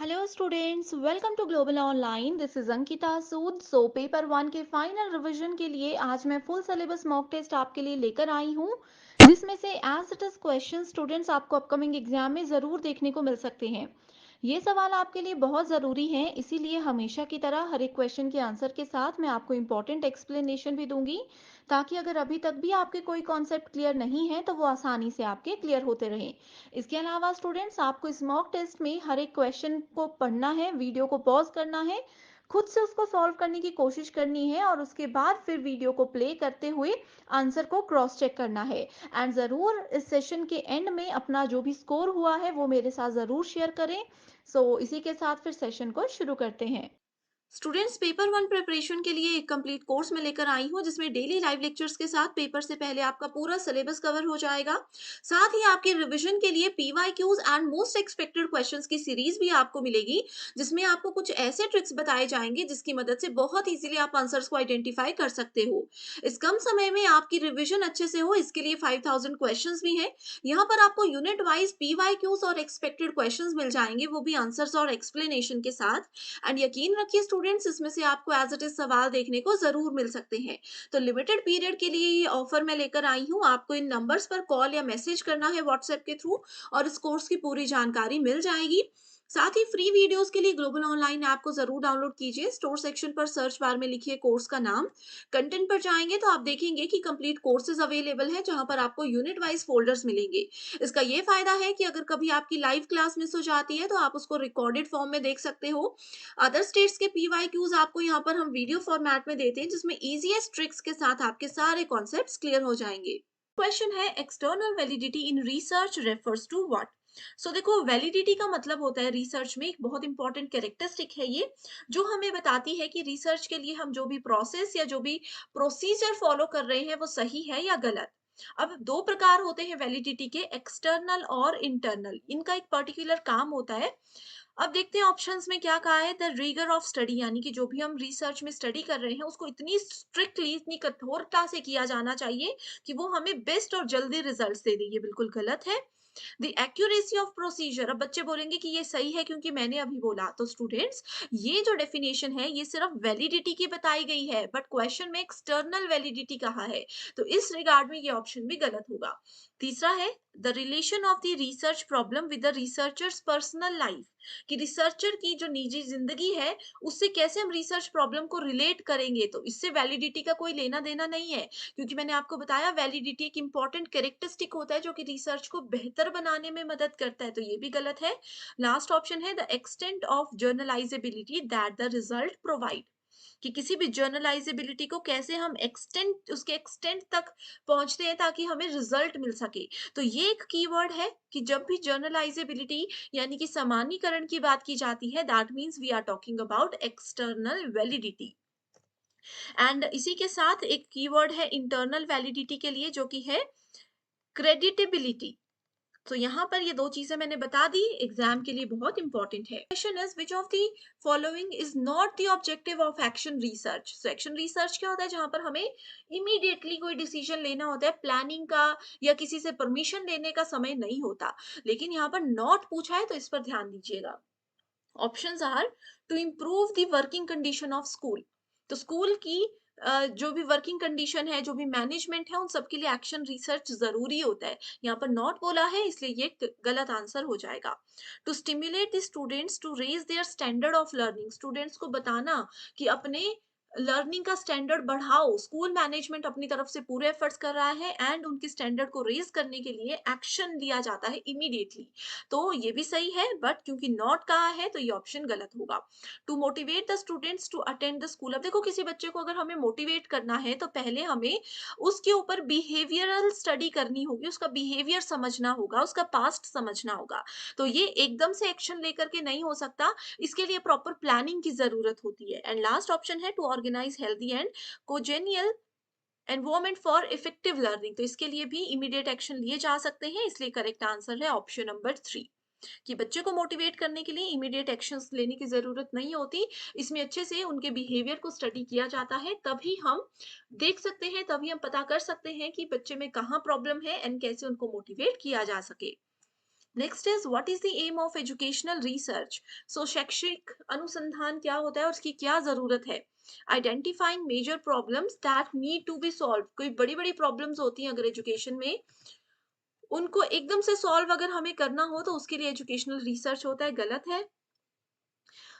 Hello students, welcome to global online. This is Ankita Sood. So paper one के final revision के लिए आज मैं फुल सिलेबस मॉक टेस्ट आपके लिए लेकर आई हूँ, जिसमें से as it is question students आपको अपकमिंग एग्जाम में ज़रूर देखने को मिल सकते हैं। ये सवाल आपके लिए बहुत ज़रूरी हैं, इसीलिए हमेशा की तरह हर एक क्वेश्चन के आंसर के साथ मैं आपको इंपॉर्टेंट एक्सप्लेनेशन भी दूंगी, ताकि अगर अभी तक भी आपके कोई कॉन्सेप्ट क्लियर नहीं है तो वो आसानी से आपके क्लियर होते रहें। इसके अलावा स्टूडेंट्स, आपको इस मॉक टेस्ट में हर एक क्वेश्चन को पढ़ना है, वीडियो को पॉज करना है, खुद से उसको सॉल्व करने की कोशिश करनी है और उसके बाद फिर वीडियो को प्ले करते हुए आंसर को क्रॉस चेक करना है। एंड ज़रूर इस सेशन के एंड में अपना जो भी स्कोर हुआ है वो मेरे साथ ज़रूर शेयर करें। इसी के साथ फिर सेशन को शुरू करते हैं। स्टूडेंट्स, पेपर वन प्रिपरेशन के लिए एक कंप्लीट कोर्स में लेकर आई हूँ जिसमें डेली लाइव लेक्चर्स के साथ पेपर से पहले आपका पूरा सिलेबस कवर हो जाएगा। साथ ही आपके रिवीजन के लिए PYQs and most expected questions की सीरीज भी आपको मिलेगी, जिसमें आपको कुछ ऐसे ट्रिक्स बताए जाएंगे जिसकी मदद से बहुत इजीली आप आंसर्स को आइडेंटिफाई कर सकते हो। इस कम समय में आपकी रिविजन अच्छे से हो, इसके लिए 5000 क्वेश्चंस भी हैं। यहाँ पर आपको यूनिट वाइज पीवाईक्यूज और एक्सपेक्टेड क्वेश्चंस मिल जाएंगे, वो भी आंसर्स और एक्सप्लेनेशन के साथ। एंड यकीन रखिए स्टूडेंट्स, इसमें से आपको एज इट इज सवाल देखने को जरूर मिल सकते हैं। तो लिमिटेड पीरियड के लिए ये ऑफर मैं लेकर आई हूँ। आपको इन नंबर्स पर कॉल या मैसेज करना है व्हाट्सएप के थ्रू, और इस कोर्स की पूरी जानकारी मिल जाएगी। साथ ही फ्री वीडियोस के लिए ग्लोबल ऑनलाइन ऐप को जरूर डाउनलोड कीजिए। स्टोर सेक्शन पर सर्च बार में लिखिए कोर्स का नाम, कंटेंट पर जाएंगे तो आप देखेंगे कि कंप्लीट कोर्सेज अवेलेबल है, जहां पर आपको यूनिट वाइज फोल्डर्स मिलेंगे। इसका ये फायदा है कि अगर कभी आपकी लाइव क्लास मिस हो जाती है तो आप उसको रिकॉर्डेड फॉर्म में देख सकते हो। अदर स्टेट्स के पीवाईक्यूज आपको यहाँ पर हम वीडियो फॉर्मेट में देते हैं, जिसमें इजीएस्ट ट्रिक्स के साथ आपके सारे कॉन्सेप्ट्स क्लियर हो जाएंगे। क्वेश्चन है, external validity in research refers to what. देखो, वैलिडिटी का मतलब होता है रिसर्च में एक बहुत इंपॉर्टेंट कैरेक्टरिस्टिक है ये, जो हमें बताती है कि रिसर्च के लिए हम जो भी प्रोसेस या जो भी प्रोसीजर फॉलो कर रहे हैं वो सही है या गलत। अब दो प्रकार होते हैं वैलिडिटी के, एक्सटर्नल और इंटरनल। इनका एक पर्टिकुलर काम होता है। अब देखते हैं ऑप्शंस में क्या कहा है। द रिगर ऑफ स्टडी, यानी कि जो भी हम रिसर्च में स्टडी कर रहे हैं उसको इतनी स्ट्रिक्टली, इतनी कठोरता से किया जाना चाहिए कि वो हमें बेस्ट और जल्दी रिजल्ट्स दे दे। ये बिल्कुल गलत है। द एक्यूरेसी ऑफ प्रोसीजर, अब बच्चे बोलेंगे कि ये सही है क्योंकि मैंने अभी बोला। तो स्टूडेंट्स, ये जो डेफिनेशन है ये सिर्फ वैलिडिटी की बताई गई है, बट क्वेश्चन में एक्सटर्नल वैलिडिटी कहा है, तो इस रिगार्ड में ये ऑप्शन भी गलत होगा। तीसरा है, the relation of the research problem with the researchers personal life, कि रिसर्चर की जो निजी जिंदगी है उससे कैसे हम रिसर्च प्रॉब्लम को रिलेट करेंगे, तो इससे वैलिडिटी का कोई लेना देना नहीं है। क्योंकि मैंने आपको बताया वैलिडिटी एक इंपॉर्टेंट कैरेक्टरिस्टिक होता है जो कि रिसर्च को बेहतर बनाने में मदद करता है, तो ये भी गलत है। लास्ट ऑप्शन है, the extent of generalizability that the result provide, कि किसी भी जर्नलाइजेबिलिटी को कैसे हम एक्सटेंट, उसके एक्सटेंट तक पहुंचते हैं ताकि हमें रिजल्ट मिल सके। तो ये एक कीवर्ड है कि जब भी जर्नलाइजेबिलिटी यानी कि सामान्यीकरण की बात की जाती है, that means we are talking about external validity. And इसी के साथ एक कीवर्ड है इंटरनल वैलिडिटी के लिए, जो कि है क्रेडिटेबिलिटी। तो यहाँ पर ये दो चीजें मैंने बता दी, एग्जाम के लिए बहुत इंपॉर्टेंट है। Question is, which of the following is not the objective of action research. Action research क्या होता है, जहां पर हमें इमीडिएटली कोई डिसीजन लेना होता है, प्लानिंग का या किसी से परमिशन लेने का समय नहीं होता। लेकिन यहाँ पर नॉट पूछा है तो इस पर ध्यान दीजिएगा। Options are, to improve the working condition of school, तो स्कूल की जो भी वर्किंग कंडीशन है, जो भी मैनेजमेंट है, उन सबके लिए एक्शन रिसर्च जरूरी होता है। यहाँ पर नॉट बोला है इसलिए ये गलत आंसर हो जाएगा। To stimulate the students to raise their standard of learning, students को बताना कि अपने लर्निंग का स्टैंडर्ड बढ़ाओ, स्कूल मैनेजमेंट अपनी तरफ से पूरे एफर्ट्स कर रहा है एंड उनके स्टैंडर्ड को रेज करने के लिए एक्शन लिया जाता है इमीडिएटली। तो ये भी सही है, बट क्योंकि नॉट कहा है तो ये ऑप्शन गलत होगा। To motivate the students to attend the school, अब देखो किसी बच्चे को अगर हमें मोटिवेट करना है तो पहले हमें उसके ऊपर बिहेवियरल स्टडी करनी होगी, उसका बिहेवियर समझना होगा, उसका पास्ट समझना होगा। तो ये एकदम से एक्शन लेकर के नहीं हो सकता, इसके लिए प्रॉपर प्लानिंग की जरूरत होती है। एंड लास्ट ऑप्शन है, to organize healthy and congenial environment for effective learning, तो इसके लिए भी इमीडिएट एक्शन लिए जा सकते हैं, इसलिए करेक्ट आंसर है ऑप्शन नंबर 3, कि बच्चे को मोटिवेट करने के लिए इमीडिएट एक्शंस लेने की जरूरत नहीं होती। इसमें अच्छे से उनके बिहेवियर को स्टडी किया जाता है, तभी हम देख सकते हैं, तभी हम पता कर सकते हैं कि बच्चे में कहाँ प्रॉब्लम है एंड कैसे उनको मोटिवेट किया जा सके। Next is what is the aim of educational research. So शैक्षिक अनुसंधान क्या होता है और उसकी क्या जरूरत है। Identifying major problems that need to be solve. कोई बड़ी बड़ी प्रॉब्लम्स होती हैं अगर एजुकेशन में, उनको एकदम से सॉल्व अगर हमें करना हो तो उसके लिए एजुकेशनल रिसर्च होता है, गलत है।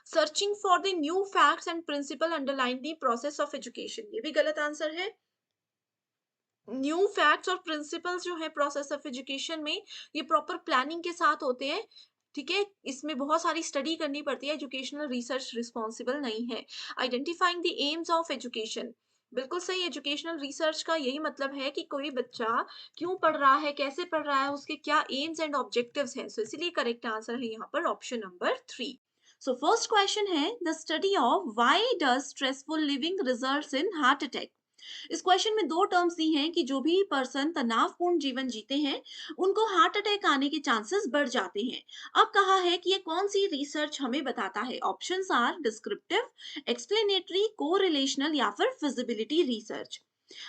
Searching for the new facts and principle underline the process of education, ये भी गलत आंसर है। न्यू फैक्ट्स और प्रिंसिपल्स जो है प्रोसेस ऑफ एजुकेशन में, ये प्रॉपर प्लानिंग के साथ होते हैं, ठीक है। इसमें बहुत सारी स्टडी करनी पड़ती है, एजुकेशनल रिसर्च रिस्पॉन्सिबल नहीं है। Identifying the AIIMS of education, बिल्कुल सही। एजुकेशनल रिसर्च का यही मतलब है कि कोई बच्चा क्यों पढ़ रहा है, कैसे पढ़ रहा है, उसके क्या एम्स एंड ऑब्जेक्टिव्स हैं। सो इसीलिए करेक्ट आंसर है यहाँ पर option number 3। So first question है, the study of why does stressful living results in heart attack. इस क्वेश्चन में दो टर्म्स दी हैं कि जो भी पर्सन तनावपूर्ण जीवन जीते हैं उनको हार्ट अटैक आने के चांसेस बढ़ जाते हैं। अब कहा है कि ये कौन सी रिसर्च हमें बताता है। Options are descriptive, explanatory, correlational या फिर फिजिबिलिटी रिसर्च।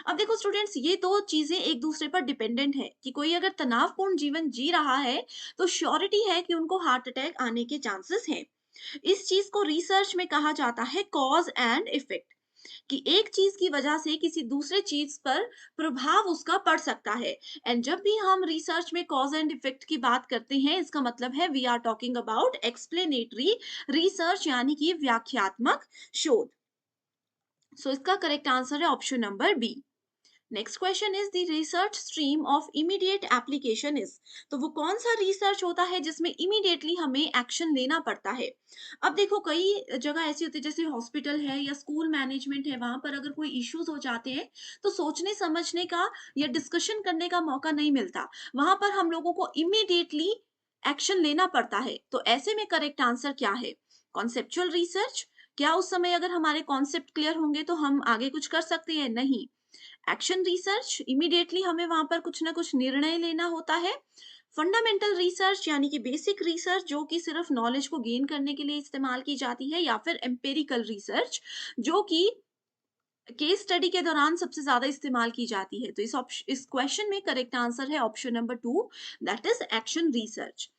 अब देखो स्टूडेंट्स, ये दो चीजें एक दूसरे पर डिपेंडेंट है कि कोई अगर तनावपूर्ण जीवन जी रहा है तो श्योरिटी है कि उनको हार्ट अटैक आने के चांसेस हैं। इस चीज को रिसर्च में कहा जाता है कॉज एंड इफेक्ट, कि एक चीज की वजह से किसी दूसरे चीज पर प्रभाव उसका पड़ सकता है। एंड जब भी हम रिसर्च में कॉज एंड इफेक्ट की बात करते हैं, इसका मतलब है we are talking about explanatory research, यानी कि व्याख्यात्मक शोध। सो इसका करेक्ट आंसर है option number B. Next question is the research stream of immediate application is. तो वो कौन सा रिसर्च होता है जिसमें इमीडिएटली हमें एक्शन लेना पड़ता है। अब देखो कई जगह ऐसी होती है, जैसे हॉस्पिटल है या स्कूल मैनेजमेंट है, वहां पर अगर कोई इश्यूज हो जाते हैं तो सोचने समझने का या डिस्कशन करने का मौका नहीं मिलता। वहां पर हम लोगों को इमीडिएटली एक्शन लेना पड़ता है। तो ऐसे में करेक्ट आंसर क्या है। कॉन्सेप्चुअल रिसर्च, क्या उस समय अगर हमारे कॉन्सेप्ट क्लियर होंगे तो हम आगे कुछ कर सकते हैं, नहीं। एक्शन रिसर्च, इमीडिएटली हमें वहां पर कुछ ना कुछ निर्णय लेना होता है। फंडामेंटल रिसर्च यानी कि बेसिक रिसर्च जो कि सिर्फ नॉलेज को गेन करने के लिए इस्तेमाल की जाती है, या फिर एम्पेरिकल रिसर्च जो कि केस स्टडी के दौरान सबसे ज्यादा इस्तेमाल की जाती है। तो इस क्वेश्चन में करेक्ट आंसर है option number 2, that is action research.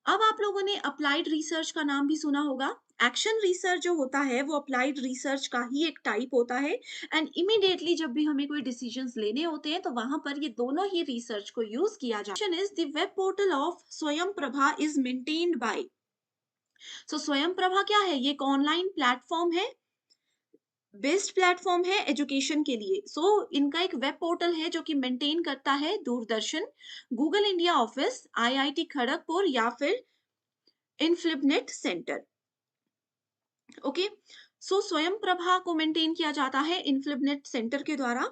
अब आप लोगों ने अप्लाइड रिसर्च का नाम भी सुना होगा। एक्शन रिसर्च जो होता है वो अप्लाइड रिसर्च का ही एक टाइप होता है। एंड इमीडिएटली जब भी हमें कोई डिसीजंस लेने होते हैं तो वहां पर ये दोनों ही रिसर्च को यूज किया जाता है। Is the web portal of Swayam Prabha is maintained by. सो स्वयं प्रभा क्या है, ये एक ऑनलाइन प्लेटफॉर्म है, बेस्ट प्लेटफॉर्म है एजुकेशन के लिए। सो इनका एक वेब पोर्टल है जो कि मेंटेन करता है Doordarshan, Google India office, IIT Kharagpur या फिर इनफ्लिबनेट सेंटर। ओके, सो स्वयं प्रभा को मेंटेन किया जाता है इनफ्लिबनेट सेंटर के द्वारा।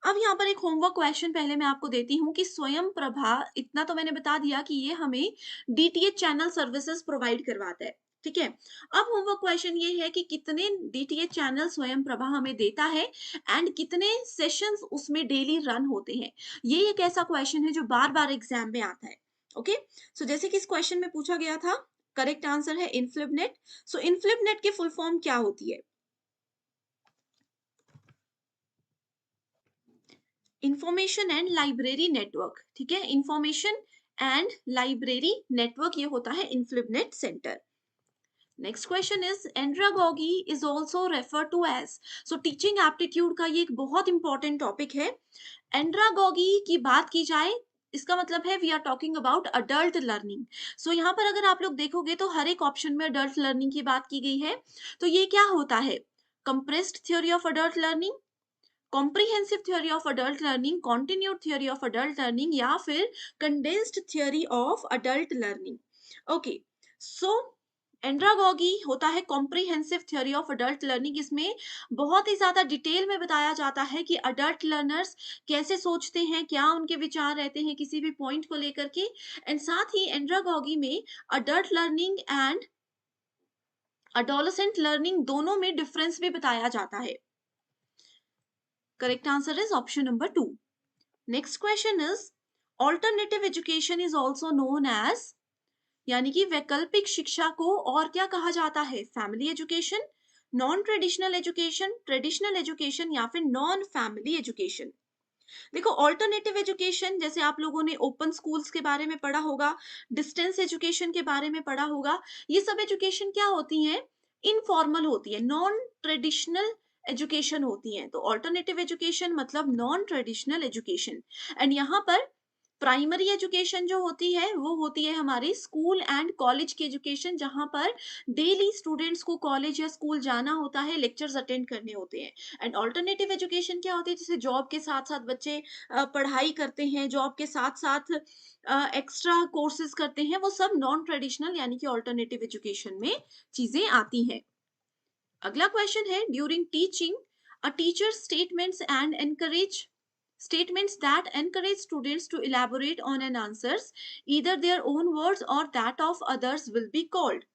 अब यहाँ पर एक होमवर्क क्वेश्चन पहले मैं आपको देती हूँ कि स्वयं प्रभा, इतना तो मैंने बता दिया कि ये हमें डीटीएच चैनल सर्विसेज प्रोवाइड करवाता है, ठीक है। अब होमवर्क क्वेश्चन ये है कि कितने डीटीएच चैनल स्वयं प्रभा हमें देता है एंड कितने सेशंस उसमें डेली रन होते हैं। ये एक ऐसा क्वेश्चन है जो बार बार एग्जाम में आता है। ओके, सो जैसे कि इस क्वेश्चन में पूछा गया था, करेक्ट आंसर है इनफ्लिबनेट। सो इनफ्लिबनेट की फुल फॉर्म क्या होती है। इंफॉर्मेशन एंड लाइब्रेरी नेटवर्क, ठीक है। इंफॉर्मेशन एंड लाइब्रेरी नेटवर्क ये होता है INFLIBNET centre. Next question is andragogy is also refer to age. So teaching aptitude का ये एक बहुत इंपॉर्टेंट टॉपिक है। एंड्रागोगी की बात की जाए, इसका मतलब है we are talking about adult learning. So यहाँ पर अगर आप लोग देखोगे तो हर एक ऑप्शन में अडल्ट लर्निंग की बात की गई है। तो ये क्या होता है, compressed theory of adult learning, comprehensive theory of adult learning, continued theory of adult learning या फिर condensed theory of adult learning. Okay, so andragogy होता है comprehensive theory of adult learning. इसमें बहुत ही ज्यादा डिटेल में बताया जाता है कि अडल्ट लर्नर्स कैसे सोचते हैं, क्या उनके विचार रहते हैं किसी भी पॉइंट को लेकर के। एंड साथ ही एंड्रागोगी में adult learning and adolescent learning दोनों में डिफरेंस भी बताया जाता है। Correct answer is option number 2। Next question is alternative education is also known as, यानी कि वैकल्पिक शिक्षा को और क्या कहा जाता है, family education, non traditional education, traditional education या फिर नॉन फैमिली एजुकेशन। देखो ऑल्टरनेटिव एजुकेशन, जैसे आप लोगों ने ओपन स्कूल्स के बारे में पढ़ा होगा, डिस्टेंस एजुकेशन के बारे में पढ़ा होगा, ये सब एजुकेशन क्या होती हैं, इनफॉर्मल होती है, नॉन ट्रेडिशनल एजुकेशन होती है। तो ऑल्टरनेटिव एजुकेशन मतलब नॉन ट्रेडिशनल एजुकेशन। एंड यहाँ पर प्राइमरी एजुकेशन जो होती है वो होती है हमारी स्कूल एंड कॉलेज की एजुकेशन, जहां पर डेली स्टूडेंट्स को कॉलेज या स्कूल जाना होता है, लेक्चर्स अटेंड करने होते हैं। एंड ऑल्टरनेटिव एजुकेशन क्या होती है, जैसे जॉब के साथ साथ बच्चे पढ़ाई करते हैं, जॉब के साथ साथ एक्स्ट्रा कोर्सेज करते हैं, वो सब नॉन ट्रेडिशनल यानी कि ऑल्टरनेटिव एजुकेशन में चीजें आती हैं। अगला क्वेश्चन है, during teaching a teacher statements that encourage students to elaborate on an answers, either their own words or that of others, will be called।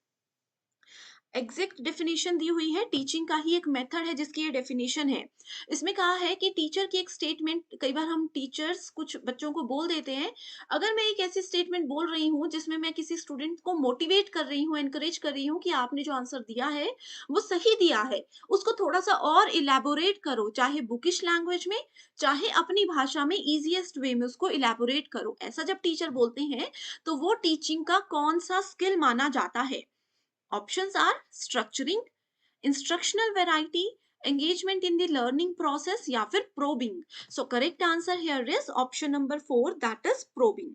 Exact definition दी हुई है, टीचिंग का ही एक मेथड है जिसकी ये डेफिनेशन है। इसमें कहा है कि टीचर की एक स्टेटमेंट, कई बार हम टीचर्स कुछ बच्चों को बोल देते हैं, अगर मैं एक ऐसी स्टेटमेंट बोल रही हूँ जिसमें मैं किसी स्टूडेंट को मोटिवेट कर रही हूँ, एनकरेज कर रही हूँ कि आपने जो आंसर दिया है वो सही दिया है, उसको थोड़ा सा और इलेबोरेट करो, चाहे बुकिश लैंग्वेज में, चाहे अपनी भाषा में इजीएस्ट वे में उसको इलेबोरेट करो, ऐसा जब टीचर बोलते हैं तो वो टीचिंग का कौन सा स्किल माना जाता है। Options are structuring, instructional variety, engagement in the learning process या फिर probing। So correct answer here is option number 4, that is probing।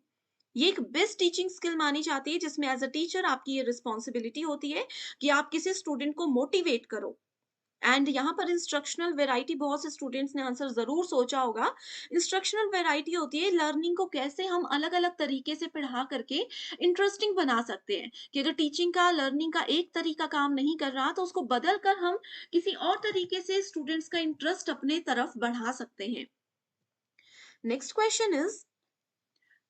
ये एक बेस्ट टीचिंग स्किल मानी जाती है जिसमें एज अ टीचर आपकी ये रिस्पॉन्सिबिलिटी होती है कि आप किसी स्टूडेंट को मोटिवेट करो। एंड यहाँ पर इंस्ट्रक्शनल वेराइटी, बहुत से स्टूडेंट्स ने आंसर जरूर सोचा होगा। इंस्ट्रक्शनल वेराइटी होती है लर्निंग को कैसे हम अलग अलग तरीके से पढ़ा करके इंटरेस्टिंग बना सकते हैं, कि अगर टीचिंग का, लर्निंग का एक तरीका काम नहीं कर रहा तो उसको बदल कर हम किसी और तरीके से स्टूडेंट्स का इंटरेस्ट अपने तरफ बढ़ा सकते हैं। Next question is,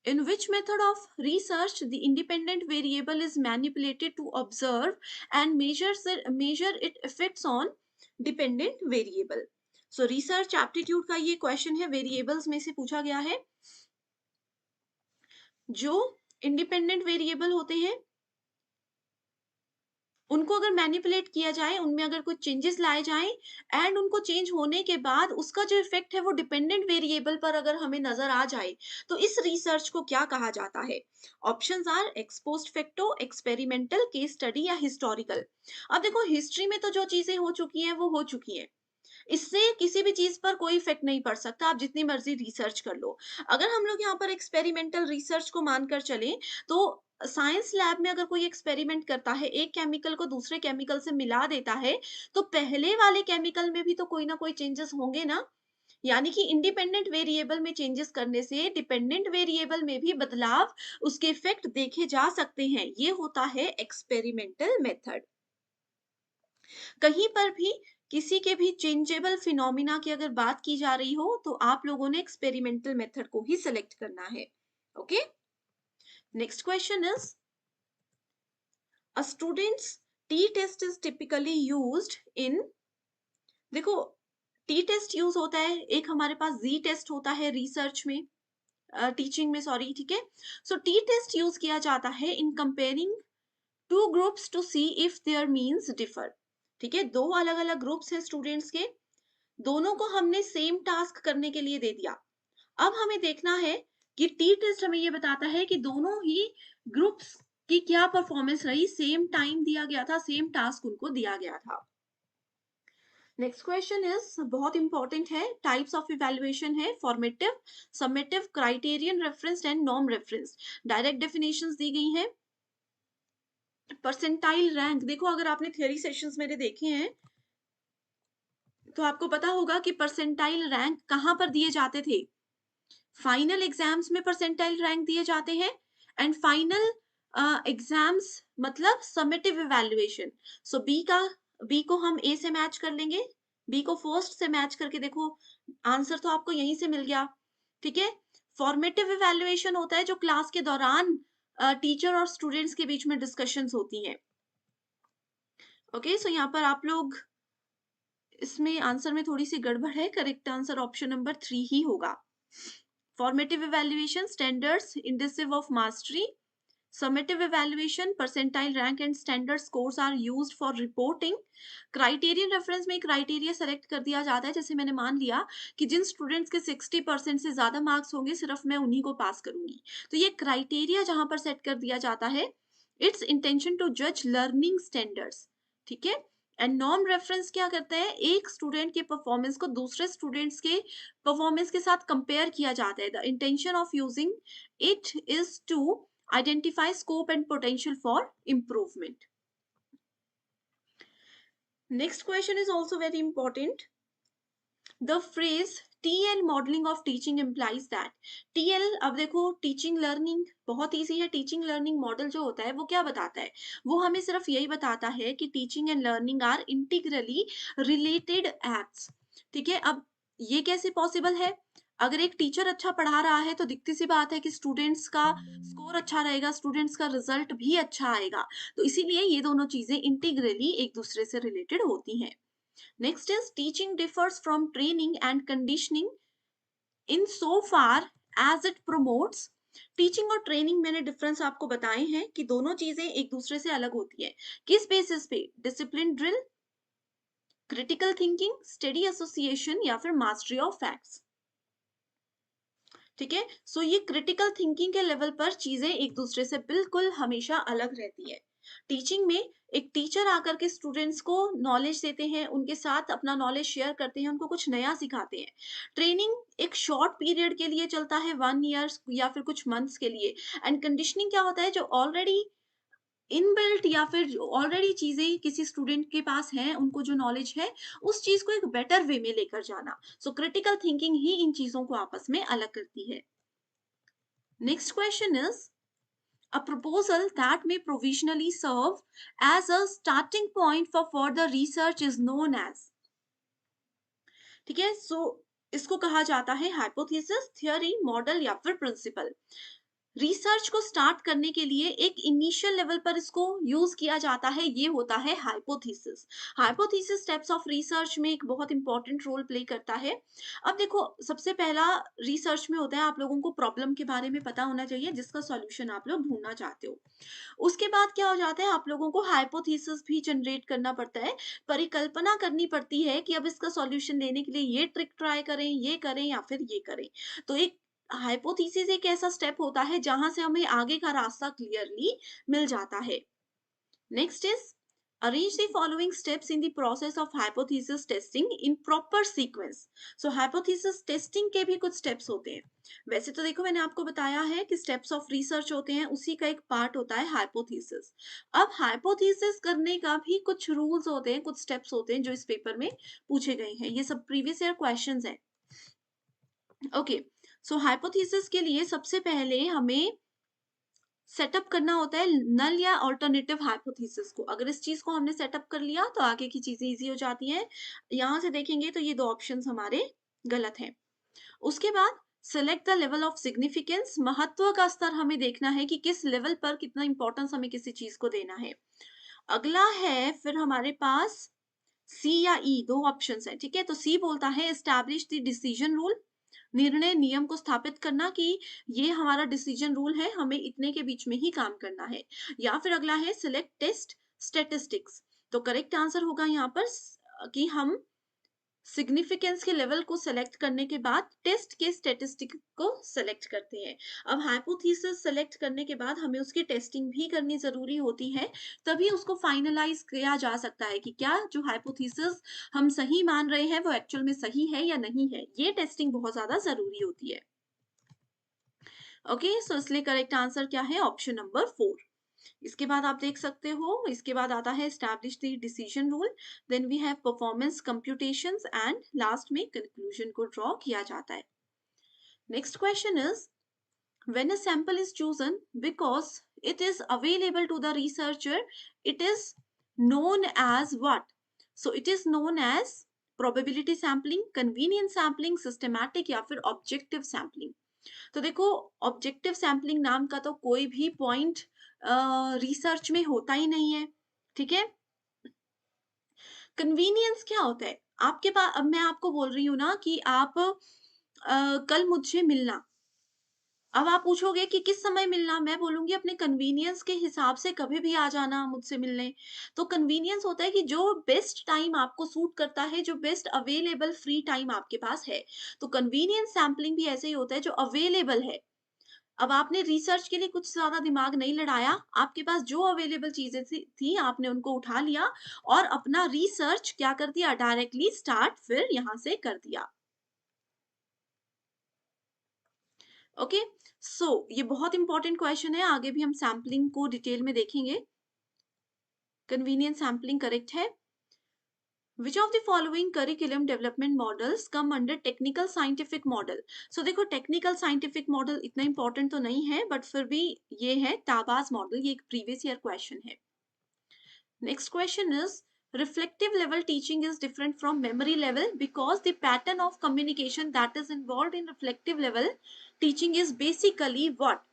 in which method of research the independent variable is manipulated to observe and measure its effects on dependent variable। so research aptitude का ये क्वेश्चन है, वेरिएबल्स में से पूछा गया है। जो इंडिपेंडेंट वेरिएबल होते हैं उनको अगर मैनिपुलेट किया जाए, उनमें अगर कुछ चेंजेस लाए जाएं एंड उनको चेंज होने के बाद उसका जो इफेक्ट है वो डिपेंडेंट वेरिएबल पर अगर हमें नजर आ जाए, तो इस रिसर्च को क्या कहा जाता है। Options are ex post facto, experimental, case study या हिस्टोरिकल। अब देखो हिस्ट्री में तो जो चीजें हो चुकी हैं वो हो चुकी हैं, इससे किसी भी चीज पर कोई इफेक्ट नहीं पड़ सकता, आप जितनी मर्जी रिसर्च कर लो। अगर हम लोग यहाँ पर एक्सपेरिमेंटल रिसर्च को मानकर चले, तो साइंस लैब में अगर कोई एक्सपेरिमेंट करता है, एक केमिकल को दूसरे केमिकल से मिला देता है, तो पहले वाले केमिकल में भी तो कोई ना कोई चेंजेस होंगे ना। यानी कि इंडिपेंडेंट वेरिएबल में चेंजेस करने से डिपेंडेंट वेरिएबल में भी बदलाव, उसके इफेक्ट देखे जा सकते हैं। ये होता है एक्सपेरिमेंटल मेथड। कहीं पर भी किसी के भी चेंजेबल फिनोमिना की अगर बात की जा रही हो तो आप लोगों ने एक्सपेरिमेंटल मेथड को ही सिलेक्ट करना है। Okay, next question is, a students t test is typically used in. देखो टी टेस्ट यूज होता है, एक हमारे पास जी टेस्ट होता है रिसर्च में, टीचिंग में सॉरी, ठीक है। सो टी टेस्ट यूज किया जाता है in comparing two groups to see if their means differ. ठीक है, दो अलग अलग ग्रुप्स हैं स्टूडेंट्स के, दोनों को हमने सेम टास्क करने के लिए दे दिया। अब हमें देखना है कि टी टेस्ट हमें ये बताता है कि दोनों ही ग्रुप्स की क्या परफॉर्मेंस रही, सेम टाइम दिया गया था, सेम टास्क उनको दिया गया था। नेक्स्ट क्वेश्चन इज बहुत इंपॉर्टेंट है, टाइप्स ऑफ इवैल्यूएशन है, formative, summative, criterion reference and norm reference. Direct definitions दी गई हैं। परसेंटाइल रैंक, देखो अगर आपने थियरी सेशंस मेरे देखे हैं तो आपको पता होगा कि परसेंटाइल रैंक कहां पर दिए जाते थे। फाइनल एग्जाम्स में परसेंटाइल रैंक दिए जाते हैं, एंड फाइनल एग्जाम्स मतलब समेटिव इवैल्यूएशन। सो बी को हम ए से मैच कर लेंगे, बी को फर्स्ट से मैच करके देखो आंसर तो आपको यहीं से मिल गया। ठीक है, फॉर्मेटिव इवैल्यूएशन होता है जो क्लास के दौरान टीचर और स्टूडेंट्स के बीच में डिस्कशंस होती हैं। ओके, सो यहाँ पर आप लोग, इसमें आंसर में थोड़ी सी गड़बड़ है, करेक्ट आंसर ऑप्शन नंबर 3 ही होगा। Formative evaluation, standards indicative of mastery, Summative evaluation, percentile rank and standard scores are used for reporting. Criterion reference में क्राइटेरिया सेलेक्ट कर दिया जाता है, जैसे मैंने मान लिया कि जिन स्टूडेंट्स के 60% से ज्यादा मार्क्स होंगे सिर्फ मैं उन्हीं को पास करूंगी, तो ये क्राइटेरिया जहां पर सेट कर दिया जाता है, इट्स इंटेंशन टू जज लर्निंग स्टैंडर्ड्स, ठीक है। एंड नॉर्म रेफरेंस क्या करता है, एक स्टूडेंट के परफॉर्मेंस को दूसरे स्टूडेंट्स के परफॉर्मेंस के साथ कंपेयर किया जाता है। The intention of using it is to identify scope and potential for improvement. Next question is also very important. The phrase TL modeling of teaching implies that TL, अब देखो teaching learning बहुत easy है। Teaching learning model जो होता है वो क्या बताता है, वो हमें सिर्फ यही बताता है कि teaching and learning are integrally related acts, ठीक है। अब ये कैसे पॉसिबल है, अगर एक टीचर अच्छा पढ़ा रहा है तो दिखती सी बात है कि स्टूडेंट्स का स्कोर अच्छा रहेगा, स्टूडेंट्स का रिजल्ट भी अच्छा आएगा, तो इसीलिए ये दोनों चीजें इंटीग्रली एक दूसरे से रिलेटेड होती हैं। Next is teaching differs from training and conditioning in so far as it promotes. Teaching और ट्रेनिंग मैंने डिफरेंस आपको बताए हैं कि दोनों चीजें एक दूसरे से अलग होती है। किस बेसिस पे, discipline drill, critical thinking, study association या फिर मास्टरी ऑफ फैक्ट्स, ठीक है। सो ये क्रिटिकल थिंकिंग के लेवल पर चीजें एक दूसरे से बिल्कुल हमेशा अलग रहती है। टीचिंग में एक टीचर आकर के स्टूडेंट्स को नॉलेज देते हैं, उनके साथ अपना नॉलेज शेयर करते हैं, उनको कुछ नया सिखाते हैं। ट्रेनिंग एक शॉर्ट पीरियड के लिए चलता है, 1 ईयर या फिर कुछ मंथ्स के लिए। एंड कंडीशनिंग क्या होता है, जो ऑलरेडी इनबिल्ट या फिर ऑलरेडी चीजें किसी स्टूडेंट के पास हैं, उनको जो नॉलेज है उस चीज को एक बेटर वे में लेकर जाना। सो क्रिटिकल थिंकिंग ही इन चीजों को आपस में अलग करती है। Next question is, a proposal that may provisionally serve as a starting point for further research is known as, ठीक है। सो इसको कहा जाता है हाइपोथेसिस, थ्योरी, मॉडल या फिर प्रिंसिपल। रिसर्च को स्टार्ट करने के लिए एक इनिशियल लेवल पर इसको यूज किया जाता है, ये होता है hypothesis. Hypothesis steps of research में एक बहुत इंपॉर्टेंट रोल प्ले करता है। अब देखो, सबसे पहला रिसर्च में होता है, आप लोगों को प्रॉब्लम के बारे में पता होना चाहिए जिसका सॉल्यूशन आप लोग ढूंढना चाहते हो। उसके बाद क्या हो जाता है, आप लोगों को हाइपोथेसिस भी जनरेट करना पड़ता है, परिकल्पना करनी पड़ती है कि अब इसका सॉल्यूशन लेने के लिए ये ट्रिक ट्राई करें, ये करें या फिर ये करें। तो एक हाइपोथेसिस एक ऐसा स्टेप होता है जहां से हमें आगे का रास्ता क्लियरली मिल जाता है। Next is, arrange the following steps in the process of hypothesis testing in proper sequence. So hypothesis testing के भी कुछ steps होते हैं। वैसे तो देखो, मैंने आपको बताया है कि steps of research होते हैं, उसी का एक पार्ट होता है hypothesis। अब hypothesis करने का भी कुछ rules होते हैं, कुछ steps होते हैं जो इस पेपर में पूछे गए हैं। ये सब प्रीवियस ईयर क्वेश्चंस हैं। ओके, सो हाइपोथेसिस के लिए सबसे पहले हमें सेटअप करना होता है नल या ऑल्टरनेटिव हाइपोथेसिस को। अगर इस चीज को हमने सेटअप कर लिया तो आगे की चीजें इजी हो जाती हैं। यहां से देखेंगे तो ये दो ऑप्शंस हमारे गलत हैं। उसके बाद select the level of significance, महत्व का स्तर हमें देखना है कि किस लेवल पर कितना इंपॉर्टेंस हमें किसी चीज को देना है। अगला है फिर हमारे पास सी या ई, दो ऑप्शंस है, ठीक है। तो सी बोलता है एस्टैब्लिश द डिसीजन रूल, निर्णय नियम को स्थापित करना कि ये हमारा डिसीजन रूल है, हमें इतने के बीच में ही काम करना है। या फिर अगला है सिलेक्ट टेस्ट स्टेटिस्टिक्स। तो करेक्ट आंसर होगा यहाँ पर कि हम सिग्निफिकेंस के लेवल को सेलेक्ट करने के बाद टेस्ट के स्टेटिस्टिक को सेलेक्ट करते हैं। अब हाइपोथेसिस सेलेक्ट करने के बाद हमें उसकी टेस्टिंग भी करनी जरूरी होती है, तभी उसको फाइनलाइज किया जा सकता है कि क्या जो हाइपोथेसिस हम सही मान रहे हैं वो एक्चुअल में सही है या नहीं है। ये टेस्टिंग बहुत ज्यादा जरूरी होती है। ओके, सो इसलिए करेक्ट आंसर क्या है, ऑप्शन नंबर 4। इसके बाद आप देख सकते हो, इसके बाद आता है establish the decision rule, then we have performance computations and last में कंक्लूजन को ड्रॉ किया जाता है। Next question is, when a sample is chosen because it is available to the researcher, it is known as what? So it is known as probability sampling, convenience sampling, systematic या फिर objective sampling। तो देखो, objective sampling नाम का तो कोई भी point research में होता ही नहीं है, ठीक है। कन्वीनियंस क्या होता है, आपके पास, अब मैं आपको बोल रही हूँ ना कि आप कल मुझसे मिलना, अब आप पूछोगे कि किस समय मिलना, मैं बोलूँगी अपने कन्वीनियंस के हिसाब से कभी भी आ जाना मुझसे मिलने। तो कन्वीनियंस होता है कि जो बेस्ट टाइम आपको सूट करता है, जो बेस्ट अवेलेबल फ्री टाइम आपके पास है। तो कन्वीनियंस सैंपलिंग भी ऐसे ही होता है जो अवेलेबल है। अब आपने रिसर्च के लिए कुछ ज़्यादा दिमाग नहीं लड़ाया, आपके पास जो अवेलेबल चीज़ें थी आपने उनको उठा लिया और अपना रिसर्च क्या कर दिया, डायरेक्टली स्टार्ट फिर यहाँ से कर दिया। ओके, सो ये बहुत इंपॉर्टेंट क्वेश्चन है, आगे भी हम सैम्पलिंग को डिटेल में देखेंगे। कन्वीनियंस सैम्पलिंग करेक्ट है। Which of the following curriculum development models come under technical scientific model? So देखो टेक्निकल साइंटिफिक मॉडल इतना इंपॉर्टेंट तो नहीं है, बट फिर भी ये है टाबास मॉडल, ये एक प्रीवियस ईयर क्वेश्चन है। Next question is, reflective level teaching is different from memory level because the pattern of communication that is involved in reflective level teaching is basically what?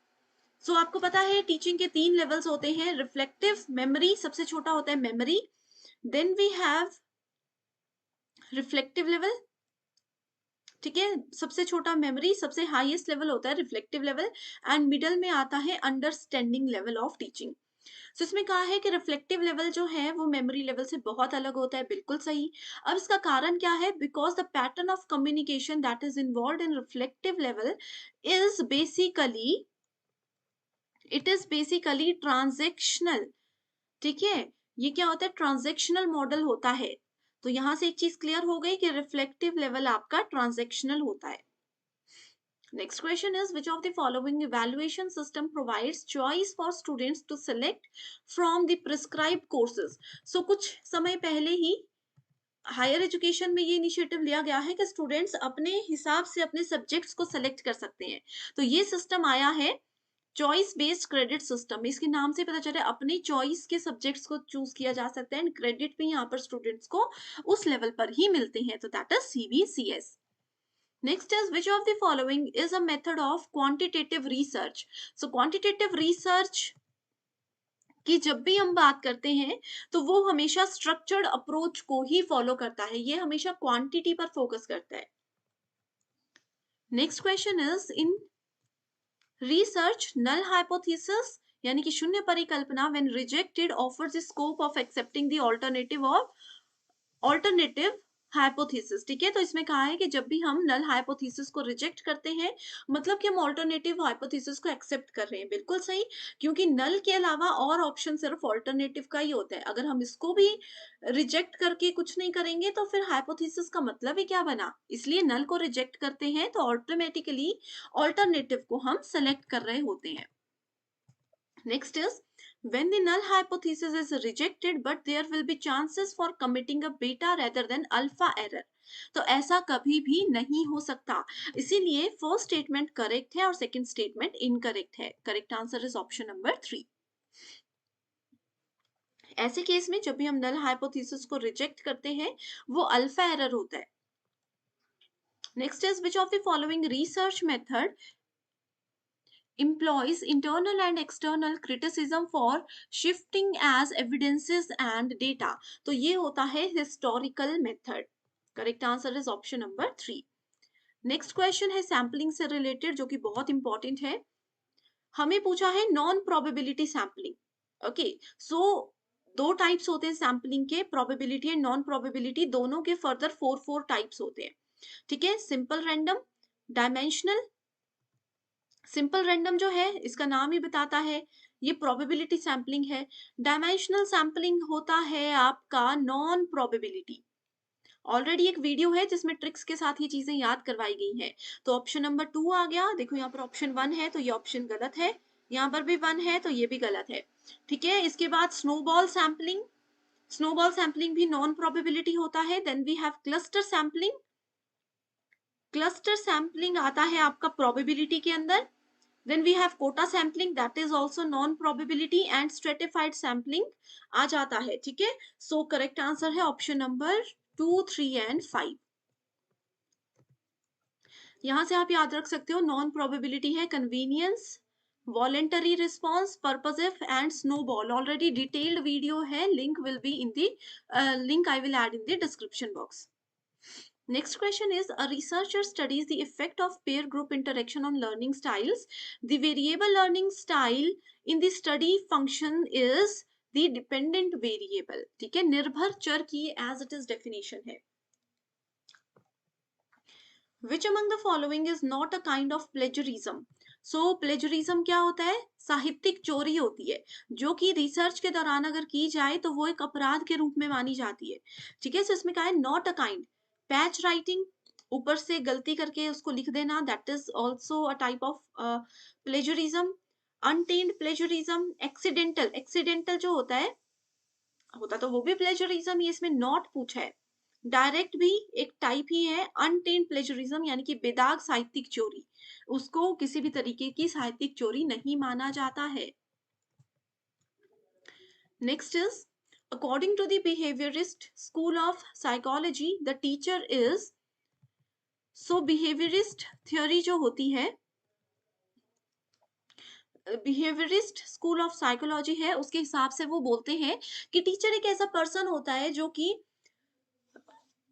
So आपको पता है teaching के 3 levels होते हैं, reflective, memory, सबसे छोटा होता है memory, then we have reflective level, ठीक है, सबसे छोटा मेमोरी, सबसे हाईएस्ट लेवल होता है रिफ्लेक्टिव लेवल, एंड मिडल में आता है अंडरस्टैंडिंग लेवल ऑफ टीचिंग। तो इसमें कहा है कि रिफ्लेक्टिव लेवल जो है वो मेमोरी लेवल से बहुत अलग होता है, बिल्कुल सही। अब इसका कारण क्या है, because the pattern of communication that is involve in reflective level is basically, it is basically transactional, ठीक है। ये क्या होता है, ट्रांजेक्शनल मॉडल होता है। तो यहां से एक चीज क्लियर हो गई कि रिफ्लेक्टिव लेवल आपका ट्रांजेक्शनल होता है। Next question is, which of the following evaluation system provides choice for students to select from the prescribed courses? So कुछ समय पहले ही हायर एजुकेशन में ये इनिशिएटिव लिया गया है कि स्टूडेंट्स अपने हिसाब से अपने सब्जेक्ट्स को सेलेक्ट कर सकते हैं। तो ये सिस्टम आया है चॉइस बेस्ड क्रेडिट सिस्टम। इसके नाम से पता चल रहा है अपनी चॉइस के सब्जेक्ट्स को चूज किया जा सकता है, एंड क्रेडिट भी यहाँ पर स्टूडेंट्स को उस लेवल पर ही मिलते हैं। तो that is CBCS। Next is, which of the following is a method of quantitative research? So quantitative research की जब भी हम बात करते हैं तो वो हमेशा स्ट्रक्चर्ड अप्रोच को ही फॉलो करता है, ये हमेशा क्वांटिटी पर फोकस करता है। Next question is, in research null hypothesis यानी कि शून्य परिकल्पना when rejected offers the scope of accepting the alternative of alternative hypothesis, ठीक है। तो इसमें कहा है कि जब भी हम नल हाइपोथेसिस को रिजेक्ट करते हैं, मतलब कि हम ऑल्टरनेटिव हाइपोथेसिस को एक्सेप्ट कर रहे हैं, बिल्कुल सही, क्योंकि नल के अलावा और ऑप्शन सिर्फ ऑल्टरनेटिव का ही होता है। अगर हम इसको भी रिजेक्ट करके कुछ नहीं करेंगे तो फिर हाइपोथेसिस का मतलब ही क्या बना, इसलिए नल को रिजेक्ट करते हैं तो ऑटोमेटिकली ऑल्टरनेटिव को हम सेलेक्ट कर रहे होते हैं। Next is, when the null hypothesis is rejected but there will be chances for committing a beta rather than alpha error. तो ऐसा कभी भी नहीं हो सकता, इसीलिए फर्स्ट स्टेटमेंट करेक्ट है और सेकंड स्टेटमेंट इनकरेक्ट है। Correct answer is option number 3। ऐसे केस में जब भी हम नल हाइपोथेसिस को रिजेक्ट करते हैं वो अल्फा एरर होता है। Next is, which of the following research method employs internal and external criticism for shifting as evidences and data? तो ये होता है historical method। Correct answer is option number 3। Next question है सैम्पलिंग से related, जो कि बहुत इंपॉर्टेंट है। हमें पूछा है नॉन प्रोबेबिलिटी सैम्पलिंग। ओके, सो दो टाइप्स होते हैं सैम्पलिंग के, प्रोबेबिलिटी एंड नॉन प्रोबेबिलिटी, दोनों के फर्दर 4 टाइप्स होते हैं, ठीक है। Simple random, dimensional. Simple random जो है इसका नाम ही बताता है ये प्रोबेबिलिटी सैम्पलिंग है। डायमेंशनल सैम्पलिंग होता है आपका नॉन प्रोबेबिलिटी। ऑलरेडी एक वीडियो है जिसमें ट्रिक्स के साथ ये चीजें याद करवाई गई हैं। तो ऑप्शन नंबर 2 आ गया। देखो यहाँ पर ऑप्शन 1 है तो ये ऑप्शन गलत है, यहाँ पर भी 1 है तो ये भी गलत है, ठीक है। इसके बाद स्नोबॉल सैम्पलिंग, स्नोबॉल सैम्पलिंग भी नॉन प्रोबेबिलिटी होता है। Then we have cluster sampling, cluster sampling आता है आपका प्रोबेबिलिटी के अंदर। Then we have quota sampling, that is also non probability, and stratified sampling आ जाता है, ठीक है। So correct answer है ऑप्शन नंबर 2, 3 and 5। यहां से आप याद रख सकते हो नॉन प्रोबेबिलिटी है convenience, voluntary response, purposive and snowball. Already detailed video है, link will be in the link I will add in the description box. Next question is, a researcher studies the effect of peer group interaction on learning styles. The variable learning style in the study function is the dependent variable. ठीक है, निर्भर चर की as it is definition है. Which among the following is not a kind of plagiarism? So plagiarism क्या होता है? साहित्यिक चोरी होती है, जो कि रिसर्च के दौरान अगर की जाए तो वो एक अपराध के रूप में मानी जाती है. ठीक है, so इसमें क्या है? Not a kind. Patch writing, ऊपर से गलती करके उसको लिख देना, that is also a type of plagiarism. Unintended plagiarism. Accidental, accidental जो होता तो वो भी प्लेजरिज्म ही, इसमें नॉट पूछा है. डायरेक्ट भी एक टाइप ही है. अनटेंड प्लेजरिज्म यानी कि बेदाग साहित्यिक चोरी, उसको किसी भी तरीके की साहित्यिक चोरी नहीं माना जाता है. Next is, according to the behaviourist school of psychology the teacher is. So behaviourist theory जो होती है, बिहेवियरिस्ट स्कूल ऑफ साइकोलॉजी है, उसके हिसाब से वो बोलते हैं कि टीचर एक ऐसा पर्सन होता है जो कि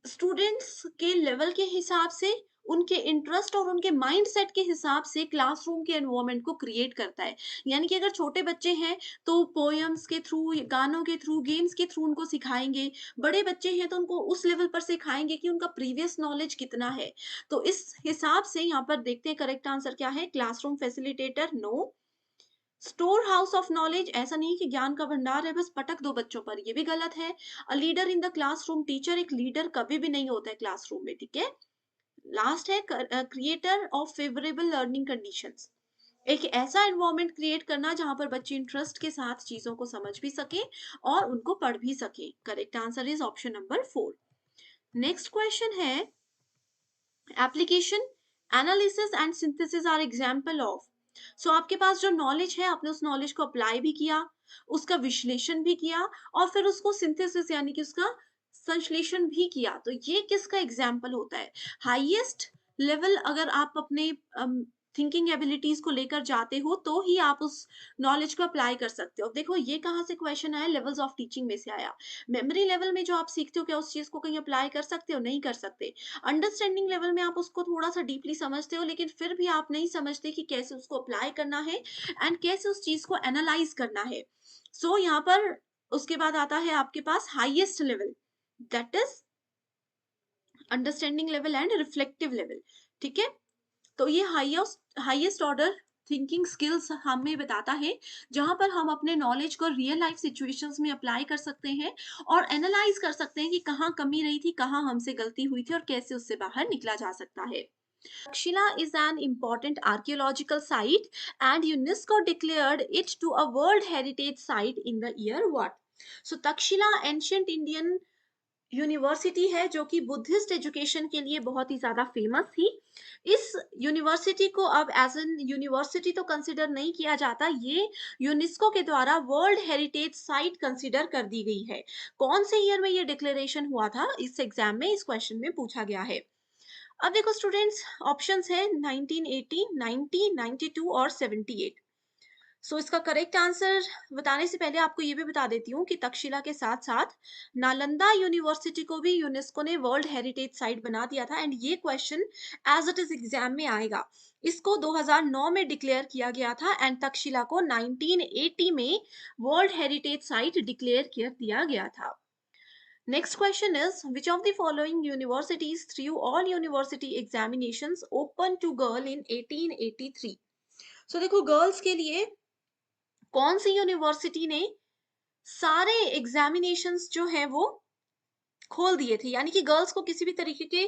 स्टूडेंट्स के लेवल के हिसाब से, उनके इंटरेस्ट और उनके माइंडसेट के हिसाब से क्लासरूम के एनवायरनमेंट को क्रिएट करता है. यानी कि अगर छोटे बच्चे हैं तो पोएम्स के थ्रू, गानों के थ्रू, गेम्स के थ्रू उनको सिखाएंगे. बड़े बच्चे हैं तो उनको उस लेवल पर सिखाएंगे कि उनका प्रीवियस नॉलेज कितना है. तो इस हिसाब से यहाँ पर देखते हैं करेक्ट आंसर क्या है. Classroom facilitator, no. Storehouse of knowledge, ऐसा नहीं कि ज्ञान का भंडार है बस पटक दो बच्चों पर, ये भी गलत है. A leader in the classroom, teacher एक लीडर कभी भी नहीं होता है क्लासरूम में. ठीक है. लास्ट है creator of favourable learning conditions, एक ऐसा एनवायरनमेंट क्रिएट करना जहां पर बच्चे इंटरेस्ट के साथ चीजों को समझ भी सके और उनको पढ़ भी सके. Correct answer is option number 4. Next question है, application, analysis and synthesis are example of. So आपके पास जो नॉलेज है, आपने उस नॉलेज को अप्लाई भी किया, उसका विश्लेषण भी किया और फिर उसको सिंथेसिस यानी कि उसका संश्लेषण भी किया. तो ये किसका एग्जाम्पल होता है? हाईएस्ट लेवल अगर आप अपने थिंकिंग एबिलिटीज को लेकर जाते हो तो ही आप उस नॉलेज को अप्लाई कर सकते हो. देखो ये कहाँ से क्वेश्चन आया? लेवल्स ऑफ टीचिंग में से आया. मेमोरी लेवल में जो आप सीखते हो, क्या उस चीज को कहीं अप्लाई कर सकते हो? नहीं कर सकते. अंडरस्टैंडिंग लेवल में आप उसको थोड़ा सा डीपली समझते हो, लेकिन फिर भी आप नहीं समझते कि कैसे उसको अप्लाई करना है एंड कैसे उस चीज को एनालाइज करना है. सो यहाँ पर उसके बाद आता है आपके पास highest level, that is understanding level and reflective level. ठीक है. तो ये हाईएस्ट ऑर्डर थिंकिंग स्किल्स हमें बताता है जहां पर हम अपने नॉलेज को रियल लाइफ सिचुएशंस में अप्लाई कर सकते हैं और एनालाइज कर सकते हैं कि कहाँ कमी रही थी, कहाँ हमसे गलती हुई थी और कैसे उससे बाहर निकला जा सकता है. Takshila is an important archaeological site and UNESCO declared it to a World Heritage Site in the year what? So Takshila ancient Indian university है जो कि बुद्धिस्ट एजुकेशन के लिए बहुत ही ज्यादा फेमस थी. इस यूनिवर्सिटी को अब एज एन यूनिवर्सिटी तो कंसिडर नहीं किया जाता, ये यूनेस्को के द्वारा वर्ल्ड हेरिटेज साइट कंसिडर कर दी गई है. कौन से ईयर में ये डिक्लेरेशन हुआ था? इस एग्जाम में, इस क्वेश्चन में पूछा गया है. अब देखो स्टूडेंट्स, ऑप्शंस है 1980, 90, 92 और 78. सो इसका करेक्ट आंसर बताने से पहले आपको ये भी बता देती हूँ कि तक्षशिला के साथ साथ नालंदा यूनिवर्सिटी को भी यूनेस्को ने वर्ल्ड हेरिटेज साइट बना दिया था. एंड ये question as it is exam में आएगा. इसको 2009 में डिक्लेयर किया गया था एंड तक्षशिला को 1980 में वर्ल्ड हेरिटेज साइट डिक्लेयर कर दिया गया था. Next question is, which of the following universities through all university examinations open to girl in 1883? So देखो गर्ल्स के लिए कौन सी यूनिवर्सिटी ने सारे एग्जामिनेशंस जो है वो खोल दिए थे, यानी कि गर्ल्स को किसी भी तरीके के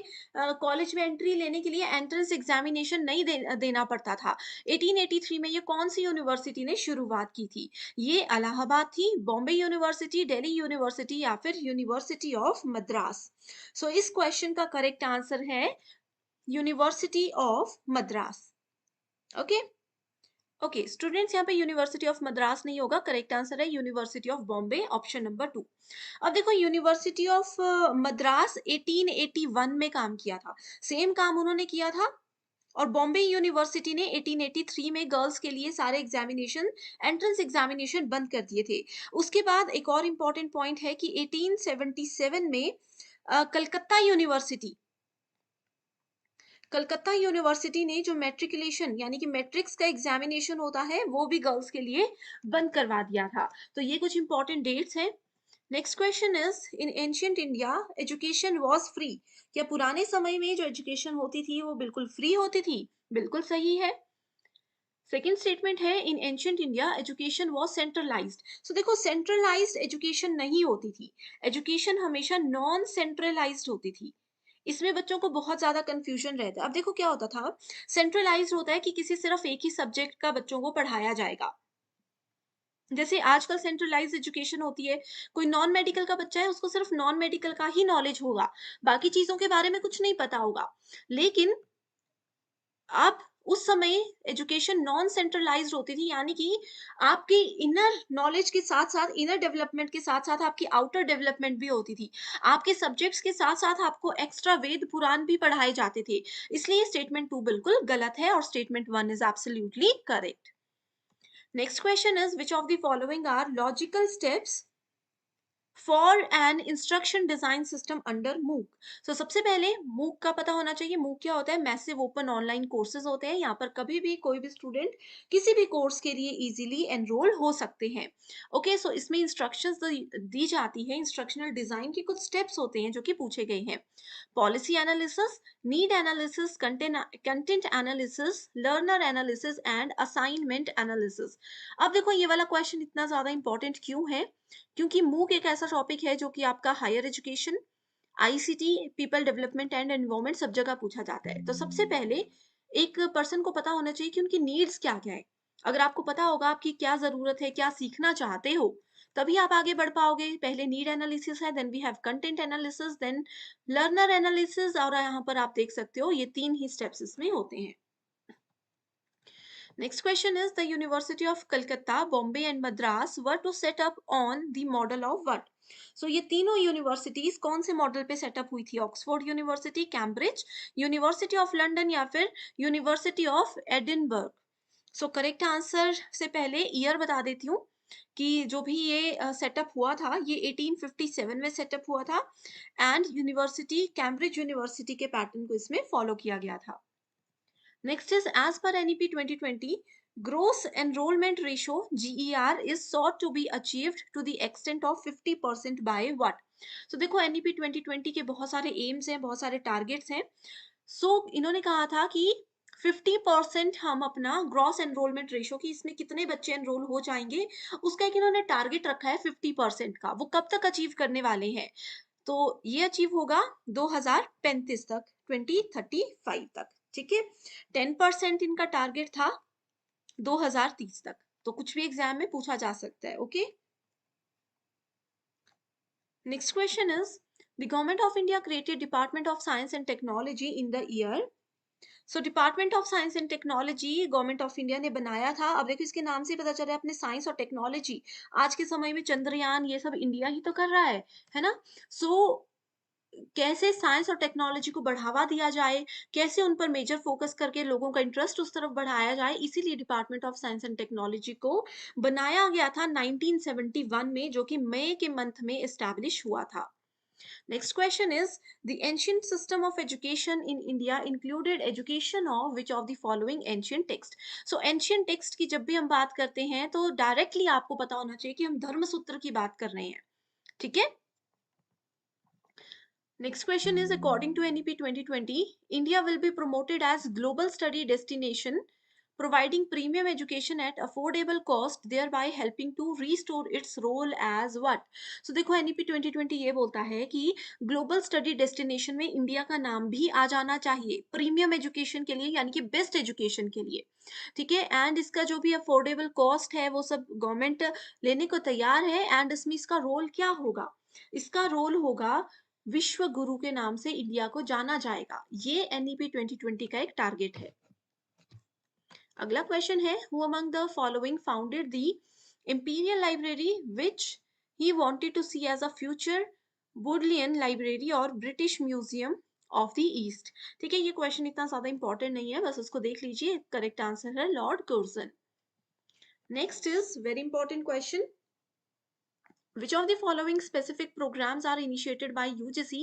कॉलेज में एंट्री लेने के लिए एंट्रेंस एग्जामिनेशन नहीं देना पड़ता था. 1883 में ये कौन सी यूनिवर्सिटी ने शुरुआत की थी? ये इलाहाबाद थी, बॉम्बे यूनिवर्सिटी, दिल्ली यूनिवर्सिटी या फिर यूनिवर्सिटी ऑफ मद्रास. सो इस क्वेश्चन का करेक्ट आंसर है university of Madras. Okay okay students, यहाँ पे यूनिवर्सिटी ऑफ मद्रास नहीं होगा, करेक्ट आंसर है university of Bombay, option number 2. अब देखो यूनिवर्सिटी ऑफ मद्रास 1881 में काम किया था, सेम काम उन्होंने किया था. और बॉम्बे यूनिवर्सिटी ने 1883 में गर्ल्स के लिए सारे एग्जामिनेशन, एंट्रेंस एग्जामिनेशन बंद कर दिए थे. उसके बाद एक और इम्पॉर्टेंट पॉइंट है कि 1877 में कलकत्ता यूनिवर्सिटी कलकत्ता यूनिवर्सिटी ने जो मैट्रिकुलेशन यानी कि मैट्रिक्स का एग्जामिनेशन होता है वो भी गर्ल्स के लिए बंद करवा दिया था। तो ये कुछ इंपॉर्टेंट डेट्स हैं। Next question is, in ancient India education was free. क्या पुराने समय में जो एजुकेशन होती थी वो बिल्कुल फ्री होती थी? बिल्कुल सही है। सेकेंड स्टेटमेंट है, in ancient India education was centralized. So देखो, सेंट्रलाइज्ड एजुकेशन नहीं होती थी, एजुकेशन हमेशा नॉन सेंट्रलाइज्ड होती थी। इसमें बच्चों को बहुत ज्यादा कंफ्यूजन रहता है। अब देखो क्या होता था, सेंट्रलाइज्ड होता है कि किसी सिर्फ एक ही सब्जेक्ट का बच्चों को पढ़ाया जाएगा। जैसे आजकल सेंट्रलाइज्ड एजुकेशन होती है, कोई नॉन मेडिकल का बच्चा है उसको सिर्फ नॉन मेडिकल का ही नॉलेज होगा, बाकी चीजों के बारे में कुछ नहीं पता होगा। लेकिन अब उस समय एजुकेशन नॉन सेंट्रलाइज्ड होती थी, यानी कि आपकी इनर नॉलेज के साथ साथ, इनर डेवलपमेंट के साथ साथ आपकी आउटर डेवलपमेंट भी होती थी। आपके सब्जेक्ट्स के साथ साथ आपको एक्स्ट्रा वेद पुराण भी पढ़ाए जाते थे। इसलिए स्टेटमेंट 2 बिल्कुल गलत है और statement 1 is absolutely correct. Next question is, which of the following are logical steps for an instruction design system under MOOC. So सबसे पहले मूक का पता होना चाहिए। मूक क्या होता है? मैसिव ओपन ऑनलाइन कोर्सेज होते हैं। यहाँ पर कभी भी कोई भी स्टूडेंट किसी भी कोर्स के लिए इजीली एनरोल हो सकते हैं। ओके, सो इसमें इंस्ट्रक्शंस दी जाती है। इंस्ट्रक्शनल डिजाइन के कुछ स्टेप्स होते हैं जो कि पूछे गए हैं। Policy analysis, need analysis, content analysis, learner analysis and assignment analysis. अब देखो ये वाला क्वेश्चन इतना ज्यादा इंपॉर्टेंट क्यों है? क्योंकि मूक एक ऐसा टॉपिक है जो कि आपका higher education, ICT, people development and environment सब जगह पूछा जाता है। तो सबसे पहले एक पर्सन को पता होना चाहिए कि उनकी नीड्स क्या क्या है। अगर आपको पता होगा आपकी क्या जरूरत है, क्या सीखना चाहते हो, तभी आप आगे बढ़ पाओगे। पहले नीड एनालिसिस है, then we have content analysis, then learner analysis, और यहाँ पर आप देख सकते हो ये 3 ही स्टेप्स इसमें होते हैं। Next question is, the University of Calcutta, Bombay and Madras were to set up on the model of what? So ये तीनों यूनिवर्सिटीज कौन से मॉडल पे सेटअप हुई थी? Oxford university, Cambridge, university of London या फिर university of Edinburgh. So correct answer से पहले ईयर बता देती हूँ कि जो भी ये सेटअप हुआ था ये 1857 में सेटअप हुआ था एंड यूनिवर्सिटी कैम्ब्रिज यूनिवर्सिटी के पैटर्न को इसमें फॉलो किया गया था। Next is, as per NEP 2020, gross enrollment ratio GER is sought to be achieved to the extent of 50% by what? So देखो NEP 2020 के बहुत सारे एम्स हैं, बहुत सारे टारगेट्स हैं। इन्होंने कहा था कि 50% हम अपना ग्रॉस एनरोलमेंट रेशो की, इसमें कितने बच्चे एनरोल हो जाएंगे उसका एक इन्होंने टारगेट रखा है 50% का। वो कब तक अचीव करने वाले हैं? तो ये अचीव होगा 2035 तक, 2035 तक। ठीक है, 10% इनका टारगेट था 2030 तक। तो कुछ भी एग्जाम में पूछा जा सकता है। Okay, next question is, the government of India created department of science and technology in the year. So department of science and technology government of India ने बनाया था। अब देखो इसके नाम से पता चल रहा है अपने साइंस और टेक्नोलॉजी, आज के समय में चंद्रयान ये सब इंडिया ही तो कर रहा है ना। कैसे साइंस और टेक्नोलॉजी को बढ़ावा दिया जाए, कैसे उन पर मेजर फोकस करके लोगों का इंटरेस्ट उस तरफ बढ़ाया जाए, इसीलिए department of science and technology को बनाया गया था 1971 में, जो कि मई के मंथ में एस्टैब्लिश हुआ था। Next question is, the ancient system of education in India included education of which of the following ancient text. So ancient text की जब भी हम बात करते हैं तो डायरेक्टली आपको पता होना चाहिए कि हम धर्मसूत्र की बात कर रहे हैं। ठीक है, next question is, according to NEP 2020, India will be promoted as global study destination, providing premium education at affordable cost, thereby helping to restore its role as what? So देखो NEP 2020 ये बोलता है कि ग्लोबल स्टडी डेस्टिनेशन में India का नाम भी आ जाना चाहिए प्रीमियम एजुकेशन के लिए, यानी कि बेस्ट एजुकेशन के लिए। ठीक है, एंड इसका जो भी अफोर्डेबल कॉस्ट है वो सब गवर्नमेंट लेने को तैयार है। एंड इसमें इसका रोल क्या होगा? इसका रोल होगा विश्व गुरु के नाम से इंडिया को जाना जाएगा। ये एनईपी 2020 का एक टारगेट है। अगला क्वेश्चन है, who among the following founded the imperial library which he wanted to see as a future Bodleian library और British Museum of the East. ठीक है, ये क्वेश्चन इतना ज्यादा इंपॉर्टेंट नहीं है, बस उसको देख लीजिए। करेक्ट आंसर है Lord Curzon. Next is very important question, Which of the following specific programs are initiated by UGC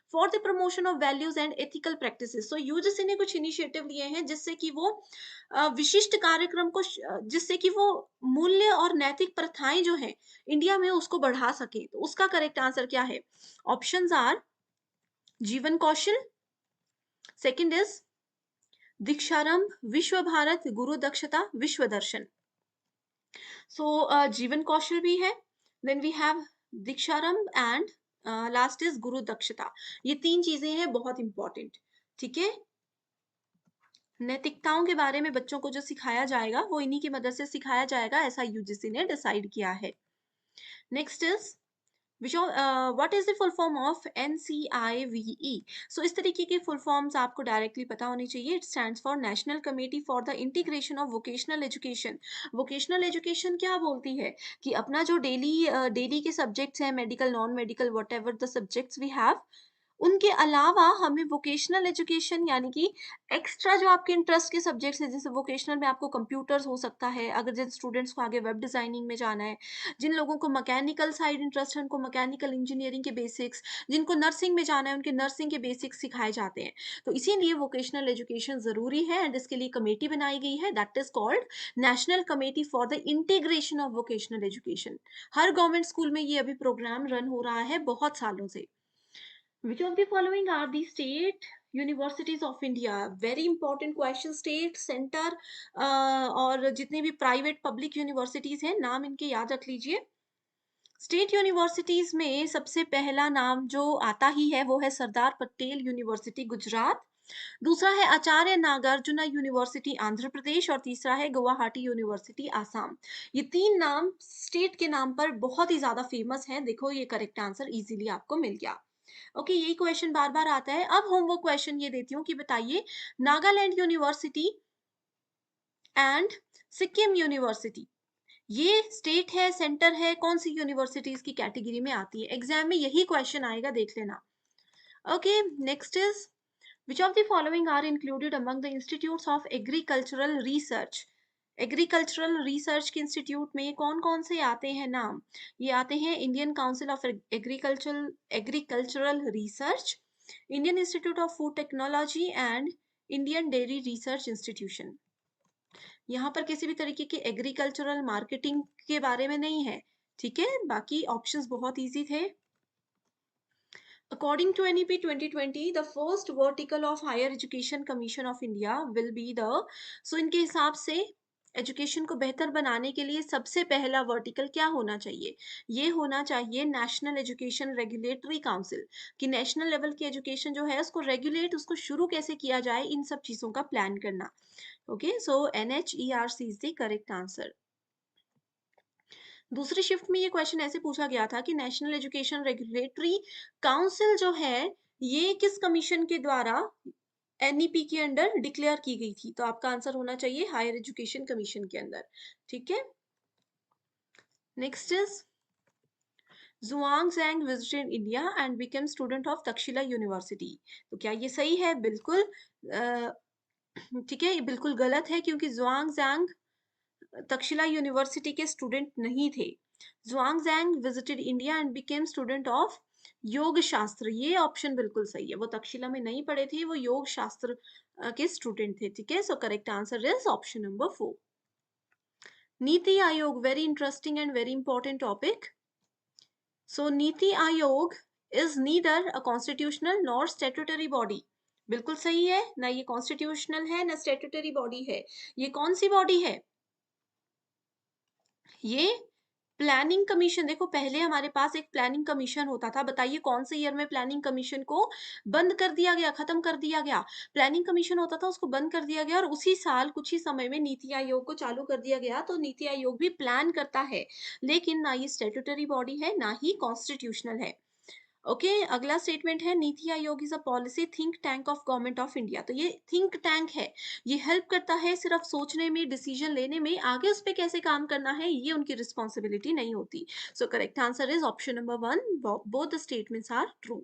for the promotion of values and ethical practices? So UGC ने कुछ इनिशिएटिव लिए हैं जिससे कि वो विशिष्ट कार्यक्रम को जिससे कि वो मूल्य और नैतिक प्रथाएं जो हैं इंडिया में उसको बढ़ा सके। तो उसका करेक्ट आंसर क्या है? ऑप्शंस आर जीवन कौशल, सेकंड इज दीक्षारंभ, विश्व भारत, गुरु दक्षता, विश्व दर्शन। सो जीवन कौशल भी है, then we have Deeksharambh and last is Guru Dakshata. ये तीन चीजें हैं बहुत इंपॉर्टेंट। ठीक है, नैतिकताओं के बारे में बच्चों को जो सिखाया जाएगा वो इन्हीं की मदद से सिखाया जाएगा, ऐसा यूजीसी ने डिसाइड किया है। Next is what is the full form of NCIVE? सो इस तरीके के फुल फॉर्म्स आपको डायरेक्टली पता होनी चाहिए। It stands for national committee for the integration of vocational education. Vocational education क्या बोलती है कि अपना जो डेली के सब्जेक्ट्स हैं, medical, non medical, whatever the subjects we have, उनके अलावा हमें वोकेशनल एजुकेशन यानी कि एक्स्ट्रा जो आपके इंटरेस्ट के सब्जेक्ट्स हैं, जैसे वोकेशनल में आपको कंप्यूटर्स हो सकता है, अगर जिन स्टूडेंट्स को आगे वेब डिजाइनिंग में जाना है, जिन लोगों को मैकेनिकल साइड इंटरेस्ट है उनको मैकेनिकल इंजीनियरिंग के बेसिक्स, जिनको नर्सिंग में जाना है उनके नर्सिंग के बेसिक्स सिखाए जाते हैं। तो इसीलिए वोकेशनल एजुकेशन जरूरी है एंड इसके लिए कमेटी बनाई गई है, that is called national committee for the integration of vocational education. Her government school में ये अभी प्रोग्राम रन हो रहा है बहुत सालों से। Which of the following are the state universities of India? Very important question. State, center और जितने भी प्राइवेट पब्लिक यूनिवर्सिटीज हैं नाम इनके याद रख लीजिए। स्टेट यूनिवर्सिटीज में सबसे पहला नाम जो आता ही है वो है सरदार पटेल यूनिवर्सिटी गुजरात, दूसरा है आचार्य नागार्जुना यूनिवर्सिटी आंध्र प्रदेश और तीसरा है गुवाहाटी यूनिवर्सिटी आसाम। ये तीन नाम स्टेट के नाम पर बहुत ही ज्यादा फेमस हैं। देखो ये करेक्ट आंसर इजीली आपको मिल गया। ओके, यही क्वेश्चन बार बार आता है। अब होमवर्क क्वेश्चन ये देती हूँ कि बताइए Nagaland university and Sikkim university, ये स्टेट है, सेंटर है, कौन सी यूनिवर्सिटीज की कैटेगरी में आती है? एग्जाम में यही क्वेश्चन आएगा, देख लेना। Okay, next is which of the following are included among the institutes of agricultural research? Agricultural research के इंस्टीट्यूट में कौन कौन से आते हैं नाम? ये आते हैं Indian council of agricultural research, Indian institute of food technology and Indian dairy research institution. यहाँ पर किसी भी तरीके के एग्रीकल्चरल मार्केटिंग के बारे में नहीं है। ठीक है, बाकी ऑप्शंस बहुत इजी थे। According to NEP 2020, the first vertical of Higher Education Commission of India will be the, so इनके हिसाब से एजुकेशन को बेहतर बनाने के लिए सबसे पहला वर्टिकल क्या होना चाहिए? ये होना चाहिए नेशनल एजुकेशन रेगुलेटरी काउंसिल, कि नेशनल लेवल की एजुकेशन जो है उसको रेगुलेट, उसको शुरू कैसे किया जाए, इन सब चीजों का प्लान करना। Okay, so NHERC is the correct answer. दूसरी शिफ्ट में ये क्वेश्चन ऐसे पूछा गया था कि नेशनल एजुकेशन रेगुलेटरी काउंसिल जो है ये किस कमीशन के द्वारा NEP के अंडर डिक्लेयर की गई थी? तो आपका आंसर होना चाहिए हायर एजुकेशन कमीशन के अंदर। ठीक है, next is Zhuangzhang visited India and became student of Takshila University। तो क्या ये सही है? बिल्कुल ठीक है, ये बिल्कुल गलत है क्योंकि Zhuangzhang तक्षशिला यूनिवर्सिटी के स्टूडेंट नहीं थे। Zhuangzhang visited India and became student of योग शास्त्र, ये ऑप्शन बिल्कुल सही है। वो तक्षशिला में नहीं पढ़े थे, वो योग शास्त्र के स्टूडेंट थे। ठीक है, so correct answer is option number 4। NITI Aayog, very interesting and very important topic. So NITI Aayog is neither a constitutional nor statutory body. बिल्कुल सही है, ना ये कॉन्स्टिट्यूशनल है ना स्टैट्यूटरी बॉडी है। ये कौन सी बॉडी है? ये प्लानिंग कमीशन। देखो पहले हमारे पास एक प्लानिंग कमीशन होता था, बताइए कौन से ईयर में प्लानिंग कमीशन को बंद कर दिया गया, खत्म कर दिया गया? प्लानिंग कमीशन होता था उसको बंद कर दिया गया और उसी साल कुछ ही समय में नीति आयोग को चालू कर दिया गया। तो नीति आयोग भी प्लान करता है, लेकिन ना ये स्टैट्यूटरी बॉडी है ना ही कॉन्स्टिट्यूशनल है। ओके, अगला स्टेटमेंट है नीति Aayog is a policy think tank of government of India. तो ये थिंक टैंक है, ये हेल्प करता है सिर्फ सोचने में, डिसीजन लेने में, आगे उस पर कैसे काम करना है ये उनकी रिस्पॉन्सिबिलिटी नहीं होती। So correct answer is option number 1, both the statements are true.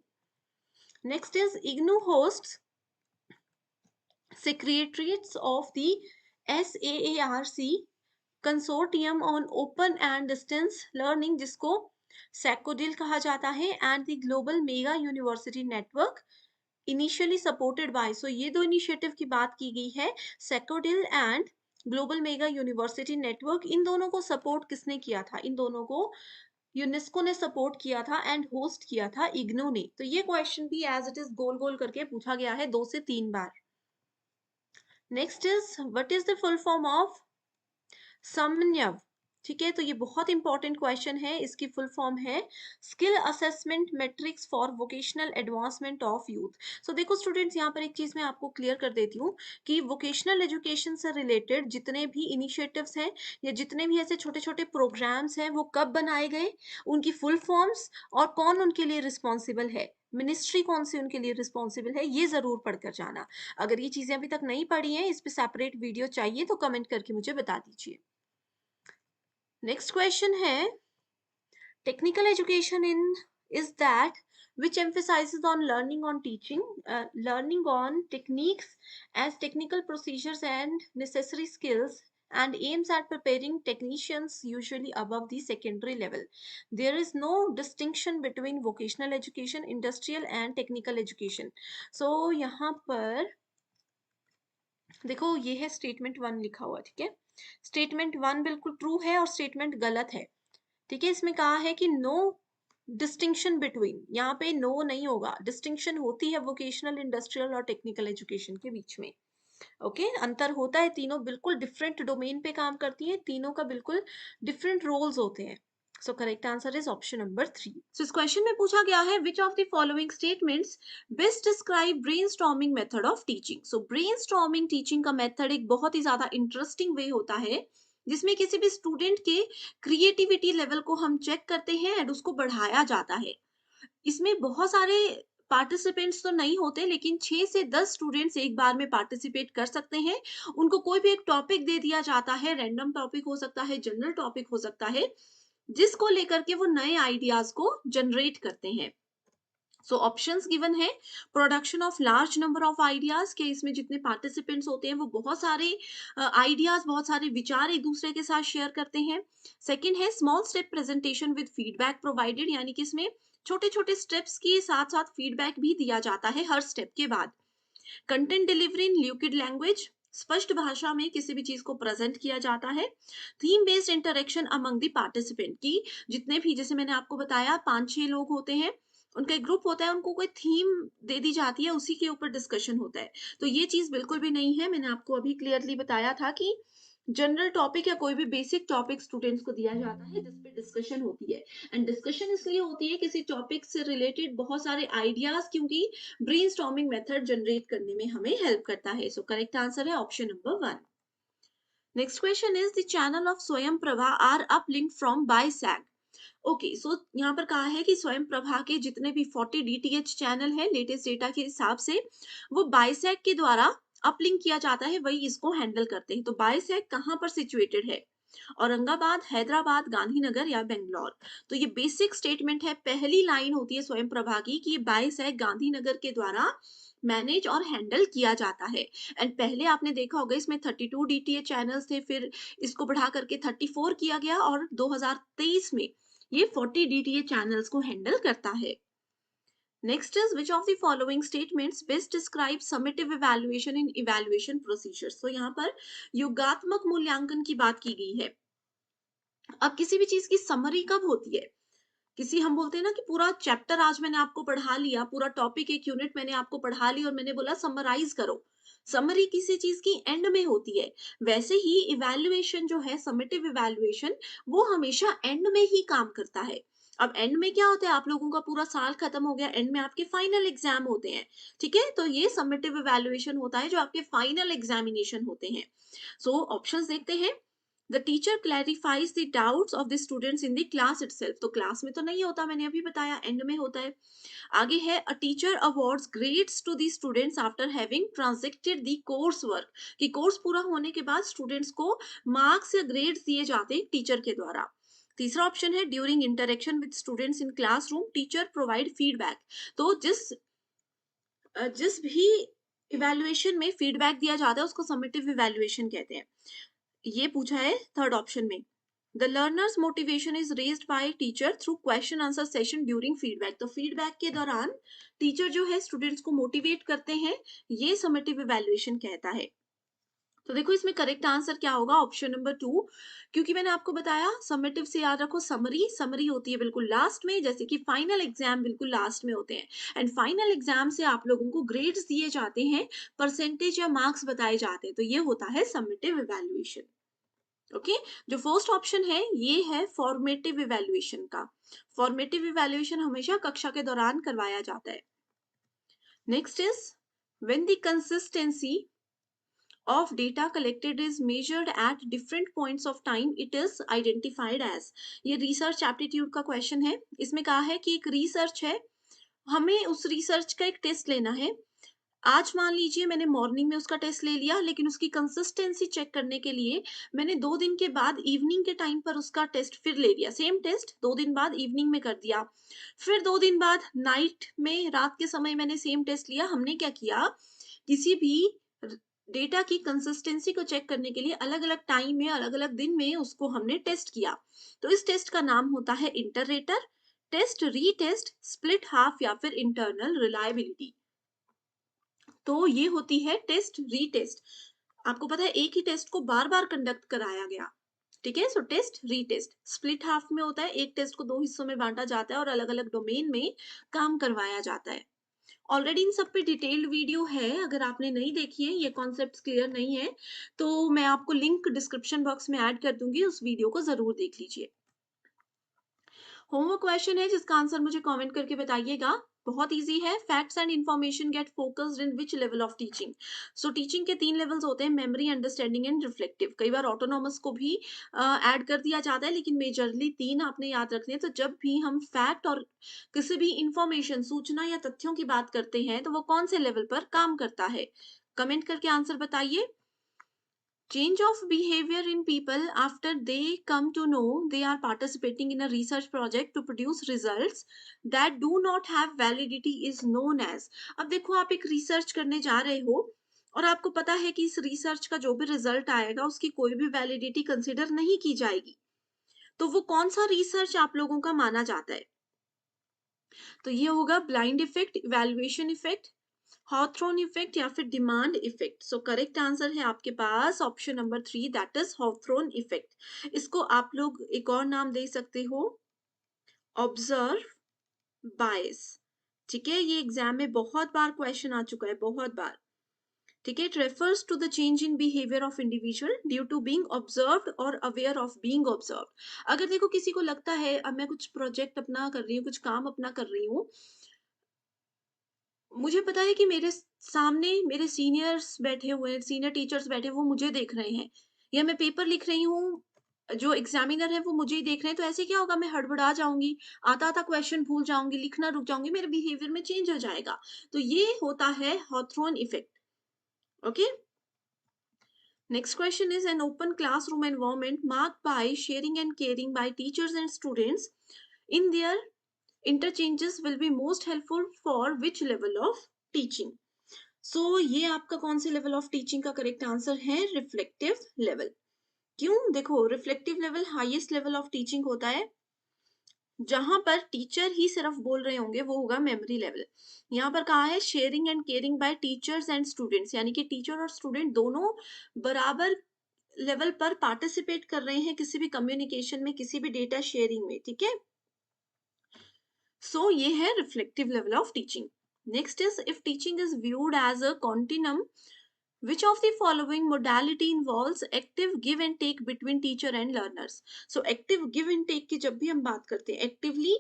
Next is IGNOU hosts secretariats of the SAARC consortium on open and distance learning, जिसको सैकोडिल कहा जाता है and the global mega university network initially supported by, so ये दो initiative की बात की गई है, SACODIL and global mega university network. इन दोनों को सपोर्ट किसने किया था? इन दोनों को यूनेस्को ने सपोर्ट किया था एंड होस्ट किया था इग्नू ने। तो ये क्वेश्चन भी एज इट इज गोल गोल करके पूछा गया है 2 से 3 बार। Next is what is the full form of Samanvay? ठीक है, तो ये बहुत इंपॉर्टेंट क्वेश्चन है। इसकी फुल फॉर्म है skill assessment matrix for vocational advancement of youth. So देखो स्टूडेंट्स, यहाँ पर एक चीज मैं आपको क्लियर कर देती हूँ कि वोकेशनल एजुकेशन से रिलेटेड जितने भी इनिशिएटिव्स हैं या जितने भी ऐसे छोटे छोटे प्रोग्राम्स हैं वो कब बनाए गए, उनकी फुल फॉर्म्स और कौन उनके लिए रिस्पॉन्सिबल है, मिनिस्ट्री कौन सी उनके लिए रिस्पॉन्सिबल है, ये जरूर पढ़कर जाना। अगर ये चीजें अभी तक नहीं पढ़ी हैं, इस पे सेपरेट वीडियो चाहिए तो कमेंट करके मुझे बता दीजिए। नेक्स्ट क्वेश्चन है technical education in is that which emphasizes on learning on teaching, learning on techniques as technical procedures and necessary skills, and aims at preparing technicians usually above the secondary level. There is no distinction between vocational education, industrial and technical education. So यहाँ पर देखो ये है statement 1 लिखा हुआ, ठीक है। Statement 1 बिल्कुल ट्रू है और स्टेटमेंट गलत है, ठीक है। इसमें कहा है कि नो डिस्टिंक्शन बिटवीन, यहाँ पे नो नहीं होगा, डिस्टिंक्शन होती है वोकेशनल, इंडस्ट्रियल और टेक्निकल एजुकेशन के बीच में। ओके अंतर होता है, तीनों बिल्कुल डिफरेंट डोमेन पे काम करती हैं, तीनों का बिल्कुल डिफरेंट रोल्स होते हैं। सो correct answer is option number 3। सो इस क्वेश्चन में पूछा गया है which of the following statements best describe brainstorming method of teaching. So brainstorming teaching का मेथड एक बहुत ही ज्यादा इंटरेस्टिंग वे होता है जिसमें किसी भी स्टूडेंट के क्रिएटिविटी लेवल को हम चेक करते हैं एंड उसको बढ़ाया जाता है। इसमें बहुत सारे पार्टिसिपेंट्स तो नहीं होते लेकिन 6 से 10 स्टूडेंट्स एक बार में पार्टिसिपेट कर सकते हैं। उनको कोई भी एक टॉपिक दे दिया जाता है, रैंडम टॉपिक हो सकता है, जनरल टॉपिक हो सकता है, जिसको लेकर के वो नए आइडियाज को जनरेट करते हैं। सो ऑप्शंस गिवन है production of large number of ideas, के इसमें जितने पार्टिसिपेंट्स होते हैं वो बहुत सारे आइडियाज, बहुत सारे विचार एक दूसरे के साथ शेयर करते हैं। सेकंड है small step presentation with feedback provided, यानी कि इसमें छोटे छोटे स्टेप्स के साथ साथ फीडबैक भी दिया जाता है हर स्टेप के बाद। Content delivery in liquid language, स्पष्ट भाषा में किसी भी चीज को प्रेजेंट किया जाता है। Theme based interaction among the participant, की जितने भी, जैसे मैंने आपको बताया 5-6 लोग होते हैं, उनका एक ग्रुप होता है, उनको कोई थीम दे दी जाती है, उसी के ऊपर डिस्कशन होता है। तो ये चीज बिल्कुल भी नहीं है, मैंने आपको अभी क्लियरली बताया था कि जनरल टॉपिक या कोई भी बेसिक टॉपिक स्टूडेंट्स को दिया जाता है जिस पे डिस्कशन होती है। एंड डिस्कशन इसलिए होती है किसी टॉपिक से रिलेटेड बहुत सारे आइडियाज, क्योंकि ब्रेनस्टॉर्मिंग मेथड जनरेट करने में हमें हेल्प करता है। सो करेक्ट आंसर है option number 1। Next question is the channel of Swayam Prabha are uplinked from BISAG. Okay so यहाँ पर कहा है कि स्वयं प्रभा के जितने भी 40 डीटीएच चैनल है लेटेस्ट डेटा के हिसाब से वो बायसैग के द्वारा अपलिंक किया जाता है, वही इसको हैंडल करते हैं। तो बायसैग कहाँ पर सिचुएटेड है? औरंगाबाद, हैदराबाद, गांधीनगर या बेंगलोर? तो ये बेसिक स्टेटमेंट है, पहली लाइन होती है स्वयं प्रभा की कि बायसैग गांधीनगर के द्वारा मैनेज और हैंडल किया जाता है। एंड पहले आपने देखा होगा इसमें 32 डीटीएच चैनल्स थे, फिर इसको बढ़ा करके 34 किया गया और 2023 में ये 40 डीटीएच चैनल्स को हैंडल करता है। Next is which of the following statements best describe summative evaluation in evaluation procedures. तो यहाँ पर योगात्मक मूल्यांकन की बात की गई है। अब किसी भी चीज की समरी कब होती है? किसी, हम बोलते हैं ना कि पूरा चैप्टर आज मैंने आपको पढ़ा लिया, पूरा टॉपिक एक यूनिट मैंने आपको पढ़ा ली और मैंने बोला समराइज करो। समरी किसी चीज की एंड में होती है। वैसे ही इवैल्यूएशन जो है, समेटिव इवैल्यूएशन, वो हमेशा एंड में ही काम करता है। अब एंड में क्या होता है, आप लोगों का पूरा साल खत्म हो गया, एंड में आपके फाइनल एग्जाम होते हैं, ठीक है। तो ये समेटिव इवैल्यूएशन होता है जो आपके फाइनल एग्जामिनेशन होते हैं। सो ऑप्शंस देखते हैं। The teacher clarifies the doubts of the students in the class itself, तो क्लास में तो नहीं होता, मैंने अभी बताया एंड में होता है। आगे है a teacher awards grades to the students after having transacted the course work, कि कोर्स पूरा होने के बाद स्टूडेंट्स को मार्क्स या ग्रेड्स दिए जाते हैं टीचर के द्वारा। तीसरा ऑप्शन है during interaction with students in classroom teacher provide feedback, तो जिस भी इवैल्यूएशन में फीडबैक दिया जाता है उसको समेटिव इवैल्यूएशन कहते हैं। ये पूछा है थर्ड ऑप्शन में। The learners motivation is raised bye teacher through question answer session during feedback. तो फीडबैक के दौरान टीचर जो है स्टूडेंट्स को मोटिवेट करते हैं, ये समेटिव इवैल्यूएशन कहता है। तो देखो इसमें करेक्ट आंसर क्या होगा, ऑप्शन नंबर 2। क्योंकि मैंने आपको बताया समेटिव से याद रखो समरी, समरी होती है बिल्कुल लास्ट में, जैसे कि फाइनल एग्जाम बिल्कुल लास्ट में होते हैं। एंड फाइनल एग्जाम से आप लोगों को ग्रेड्स दिए जाते हैं, परसेंटेज या मार्क्स बताए जाते हैं, तो ये होता है समेटिव इवैल्यूएशन। ओके, जो फर्स्ट ऑप्शन है ये है फॉर्मेटिव इवैल्यूएशन का। फॉर्मेटिव इवैल्यूएशन हमेशा कक्षा के दौरान करवाया जाता है। Next is when the consistency of data collected is measured at different points of time, it is identified as। ये रिसर्च एप्टीट्यूड का क्वेश्चन है। इसमें कहा है कि एक रिसर्च है, हमें उस रिसर्च का एक टेस्ट लेना है। आज मान लीजिए मैंने मॉर्निंग में उसका टेस्ट ले लिया, लेकिन उसकी कंसिस्टेंसी चेक करने के लिए मैंने 2 दिन के बाद इवनिंग के टाइम पर उसका टेस्ट फिर ले लिया। सेम टेस्ट 2 दिन बाद इवनिंग में कर दिया, फिर 2 दिन बाद नाइट में, रात के समय मैंने सेम टेस्ट लिया। हमने क्या किया, किसी भी डेटा की कंसिस्टेंसी को चेक करने के लिए अलग अलग टाइम में, अलग अलग दिन में उसको हमने टेस्ट किया। तो इस टेस्ट का नाम होता है इंटररेटर टेस्ट, रीटेस्ट, स्प्लिट हाफ या फिर इंटरनल रिलायबिलिटी। तो ये होती है टेस्ट रीटेस्ट। आपको पता है एक ही टेस्ट को बार बार कंडक्ट कराया गया, ठीक है। सो टेस्ट रीटेस्ट। स्प्लिट हाफ में होता है एक टेस्ट को 2 हिस्सों में बांटा जाता है और अलग अलग डोमेन में काम करवाया जाता है। ऑलरेडी इन सब पे डिटेल्ड वीडियो है, अगर आपने नहीं देखी है, ये कॉन्सेप्ट्स क्लियर नहीं है, तो मैं आपको लिंक डिस्क्रिप्शन बॉक्स में ऐड कर दूंगी, उस वीडियो को जरूर देख लीजिए। होमवर्क क्वेश्चन है जिसका आंसर मुझे कमेंट करके बताइएगा। बहुत इजी है। Facts and information get focused in which level of teaching. So teaching के 3 लेवल्स होते हैं, मेमोरी, अंडरस्टैंडिंग एंड रिफ्लेक्टिव। कई बार ऑटोनॉमस को भी ऐड कर दिया जाता है, लेकिन मेजरली 3 आपने याद रखने हैं। तो जब भी हम फैक्ट और किसी भी इंफॉर्मेशन, सूचना या तथ्यों की बात करते हैं, तो वो कौन से लेवल पर काम करता है, कमेंट करके आंसर बताइए। Change of behavior in people after they come to know they are participating in a research project to produce results that do not have validity is known as। अब देखो आप एक रिसर्च करने जा रहे हो और आपको पता है कि इस रिसर्च का जो भी रिजल्ट आएगा उसकी कोई भी वैलिडिटी कंसिडर नहीं की जाएगी, तो वो कौन सा रिसर्च आप लोगों का माना जाता है। तो ये होगा blind effect, evaluation effect, Hawthorne effect या फिर demand effect. So correct answer है आपके पास option number 3, that is Hawthorne effect. इसको आप लोग एक और नाम दे सकते हो, ऑब्जर्व बायस। ठीक है, ये एग्जाम में बहुत बार क्वेश्चन आ चुका है, बहुत बार। ठीक है, it refers to the change in behaviour of individual due to being observed और अवेयर ऑफ बीइंग ऑब्जर्व्ड। अगर देखो किसी को लगता है अब मैं कुछ प्रोजेक्ट अपना कर रही हूँ, कुछ काम अपना कर रही हूँ, मुझे पता है कि मेरे सामने मेरे सीनियर्स बैठे हुए हैं, सीनियर टीचर्स बैठे वो मुझे देख रहे हैं, या मैं पेपर लिख रही हूँ, जो एग्जामिनर है वो मुझे ही देख रहे हैं, तो ऐसे क्या होगा, मैं हड़बड़ा जाऊंगी, आता आता क्वेश्चन भूल जाऊंगी, लिखना रुक जाऊंगी, मेरे बिहेवियर में चेंज हो जाएगा। तो ये होता है Hawthorne effect. Okay, next question is an open classroom environment marked by sharing and caring by teachers and students in their interchanges will be most helpful for which level of teaching। सो ये आपका कौन से level of teaching का correct answer है, reflective level. क्यों, देखो reflective level highest level of teaching होता है, जहां पर टीचर ही सिर्फ बोल रहे होंगे, वो होगा मेमोरी लेवल। यहाँ पर कहा है sharing and caring by teachers and students, यानी कि टीचर और स्टूडेंट दोनों बराबर लेवल पर पार्टिसिपेट कर रहे हैं किसी भी कम्युनिकेशन में, किसी भी डेटा शेयरिंग में। ठीक है, सो ये है reflective level of teaching. Next is if teaching is viewed as a continuum, which of the following modality involves active give and take between teacher and learners। so active give and take की जब भी हम बात करते हैं, actively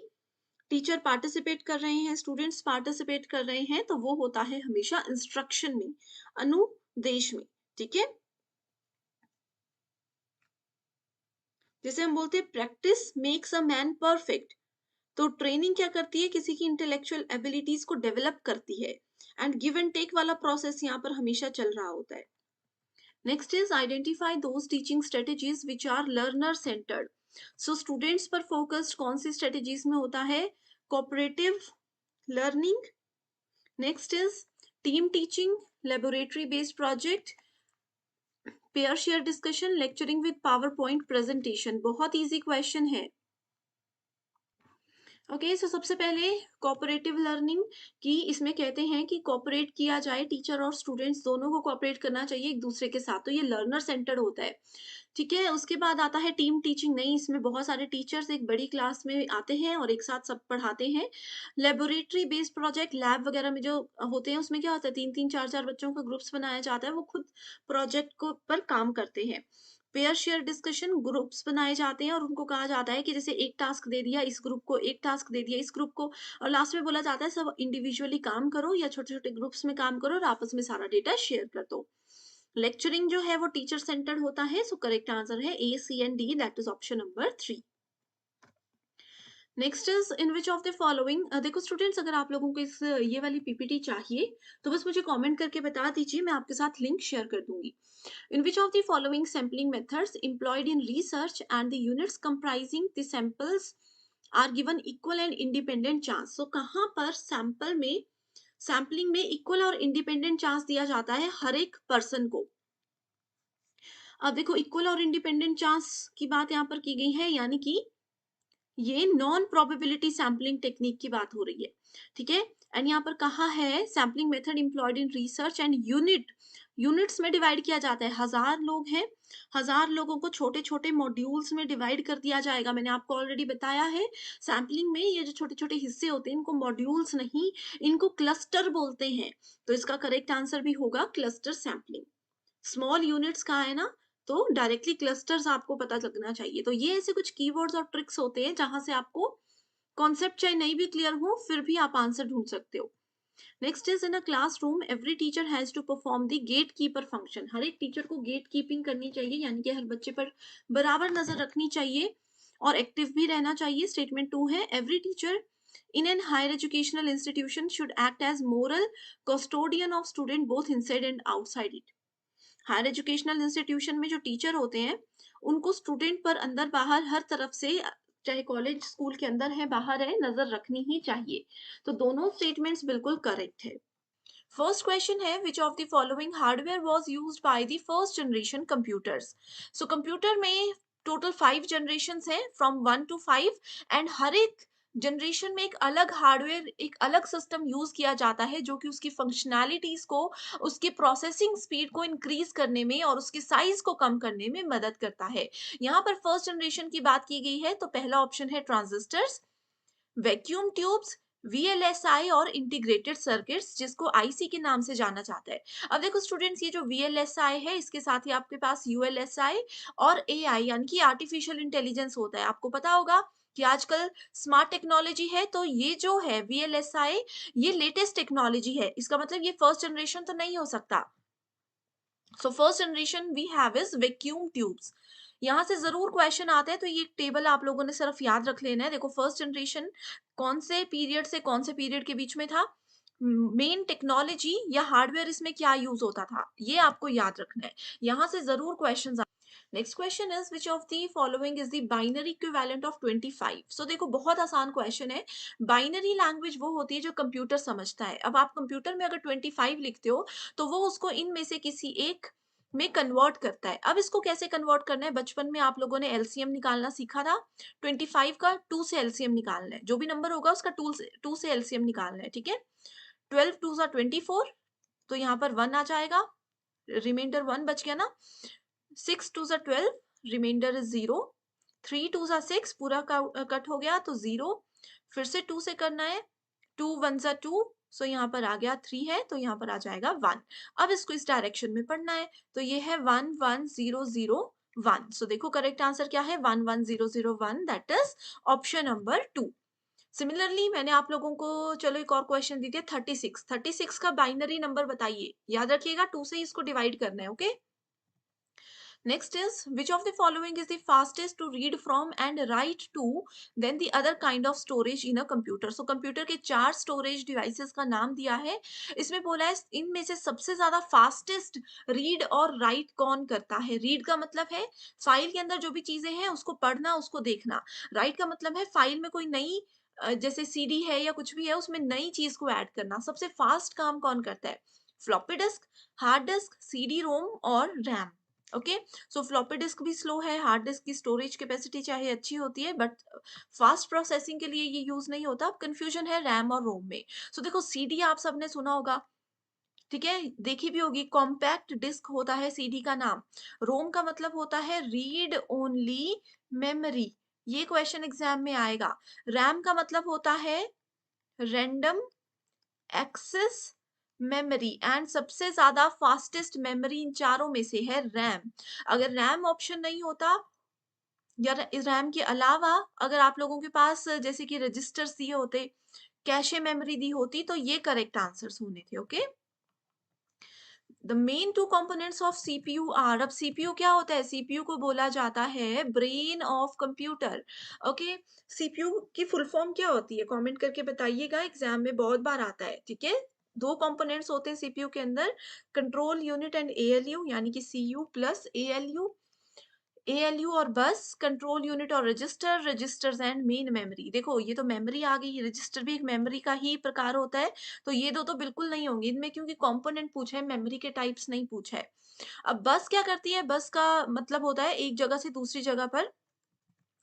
teacher participate कर रहे हैं, स्टूडेंट्स पार्टिसिपेट कर रहे हैं, तो वो होता है हमेशा इंस्ट्रक्शन में, अनुदेश में। ठीक है, जैसे हम बोलते हैं practice makes a man perfect, तो ट्रेनिंग क्या करती है, किसी की इंटेलेक्चुअल एबिलिटीज को डेवलप करती है। एंड गिव एंड टेक वाला प्रोसेस यहाँ पर हमेशा चल रहा होता है। Next is identify those teaching strategies which are learner centred. So students पर फोकस्ड कौन सी स्ट्रेटेजीज में होता है, cooperative learning, next is team teaching, laboratory based project, pair share discussion, lecturing with PowerPoint presentation. बहुत easy question है। Okay, so सबसे पहले कोऑपरेटिव लर्निंग की इसमें कहते हैं कि कोऑपरेट किया जाए, टीचर और स्टूडेंट्स दोनों को कोऑपरेट करना चाहिए एक दूसरे के साथ, तो ये लर्नर सेंटर्ड होता है। ठीक है, उसके बाद आता है टीम टीचिंग। नहीं, इसमें बहुत सारे टीचर्स एक बड़ी क्लास में आते हैं और एक साथ सब पढ़ाते हैं। लेबोरेटरी बेस्ड प्रोजेक्ट, लैब वगैरह में जो होते हैं उसमें क्या होता है, 3 3 4 4 बच्चों का ग्रुप्स बनाया जाता है, वो खुद प्रोजेक्ट को पर काम करते हैं। पेयर शेयर डिस्कशन, ग्रुप्स बनाए जाते हैं और उनको कहा जाता है कि जैसे एक टास्क दे दिया इस ग्रुप को, एक टास्क दे दिया इस ग्रुप को, और लास्ट में बोला जाता है सब इंडिविजुअली काम करो या छोटे छोटे ग्रुप्स में काम करो और आपस में सारा डेटा शेयर कर दो। लेक्चरिंग जो है वो टीचर सेंटर्ड होता है। सो करेक्ट आंसर है A, C and D, that is option number 3। Next is in which of the following, देखो स्टूडेंट्स, अगर आप लोगों को इस ये वाली पीपीटी चाहिए तो बस मुझे कमेंट करके बता दीजिए, मैं आपके साथ लिंक शेयर कर दूंगी। In which of the following sampling methods employed in research and the units comprising the samples are given equal and independent chance? So कहाँ पर सैंपल में, सैम्पलिंग में इक्वल और इंडिपेंडेंट चांस दिया जाता है हर एक पर्सन को? अब देखो, इक्वल और इंडिपेंडेंट चांस की बात यहाँ पर की गई है, यानी कि ये नॉन प्रोबेबिलिटी सैम्पलिंग टेक्निक की बात हो रही है। ठीक है, एंड यहाँ पर कहा है sampling method employed in research and units में डिवाइड किया जाता है। 1000 लोग हैं, 1000 लोगों को छोटे छोटे मॉड्यूल्स में डिवाइड कर दिया जाएगा। मैंने आपको ऑलरेडी बताया है, सैम्पलिंग में ये जो छोटे छोटे हिस्से होते हैं इनको मॉड्यूल्स नहीं, इनको क्लस्टर बोलते हैं। तो इसका करेक्ट आंसर भी होगा क्लस्टर सैम्पलिंग। स्मॉल यूनिट्स कहा है ना, तो डायरेक्टली क्लस्टर्स आपको पता लगना चाहिए। तो ये ऐसे कुछ कीवर्ड्स और ट्रिक्स होते हैं जहां से आपको कॉन्सेप्ट चाहे नहीं भी क्लियर हो फिर भी आप आंसर ढूंढ सकते हो। Next is in a classroom every teacher has to perform the gate keeper function. हर एक टीचर को गेट कीपिंग करनी चाहिए, यानी कि हर बच्चे पर बराबर नजर रखनी चाहिए और एक्टिव भी रहना चाहिए। स्टेटमेंट 2 है, every teacher in an higher educational institution should act as moral custodian of student both inside and outside it। Higher educational institution में जो टीचर होते हैं उनको स्टूडेंट पर अंदर बाहर हर तरफ से, चाहे कॉलेज स्कूल के अंदर है बाहर है, नजर रखनी ही चाहिए। तो दोनों स्टेटमेंट्स बिल्कुल करेक्ट है। फर्स्ट क्वेश्चन है, which of the following hardware was used by the first generation computers? So computer में टोटल 5 जनरेशंस हैं, फ्रॉम 1 to 5, एंड हर एक जनरेशन में एक अलग हार्डवेयर, एक अलग सिस्टम यूज किया जाता है जो कि उसकी फंक्शनैलिटीज को, उसकी प्रोसेसिंग स्पीड को इंक्रीज करने में और उसके साइज को कम करने में मदद करता है। यहाँ पर फर्स्ट जनरेशन की बात की गई है, तो पहला ऑप्शन है ट्रांजिस्टर्स, वैक्यूम ट्यूब्स, वीएलएसआई और इंटीग्रेटेड सर्किट्स, जिसको आईसी के नाम से जाना जाता है। अब देखो स्टूडेंट्स, ये जो वीएलएसआई है इसके साथ ही आपके पास यूएलएसआई और एआई यानी कि आर्टिफिशियल इंटेलिजेंस होता है। आपको पता होगा कि आजकल स्मार्ट टेक्नोलॉजी है, तो ये जो है वीएलएसआई, ये लेटेस्ट टेक्नोलॉजी है। इसका मतलब ये फर्स्ट जनरेशन तो नहीं हो सकता। So first generation we have is vacuum tubes. यहाँ से जरूर क्वेश्चन आते हैं, तो ये टेबल आप लोगों ने सिर्फ याद रख लेना है। देखो फर्स्ट जनरेशन कौन से पीरियड से कौन से पीरियड के बीच में था, मेन टेक्नोलॉजी या हार्डवेयर इसमें क्या यूज होता था, ये आपको याद रखना है। यहाँ से जरूर question. Next question is which of the following is the binary equivalent of 25? सो देखो बहुत आसान क्वेश्चन है। बाइनरी लैंग्वेज वो होती है जो कंप्यूटर समझता है। अब आप कंप्यूटर में अगर 25 लिखते हो तो वो उसको इनमें से किसी एक में कन्वर्ट करता है। अब इसको कैसे कन्वर्ट करना है, बचपन में आप लोगों ने एलसीएम निकालना सीखा था। 25 का 2 से एलसीएम निकालना है, जो भी नंबर होगा उसका 2 से एलसीएम निकालना है। ठीक है, 12 2 24, तो यहाँ पर 1 आ जाएगा, रिमाइंडर 1 बच गया ना। 6 2 12, रिमाइंडर इज 0। 3 2 6, पूरा कट हो गया तो 0। फिर से 2 से करना है, 2 1 2, सो यहाँ पर आ गया 3 है तो यहाँ पर आ जाएगा 1। अब इसको इस डायरेक्शन में पढ़ना है, तो ये है 1 1 0 0 1। सो देखो करेक्ट आंसर क्या है, 1 1 0 0 1, that is option number 2। Similarly मैंने आप लोगों को, चलो एक और क्वेश्चन दी थी 36। 36 का बाइनरी नंबर बताइए, याद रखिएगा 2 से इसको डिवाइड करना है। Okay, next is which of the following is the fastest to read from and write to than the other kind of storage in a computer? So computer के 4 storage devices का नाम दिया है। इसमें बोला है इनमें से सबसे ज्यादा फास्टेस्ट रीड और राइट कौन करता है। रीड का मतलब है फाइल के अंदर जो भी चीजें हैं उसको पढ़ना, उसको देखना। राइट का मतलब है फाइल में कोई नई जैसे सीडी है या कुछ भी है उसमें नई चीज को ऐड करना। सबसे फास्ट काम कौन करता है, floppy disk, hard disk, CD ROM और रैम। ओके। सो फ्लॉपी डिस्क भी स्लो है, हार्ड डिस्क की स्टोरेज कैपेसिटी चाहे अच्छी होती है बट फास्ट प्रोसेसिंग के लिए ये यूज नहीं होता। अब कंफ्यूजन है रैम और रोम में। सो देखो सीडी आप सबने सुना होगा, ठीक है, देखी भी होगी। कॉम्पैक्ट डिस्क होता है सीडी का नाम। रोम का मतलब होता है रीड ओनली मेमोरी, ये क्वेश्चन एग्जाम में आएगा। रैम का मतलब होता है रैंडम एक्सेस मेमोरी, एंड सबसे ज्यादा फास्टेस्ट मेमोरी इन चारों में से है रैम। अगर रैम ऑप्शन नहीं होता या रैम के अलावा अगर आप लोगों के पास जैसे कि रजिस्टर्स दिए होते, कैशे मेमोरी दी होती, तो ये करेक्ट आंसर्स होने थे। Okay. The main two components of CPU are, अब सीपीयू क्या होता है? सीपीयू को बोला जाता है brain of computer. Okay. CPU की फुल फॉर्म क्या होती है? कमेंट करके बताइएगा, एग्जाम में बहुत बार आता है। ठीक है, दो कंपोनेंट्स होते हैं सीपीयू के अंदर, कंट्रोल यूनिट एंड एएलयू, यानी कि सीयू प्लस एएलयू। एएलयू और बस, कंट्रोल यूनिट और register, registers and main memory. देखो ये तो मेमोरी आ गई, रजिस्टर भी एक मेमोरी का ही प्रकार होता है। तो ये दो तो बिल्कुल नहीं होंगे इनमें, क्योंकि कंपोनेंट पूछा है, मेमोरी के टाइप्स नहीं पूछा है। अब बस क्या करती है? बस का मतलब होता है एक जगह से दूसरी जगह पर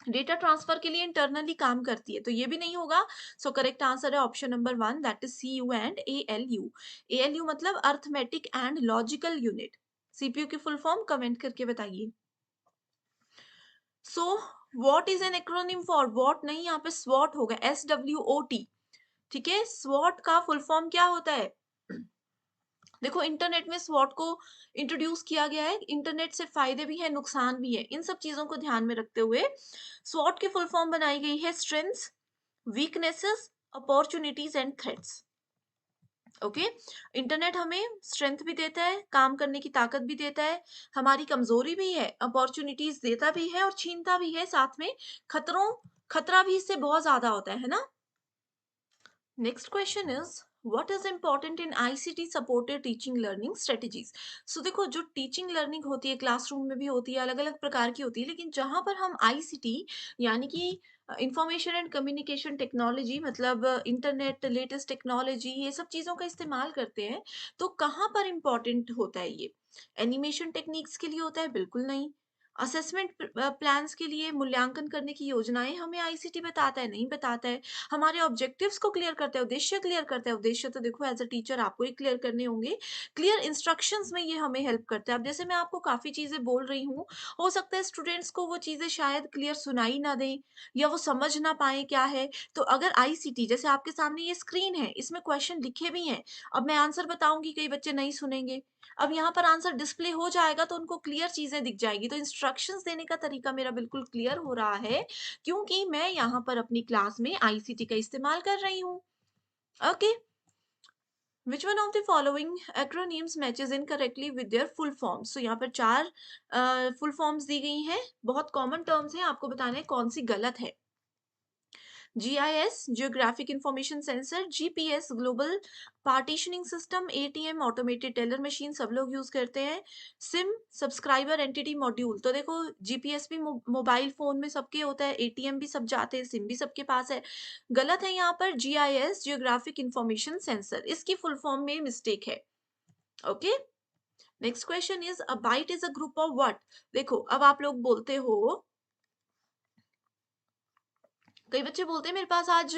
डेटा ट्रांसफर के लिए इंटरनली काम करती है, तो ये भी नहीं होगा। सो करेक्ट आंसर है option number 1, that is C U and ALU. ALU मतलब arithmetic and logical unit. CPU की फुल फॉर्म कमेंट करके बताइए। So what is an acronym for? What नहीं, यहाँ पे स्वॉट होगा, SWOT। ठीक है, स्वॉट का फुल फॉर्म क्या होता है? देखो इंटरनेट में स्वॉट को इंट्रोड्यूस किया गया है, इंटरनेट से फायदे भी है नुकसान भी है, इन सब चीजों को ध्यान में रखते हुए स्वॉट की फुल फॉर्म बनाई गई है strengths, weaknesses, opportunities and threats. Okay. Internet हमें स्ट्रेंथ भी देता है, काम करने की ताकत भी देता है, हमारी कमजोरी भी है, अपॉर्चुनिटीज देता भी है और छीनता भी है साथ में। खतरा भी इससे बहुत ज्यादा होता है ना। Next question is what is important in ICT supported teaching learning strategies. So देखो जो टीचिंग लर्निंग होती है क्लासरूम में भी होती है, अलग अलग प्रकार की होती है, लेकिन जहां पर हम आईसीटी यानी कि इंफॉर्मेशन एंड कम्युनिकेशन टेक्नोलॉजी मतलब इंटरनेट लेटेस्ट टेक्नोलॉजी ये सब चीजों का इस्तेमाल करते हैं, तो कहाँ पर इम्पोर्टेंट होता है ये? एनिमेशन टेक्निक्स के लिए होता है? बिल्कुल नहीं। असेसमेंट प्लान्स के लिए मूल्यांकन करने की योजनाएं हमें आईसीटी बताता है? नहीं बताता है। हमारे ऑब्जेक्टिव्स को क्लियर करता है, उद्देश्य क्लियर करता है? उद्देश्य तो देखो एज अ टीचर आपको ही क्लियर करने होंगे। क्लियर इंस्ट्रक्शंस में ये हमें हेल्प करता है। अब जैसे मैं आपको काफी चीजें बोल रही हूँ, हो सकता है स्टूडेंट्स को वो चीजें शायद क्लियर सुनाई ना दें या वो समझ ना पाए क्या है। तो अगर आईसीटी जैसे आपके सामने ये स्क्रीन है, इसमें क्वेश्चन लिखे भी हैं, अब मैं आंसर बताऊंगी, कई बच्चे नहीं सुनेंगे। अब यहाँ पर आंसर डिस्प्ले हो जाएगा तो उनको क्लियर चीजें दिख जाएगी, तो इंस्ट्रक्शंस देने का तरीका मेरा बिल्कुल क्लियर हो रहा है, क्योंकि मैं यहाँ पर अपनी क्लास में आईसीटी का इस्तेमाल कर रही हूँ। Okay. Which one of the following acronyms matches incorrectly with their full forms? तो यहाँ पर चार फुल फॉर्म्स दी गई हैं, बहुत कॉमन टर्म्स हैं, आपको बताना है कौन सी गलत है। GIS geographic information sensor, GPS global partitioning system, ATM automated teller machine सब लोग यूज करते हैं। सिम सब्सक्राइबर एंटिटी मॉड्यूल, तो देखो जीपीएस भी मोबाइल फोन में सबके होता है, एटीएम भी सब जाते हैं, सिम भी सबके पास है। गलत है यहाँ पर GIS जियोग्राफिक इंफॉर्मेशन सेंसर, इसकी फुल फॉर्म में मिस्टेक है। Okay. Next question is a byte is a group of what? देखो अब आप लोग बोलते हो, कई बच्चे बोलते हैं मेरे पास आज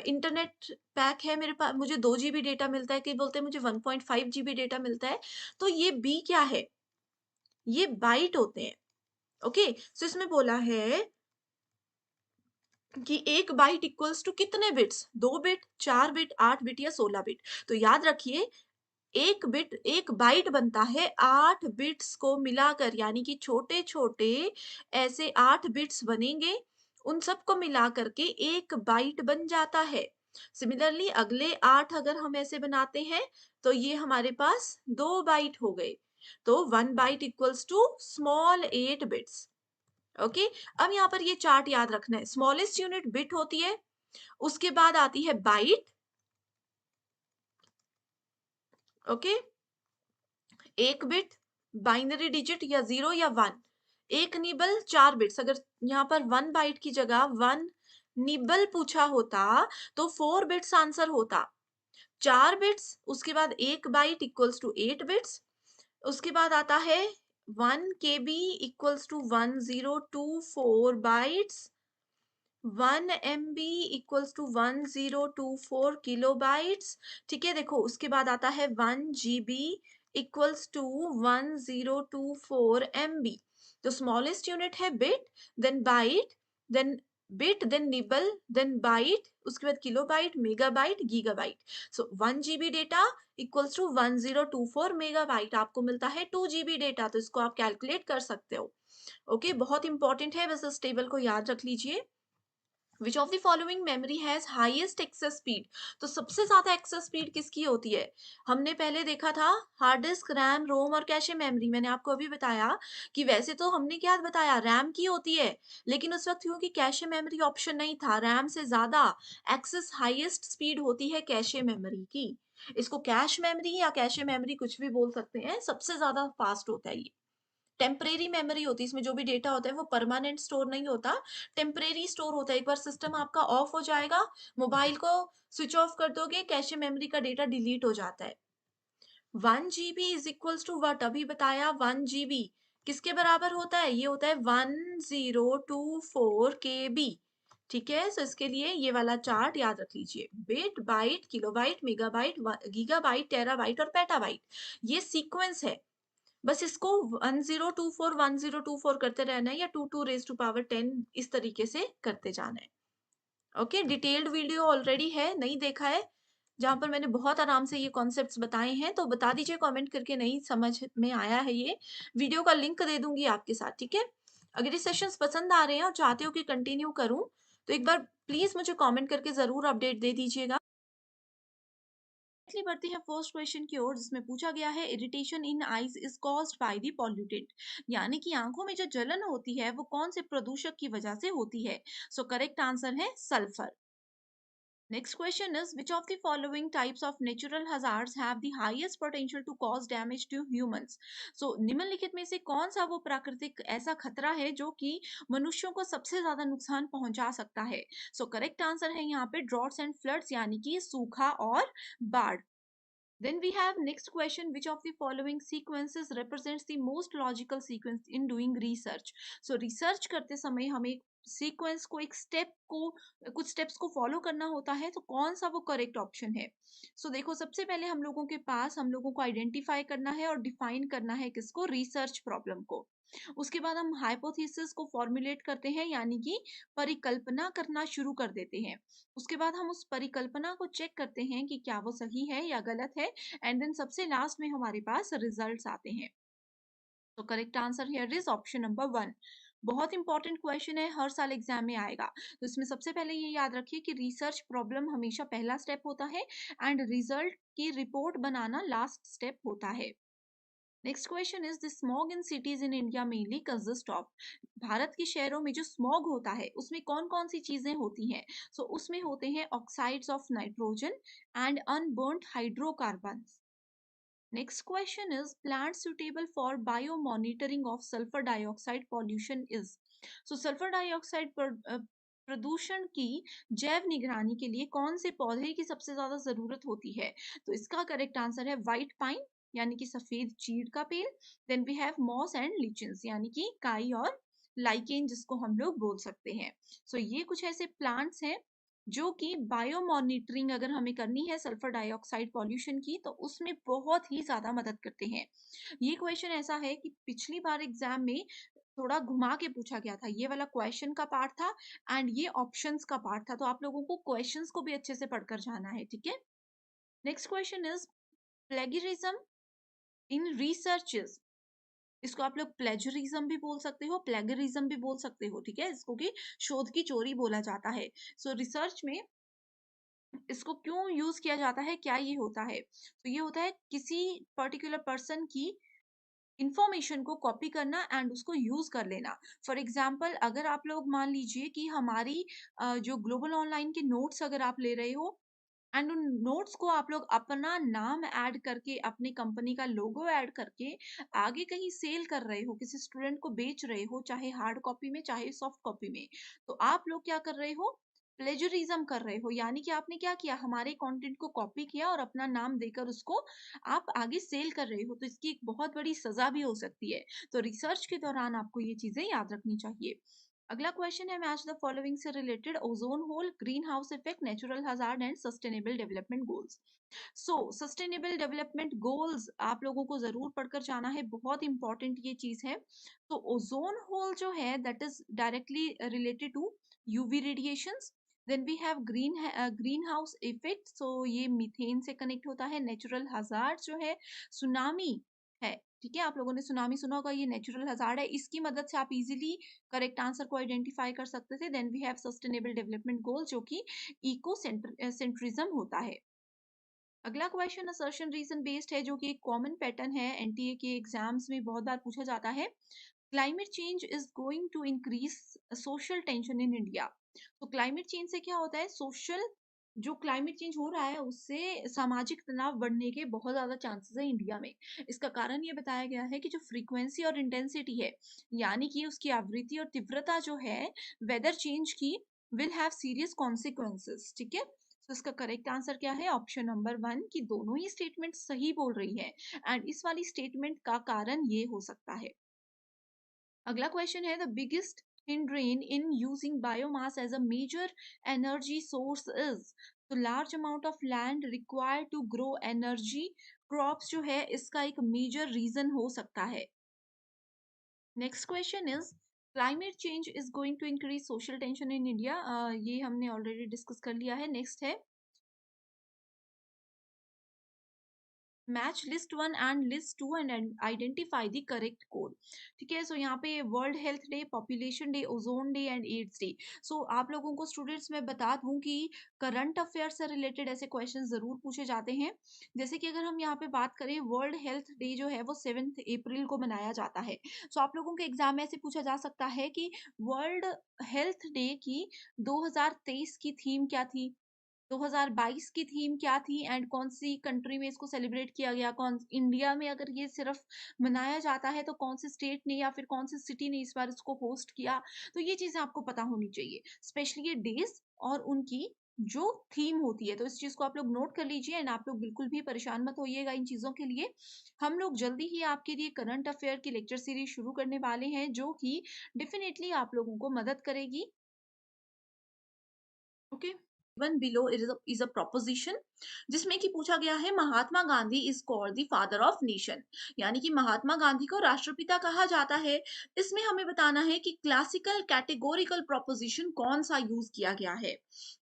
इंटरनेट पैक है, मेरे पास मुझे 2 GB डेटा मिलता है, कई बोलते हैं मुझे 1.5 GB डेटा मिलता है। तो ये बी क्या है? ये बाइट होते हैं। ओके। सो इसमें बोला है कि एक बाइट इक्वल्स टू कितने बिट्स? 2 बिट, 4 बिट, 8 बिट या 16 बिट? तो याद रखिए एक बाइट बनता है 8 बिट्स को मिलाकर, यानी कि छोटे छोटे ऐसे 8 बिट्स बनेंगे, उन सबको मिला करके एक बाइट बन जाता है। सिमिलरली अगले 8 अगर हम ऐसे बनाते हैं तो ये हमारे पास 2 बाइट हो गए। तो 1 byte equals to small 8 bits. Okay. अब यहाँ पर ये चार्ट याद रखना है, स्मॉलेस्ट यूनिट बिट होती है, उसके बाद आती है byte. Okay. 1 bit, binary digit या 0 या 1, एक निबल 4 बिट्स। अगर यहाँ पर 1 बाइट की जगह 1 निबल पूछा होता तो 4 बिट्स आंसर होता। 4 बिट्स, उसके बाद 1 बाइट इक्वल्स टू 8 बिट्स, उसके बाद आता है 1 KB equals to 1024 bytes, 1 MB equals to 1024 kilobytes. ठीक है, देखो उसके बाद आता है 1 GB इक्वल्स टू 1024 MB। तो स्मॉलेस्ट यूनिट है bit, then byte, then bit, then nibble, then byte, उसके बाद kilobyte, megabyte, gigabyte. So 1 GB data equals to 1024 megabyte. आपको मिलता है 2 GB डेटा, तो इसको आप कैलकुलेट कर सकते हो। ओके, बहुत इंपॉर्टेंट है, बस इस टेबल को याद रख लीजिए। Which of the following memory has highest access speed. तो सबसे ज्यादा एक्सेस स्पीड किसकी होती है? हमने पहले देखा था हार्ड डिस्क, रैम, रोम और कैशे मेमोरी। मैंने आपको अभी बताया कि वैसे तो हमने क्या बताया, रैम की होती है, लेकिन उस वक्त क्योंकि कैशे मेमोरी ऑप्शन नहीं था, रैम से ज्यादा एक्सेस हाईएस्ट स्पीड होती है कैशे मेमोरी की। इसको कैश मेमोरी या कैशे मेमोरी कुछ भी बोल सकते हैं, सबसे ज्यादा फास्ट होता है ये। टेम्परेरी मेमोरी होती है, इसमें जो भी डेटा होता है वो परमानेंट स्टोर नहीं होता, टेम्परेरी स्टोर होता है। एक बार सिस्टम आपका ऑफ हो जाएगा, मोबाइल को स्विच ऑफ कर दोगे, कैशे मेमोरी का डेटा डिलीट हो जाता है। 1 GB is equals to what, अभी बताया 1 GB किसके बराबर होता है? ये होता है 1024 KB। ठीक है, सो इसके लिए ये वाला चार्ट याद रख लीजिए, bit, byte, kilobyte, megabyte, gigabyte, terabyte और पेटाबाइट, ये सीक्वेंस है। बस इसको 1024 करते रहना है, या 2 2 रेज टू पावर 10 इस तरीके से करते जाना है। ओके, डिटेल्ड वीडियो ऑलरेडी है, नहीं देखा है, जहां पर मैंने बहुत आराम से ये कॉन्सेप्ट्स बताए हैं, तो बता दीजिए कमेंट करके नहीं समझ में आया है ये। वीडियो का लिंक दे दूंगी आपके साथ, ठीक है। अगर ये सेशंस पसंद आ रहे हैं और चाहते हो कि कंटिन्यू करूं, तो एक बार प्लीज मुझे कमेंट करके जरूर अपडेट दे दीजिएगा। बढ़ते हैं फर्स्ट क्वेश्चन की ओर, जिसमें पूछा गया है irritation in eyes is caused by the pollutant, यानी कि आंखों में जो जलन होती है वो कौन से प्रदूषक की वजह से होती है? सो करेक्ट आंसर है sulphur. Next question is which of the following types of natural hazards have the highest potential to cause damage to humans. So निम्नलिखित में से कौन सा वो प्राकृतिक ऐसा खतरा है जो कि मनुष्यों को सबसे ज्यादा नुकसान पहुंचा सकता है? सो करेक्ट आंसर है यहाँ पे ड्रॉट्स एंड फ्लड्स, यानी कि सूखा और बाढ़। Then we have next question, which of the following sequences represents the most logical sequence in doing research? So research करते समय हमें एक सीक्वेंस को, एक स्टेप को, कुछ स्टेप्स को फॉलो करना होता है, तो कौन सा वो करेक्ट ऑप्शन है? सो देखो, सबसे पहले हम लोगों के पास, हम लोगों को आइडेंटिफाई करना है और डिफाइन करना है किसको, रिसर्च प्रॉब्लम को। उसके बाद हम हाइपोथेसिस को फॉर्मुलेट करते हैं, यानी कि परिकल्पना करना शुरू कर देते हैं। उसके बाद हम उस परिकल्पना को चेक करते हैं कि क्या वो सही है या गलत है, एंड देन सबसे लास्ट में हमारे पास रिजल्ट्स आते हैं। तो correct answer here is option number 1। बहुत इंपॉर्टेंट क्वेश्चन है, हर साल एग्जाम में आएगा, तो इसमें सबसे पहले ये याद रखिए कि रिसर्च प्रॉब्लम हमेशा पहला स्टेप होता है, एंड रिजल्ट की रिपोर्ट बनाना लास्ट स्टेप होता है। Next question is the smog in cities in India mainly consist of. Bharat के शहरों में जो स्मॉग होता है उसमें कौन कौन सी चीजें होती हैं? उसमें होते हैं oxides of nitrogen and unburned hydrocarbons. Next question is plant suitable for bio monitoring of sulphur dioxide pollution is. Sulphur dioxide प्रदूषण की जैव निगरानी के लिए कौन से पौधे की सबसे ज्यादा जरूरत होती है? तो इसका करेक्ट आंसर है व्हाइट पाइन, यानी कि सफेद चीड़ का पेड़। Then we have moss and lichens, यानी कि काई और लाइकेन जिसको हम लोग बोल सकते हैं। ये कुछ ऐसे प्लांट्स हैं जो कि बायो मॉनिटरिंग अगर हमें करनी है सल्फर डाइऑक्साइड पॉल्यूशन की, तो उसमें बहुत ही ज्यादा मदद करते हैं। ये क्वेश्चन ऐसा है कि पिछली बार एग्जाम में थोड़ा घुमा के पूछा गया था, ये वाला क्वेश्चन का पार्ट था एंड ये ऑप्शंस का पार्ट था, तो आप लोगों को क्वेश्चंस को भी अच्छे से पढ़कर जाना है, ठीक है। Next question is plagiarism in researches. इसको आप लोग प्लेजरिज्म भी बोल सकते हो, प्लेगरिज्म भी बोल सकते हो, ठीक है, इसको कि शोध की चोरी बोला जाता है। रिसर्च में इसको क्यों यूज किया जाता है, क्या ये होता है? ये होता है किसी पर्टिकुलर पर्सन की इंफॉर्मेशन को कॉपी करना एंड उसको यूज कर लेना। फॉर एग्जाम्पल, अगर आप लोग मान लीजिए कि हमारी जो ग्लोबल ऑनलाइन के नोट्स अगर आप ले रहे हो, एंड उन नोट्स को आप लोग अपना नाम ऐड करके, अपनी कंपनी का लोगो ऐड करके आगे कहीं सेल कर रहे हो, किसी स्टूडेंट को बेच रहे हो, चाहे हार्ड कॉपी में चाहे सॉफ्ट कॉपी में, तो आप लोग क्या कर रहे हो, प्लेजरिज्म कर रहे हो, यानी कि आपने क्या किया, हमारे कंटेंट को कॉपी किया और अपना नाम देकर उसको आप आगे सेल कर रहे हो, तो इसकी एक बहुत बड़ी सजा भी हो सकती है। तो रिसर्च के दौरान आपको ये चीजें याद रखनी चाहिए। अगला क्वेश्चन है, मैच द फॉलोइंग से related, ozone hole, green house effect, natural hazard and sustainable development goals. So sustainable development goals आप लोगों को जरूर पढ़कर जाना है, बहुत इंपॉर्टेंट ये चीज है। तो ओजोन होल जो है that is directly related to UV radiations. Then we have green house effect, so ये मीथेन से कनेक्ट होता है। नेचुरल हजार्ड जो है सुनामी है, ठीक है, आप लोगों ने सुनामी सुना होगा, ये नेचुरल हजार्ड है, इसकी मदद से आप इजीली करेक्ट आंसर को आइडेंटिफाई कर सकते थे। Then we have sustainable development goal जो कि इको सेंट्रिज्म होता है। अगला क्वेश्चन असर्शन रीजन बेस्ड है, जो कि एक कॉमन पैटर्न है, एनटीए के एग्जाम्स में बहुत बार पूछा जाता है। Climate change is going to increase social tension in India. तो क्लाइमेट चेंज से क्या होता है, सोशल, जो क्लाइमेट चेंज हो रहा है उससे सामाजिक तनाव बढ़ने के बहुत ज्यादा चांसेस है इंडिया में। इसका कारण ये बताया गया है कि जो फ्रीक्वेंसी और इंटेंसिटी है, यानी कि उसकी आवृत्ति और तीव्रता जो है वेदर चेंज की, विल हैव सीरियस कॉन्सिक्वेंसेस, ठीक है। तो इसका करेक्ट आंसर क्या है, ऑप्शन नंबर 1 की दोनों ही स्टेटमेंट सही बोल रही है। एंड इस वाली स्टेटमेंट का कारण ये हो सकता है। अगला क्वेश्चन है, the biggest hindrance in using biomass as a major energy source is, तो large amount of land required to grow energy crops जो है इसका एक मेजर रीजन हो सकता है। Next question is, climate change is going to increase social tension in India, ये हमने ऑलरेडी डिस्कस कर लिया है। नेक्स्ट है, match list 1 and list 2 and identify the correct code. ठीक है, सो यहाँ पे world health day, population day, ozone day and AIDS day. सो आप लोगों को स्टूडेंट्स मैं बता दूं कि करंट अफेयर से रिलेटेड ऐसे क्वेश्चन जरूर पूछे जाते हैं। जैसे कि अगर हम यहाँ पे बात करें, वर्ल्ड हेल्थ डे जो है वो 7 अप्रैल को मनाया जाता है। सो आप लोगों के एग्जाम में ऐसे पूछा जा सकता है कि वर्ल्ड हेल्थ डे की 2023 की थीम क्या थी, 2022 की थीम क्या थी, एंड कौन सी कंट्री में इसको सेलिब्रेट किया गया, कौन इंडिया में अगर ये सिर्फ मनाया जाता है तो कौन सी स्टेट ने या फिर कौन सी सिटी ने इस बार इसको होस्ट किया। तो ये चीजें आपको पता होनी चाहिए, स्पेशली ये डेज और उनकी जो थीम होती है। तो इस चीज को आप लोग नोट कर लीजिए एंड आप लोग बिल्कुल भी परेशान मत होइएगा इन चीजों के लिए। हम लोग जल्दी ही आपके लिए करंट अफेयर की लेक्चर सीरीज शुरू करने वाले हैं, जो कि डेफिनेटली आप लोगों को मदद करेगी। Okay, one below is a proposition जिसमें कि पूछा गया है, Mahatma Gandhi is called the father of nation, यानी कि महात्मा गांधी को राष्ट्रपिता कहा जाता है। इसमें हमें बताना है कि क्लासिकल कैटेगोरिकल प्रोपोजिशन कौन सा यूज किया गया है।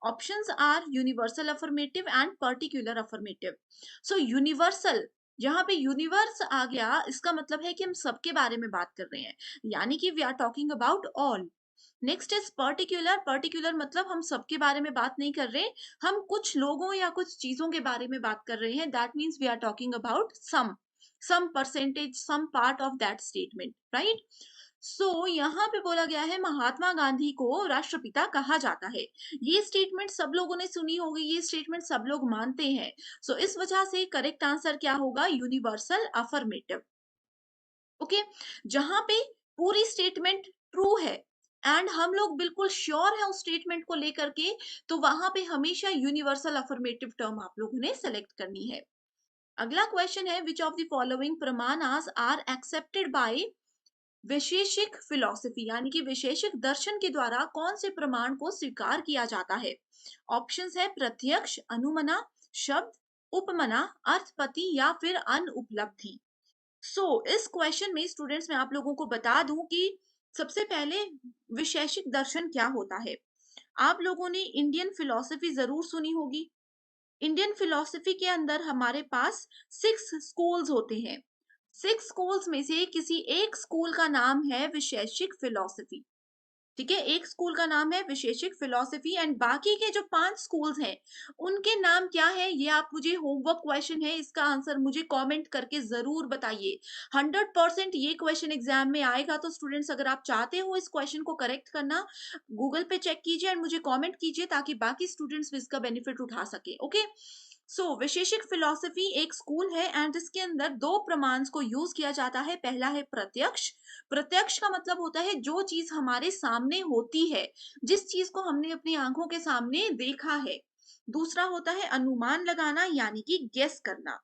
Options are universal affirmative and particular affirmative. So universal, जहां पे यूनिवर्स आ गया इसका मतलब है कि हम सबके बारे में बात कर रहे हैं, यानी कि we are talking about all. Next is particular, particular मतलब हम सबके बारे में बात नहीं कर रहे, हम कुछ लोगों या कुछ चीजों के बारे में बात कर रहे हैं, that means we are talking about some percentage, some part of that statement, right. So यहाँ पे बोला गया है महात्मा गांधी को राष्ट्रपिता कहा जाता है। ये स्टेटमेंट सब लोगों ने सुनी होगी, ये स्टेटमेंट सब लोग मानते हैं। सो इस वजह से करेक्ट आंसर क्या होगा, यूनिवर्सल अफर्मेटिव। ओके, जहां पे पूरी स्टेटमेंट ट्रू है एंड हम लोग बिल्कुल श्योर है उस स्टेटमेंट को लेकर के, तो वहां पे हमेशा यूनिवर्सल अफर्मेटिव टर्म आप लोगों ने सेलेक्ट करनी है। अगला क्वेश्चन है, विच ऑफ द फॉलोइंग प्रमाणास are accepted by Vaisheshika philosophy, यानी कि वैशेषिक दर्शन के द्वारा कौन से प्रमाण को स्वीकार किया जाता है। ऑप्शंस है, प्रत्यक्ष, अनुमना, शब्द, उपमना, अर्थपति या फिर अनुपलब्धि। इस क्वेश्चन में स्टूडेंट्स मैं आप लोगों को बता दूं कि सबसे पहले वैशेषिक दर्शन क्या होता है। आप लोगों ने इंडियन फिलॉसफी जरूर सुनी होगी। इंडियन फिलॉसफी के अंदर हमारे पास 6 स्कूल्स होते हैं। 6 स्कूल्स में से किसी एक स्कूल का नाम है वैशेषिक फिलॉसफी, ठीक है, एक स्कूल का नाम है वैशेषिक फिलॉसफी एंड बाकी के जो 5 स्कूल्स हैं उनके नाम क्या है, ये आप मुझे होमवर्क क्वेश्चन है, इसका आंसर मुझे कमेंट करके जरूर बताइए। 100% ये क्वेश्चन एग्जाम में आएगा। तो स्टूडेंट्स अगर आप चाहते हो इस क्वेश्चन को करेक्ट करना, गूगल पे चेक कीजिए एंड मुझे कमेंट कीजिए ताकि बाकी स्टूडेंट्स भी इसका बेनिफिट उठा सके। ओके, वैशेषिक फिलॉसफी एक स्कूल है एंड इसके अंदर दो प्रमाण्स को यूज किया जाता है। पहला है प्रत्यक्ष। प्रत्यक्ष का मतलब होता है जो चीज हमारे सामने होती है, जिस चीज को हमने अपनी आंखों के सामने देखा है। दूसरा होता है अनुमान लगाना यानी कि गेस करना।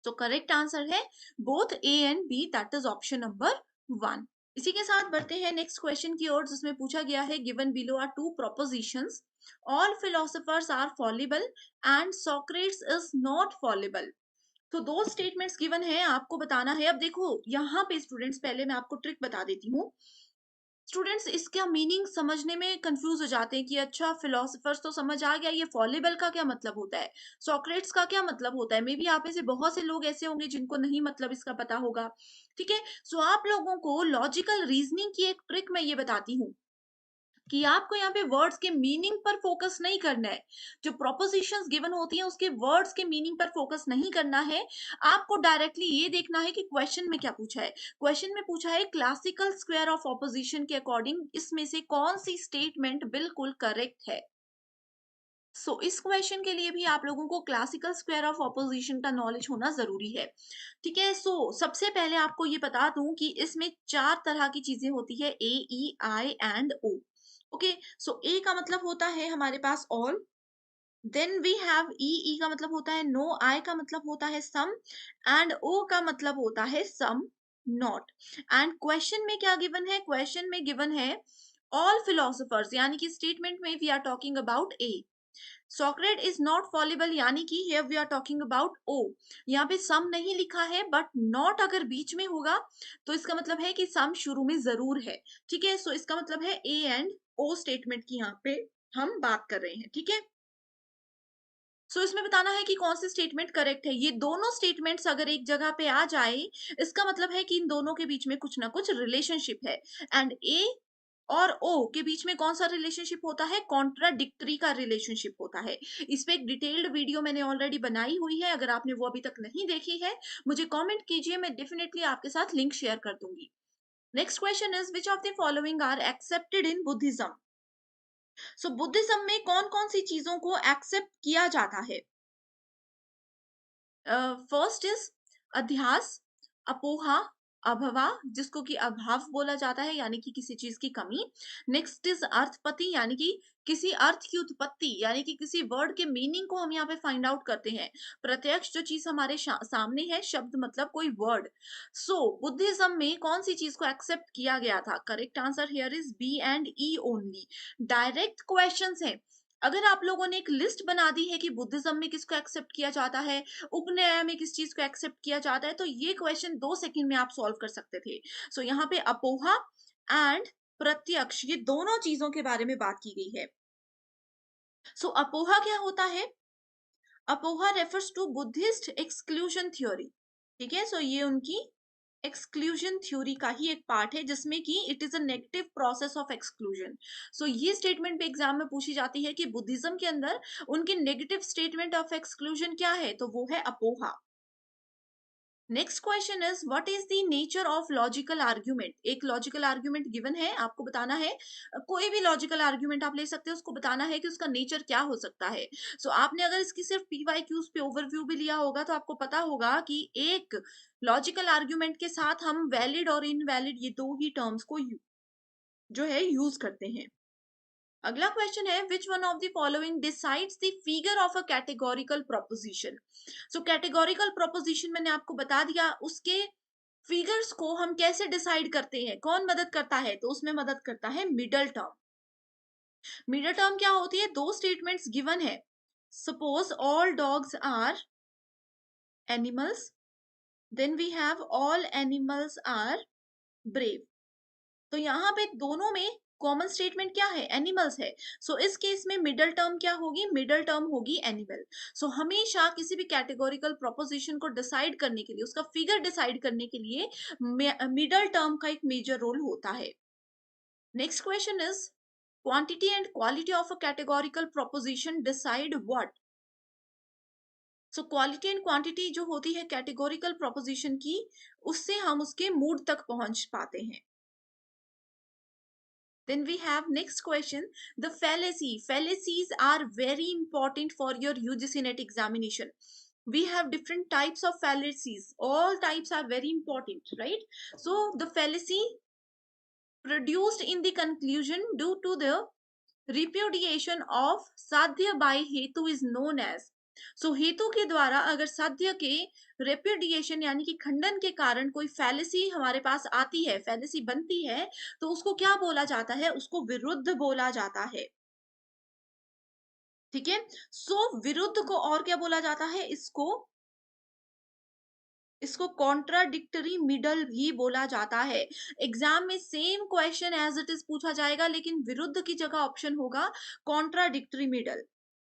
तो करेक्ट आंसर है both A and B, that is option number 1। इसी के साथ बढ़ते हैं नेक्स्ट क्वेश्चन की ओर, जिसमें पूछा गया है given below are two propositions, all philosophers are fallible and Socrates is not fallible. तो दो स्टेटमेंट्स गिवन है, आपको बताना है। अब देखो यहाँ पे स्टूडेंट्स, पहले मैं आपको ट्रिक बता देती हूँ। स्टूडेंट्स इसका मीनिंग समझने में कंफ्यूज हो जाते हैं कि अच्छा फिलोसफर्स तो समझ आ गया, ये फॉलिबल का क्या मतलब होता है, सॉक्रेट्स का क्या मतलब होता है। मे बी आप में से बहुत से लोग ऐसे होंगे जिनको नहीं मतलब इसका पता होगा। ठीक है, सो आप लोगों को लॉजिकल रीजनिंग की एक ट्रिक मैं ये बताती हूँ कि आपको यहाँ पे वर्ड्स के मीनिंग पर फोकस नहीं करना है। जो प्रोपोजिशंस गिवन होती हैं उसके वर्ड्स के मीनिंग पर फोकस नहीं करना है। आपको डायरेक्टली ये देखना है कि क्वेश्चन में क्या पूछा है। क्वेश्चन में पूछा है क्लासिकल स्क्वायर ऑफ ऑपोजिशन के अकॉर्डिंग इसमें से कौन सी स्टेटमेंट बिल्कुल करेक्ट है। इस क्वेश्चन के लिए भी आप लोगों को क्लासिकल स्क्वायर ऑफ ऑपोजिशन का नॉलेज होना जरूरी है। ठीक है, सबसे पहले आपको ये बता दूं कि इसमें चार तरह की चीजें होती है, ए, ई, आई एंड ओ। ओके, ए का मतलब होता है हमारे पास ऑल, देन वी हैव ई, ई का मतलब होता है नो, आई का मतलब होता है सम एंड ओ का मतलब होता है सम नॉट। एंड क्वेश्चन में क्या गिवन है, क्वेश्चन में गिवन है ऑल फिलोसोफर्स, यानी कि स्टेटमेंट में we are talking about A. Socrates is not fallible, यानी कि here we are talking about O. यहाँ पे सम नहीं लिखा है, बट नॉट अगर बीच में होगा तो इसका मतलब है कि सम शुरू में जरूर है। ठीक है, इसका मतलब है ए एंड ओ स्टेटमेंट की यहाँ पे हम बात कर रहे हैं। ठीक है, इसमें बताना है कि कौन सी स्टेटमेंट करेक्ट है। ये दोनों स्टेटमेंट्स अगर एक जगह पे आ जाए, इसका मतलब है कि इन दोनों के बीच में कुछ ना कुछ रिलेशनशिप है। एंड ए और ओ के बीच में कौन सा रिलेशनशिप होता है, कॉन्ट्राडिक्टरी का रिलेशनशिप होता है। इस पे एक डिटेल्ड वीडियो मैंने ऑलरेडी बनाई हुई है, अगर आपने वो अभी तक नहीं देखी है मुझे कमेंट कीजिए, मैं डेफिनेटली आपके साथ लिंक शेयर कर दूंगी। Next question is which of the following are accepted in Buddhism. Buddhism में कौन कौन सी चीजों को एक्सेप्ट किया जाता है। फर्स्ट इज अध्यास, अपोहा, अभवा जिसको कि अभाव बोला जाता है यानी कि किसी चीज की कमी। नेक्स्ट इज अर्थपति, यानी कि किसी अर्थ की उत्पत्ति, यानी कि किसी वर्ड के मीनिंग को हम यहाँ पे फाइंड आउट करते हैं। प्रत्यक्ष, जो चीज हमारे सामने है, शब्द मतलब कोई वर्ड। बुद्धिज्म में कौन सी चीज को एक्सेप्ट किया गया था, correct answer here is B and E only. Direct questions है। अगर आप लोगों ने एक लिस्ट बना दी है कि बुद्धिज्म में किसको एक्सेप्ट किया जाता है, उपनय में किस चीज को एक्सेप्ट किया जाता है, तो ये क्वेश्चन 2 सेकंड में आप सॉल्व कर सकते थे। यहाँ पे अपोहा एंड प्रत्यक्ष, ये दोनों चीजों के बारे में बात की गई है। अपोहा क्या होता है, अपोहा refers to Buddhist exclusion theory. ठीक है, ये उनकी एक्सक्लूजन थ्योरी का ही एक पार्ट है, जिसमें कि it is a negative process of exclusion. ये स्टेटमेंट भी एग्जाम में पूछी जाती है कि बुद्धिज्म के अंदर उनकी नेगेटिव स्टेटमेंट ऑफ एक्सक्लूजन क्या है, तो वो है अपोहा। Next question is what is the nature of logical argument. एक लॉजिकल आर्ग्यूमेंट गिवन है, आपको बताना है, कोई भी लॉजिकल आर्ग्यूमेंट आप ले सकते हो, उसको बताना है कि उसका नेचर क्या हो सकता है। आपने अगर इसकी सिर्फ पीवाईक्यूज पे ओवरव्यू भी लिया होगा तो आपको पता होगा कि एक लॉजिकल आर्ग्यूमेंट के साथ हम वैलिड और इनवैलिड ये दो ही टर्म्स को जो है यूज करते हैं। अगला क्वेश्चन है which one of the following decides the figure of a categorical proposition. Categorical proposition मैंने आपको बता दिया, उसके फिगर्स को हम कैसे डिसाइड करते हैं, कौन मदद करता है, तो उसमें मदद करता है मिडल टर्म। मिडल टर्म क्या होती है, दो स्टेटमेंट्स गिवन है, suppose all dogs are animals, then we have all animals are brave. तो यहाँ पे दोनों में कॉमन स्टेटमेंट क्या है, एनिमल्स है। इस केस में मिडल टर्म क्या होगी, मिडल टर्म होगी एनिमल। हमेशा किसी भी कैटेगोरिकल प्रोपोजिशन को डिसाइड करने के लिए, उसका फिगर डिसाइड करने के लिए मिडल टर्म का एक मेजर रोल होता है। Next question is quantity and quality of a categorical proposition decide what. Quality and quantity जो होती है कैटेगोरिकल प्रोपोजिशन की, उससे हम उसके मूड तक पहुंच पाते हैं। Then we have next question, the fallacy. Fallacies are very important for your UGC NET examination. We have different types of fallacies. All types are very important, right? So the fallacy produced in the conclusion due to the repudiation of साध्य by हेतु is known as. सो हेतु के द्वारा अगर साध्य के repudiation यानी कि खंडन के कारण कोई फैलेसी हमारे पास आती है, फैलेसी बनती है, तो उसको क्या बोला जाता है? उसको विरुद्ध बोला जाता है। ठीक है, सो विरुद्ध को और क्या बोला जाता है? इसको कॉन्ट्राडिक्टरी मिडल भी बोला जाता है। एग्जाम में same question as it is पूछा जाएगा, लेकिन विरुद्ध की जगह ऑप्शन होगा कॉन्ट्राडिक्टरी मिडल।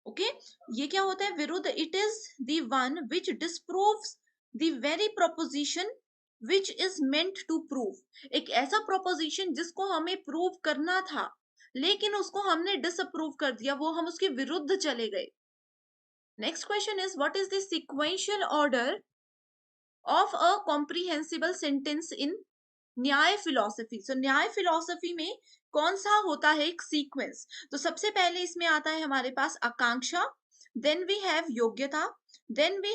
ओके, ये क्या होता है विरुद्ध? It is the one which disproves the very proposition which is meant to prove. एक ऐसा प्रोपोजिशन जिसको हमें प्रूव करना था, लेकिन उसको हमने डिसअप्रूव कर दिया, वो हम उसके विरुद्ध चले गए। Next question is what is the sequential order of a comprehensible sentence in Nyaya philosophy. सो न्याय फिलॉसफी में कौन सा होता है एक सीक्वेंस? तो सबसे पहले इसमें आता है हमारे पास आकांक्षा, देन वी हैव योग्यता, देन वी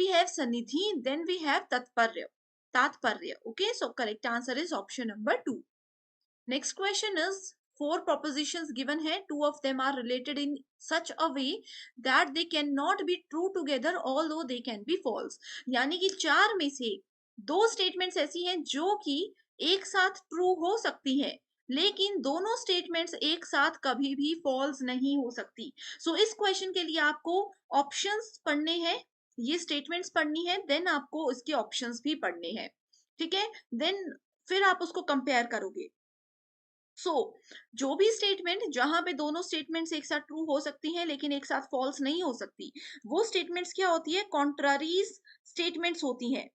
हैव सन्निधि, देन वी हैव तात्पर्य। Okay, so correct answer is option number 2। Next question is, four propositions given है, two of them are related in such a way that they cannot be true together although they can be false। यानी कि चार में से दो statements ऐसी हैं जो कि एक साथ ट्रू हो सकती हैं, लेकिन दोनों स्टेटमेंट्स एक साथ कभी भी फॉल्स नहीं हो सकती। सो इस क्वेश्चन के लिए आपको ऑप्शंस पढ़ने हैं, ये स्टेटमेंट्स पढ़नी है, देन आपको इसके ऑप्शंस भी पढ़ने हैं। ठीक है, देन फिर आप उसको कंपेयर करोगे। सो जो भी स्टेटमेंट जहां पे दोनों स्टेटमेंट्स एक साथ ट्रू हो सकती हैं लेकिन एक साथ फॉल्स नहीं हो सकती, वो स्टेटमेंट्स क्या होती है? कॉन्ट्रारीज स्टेटमेंट्स होती हैं।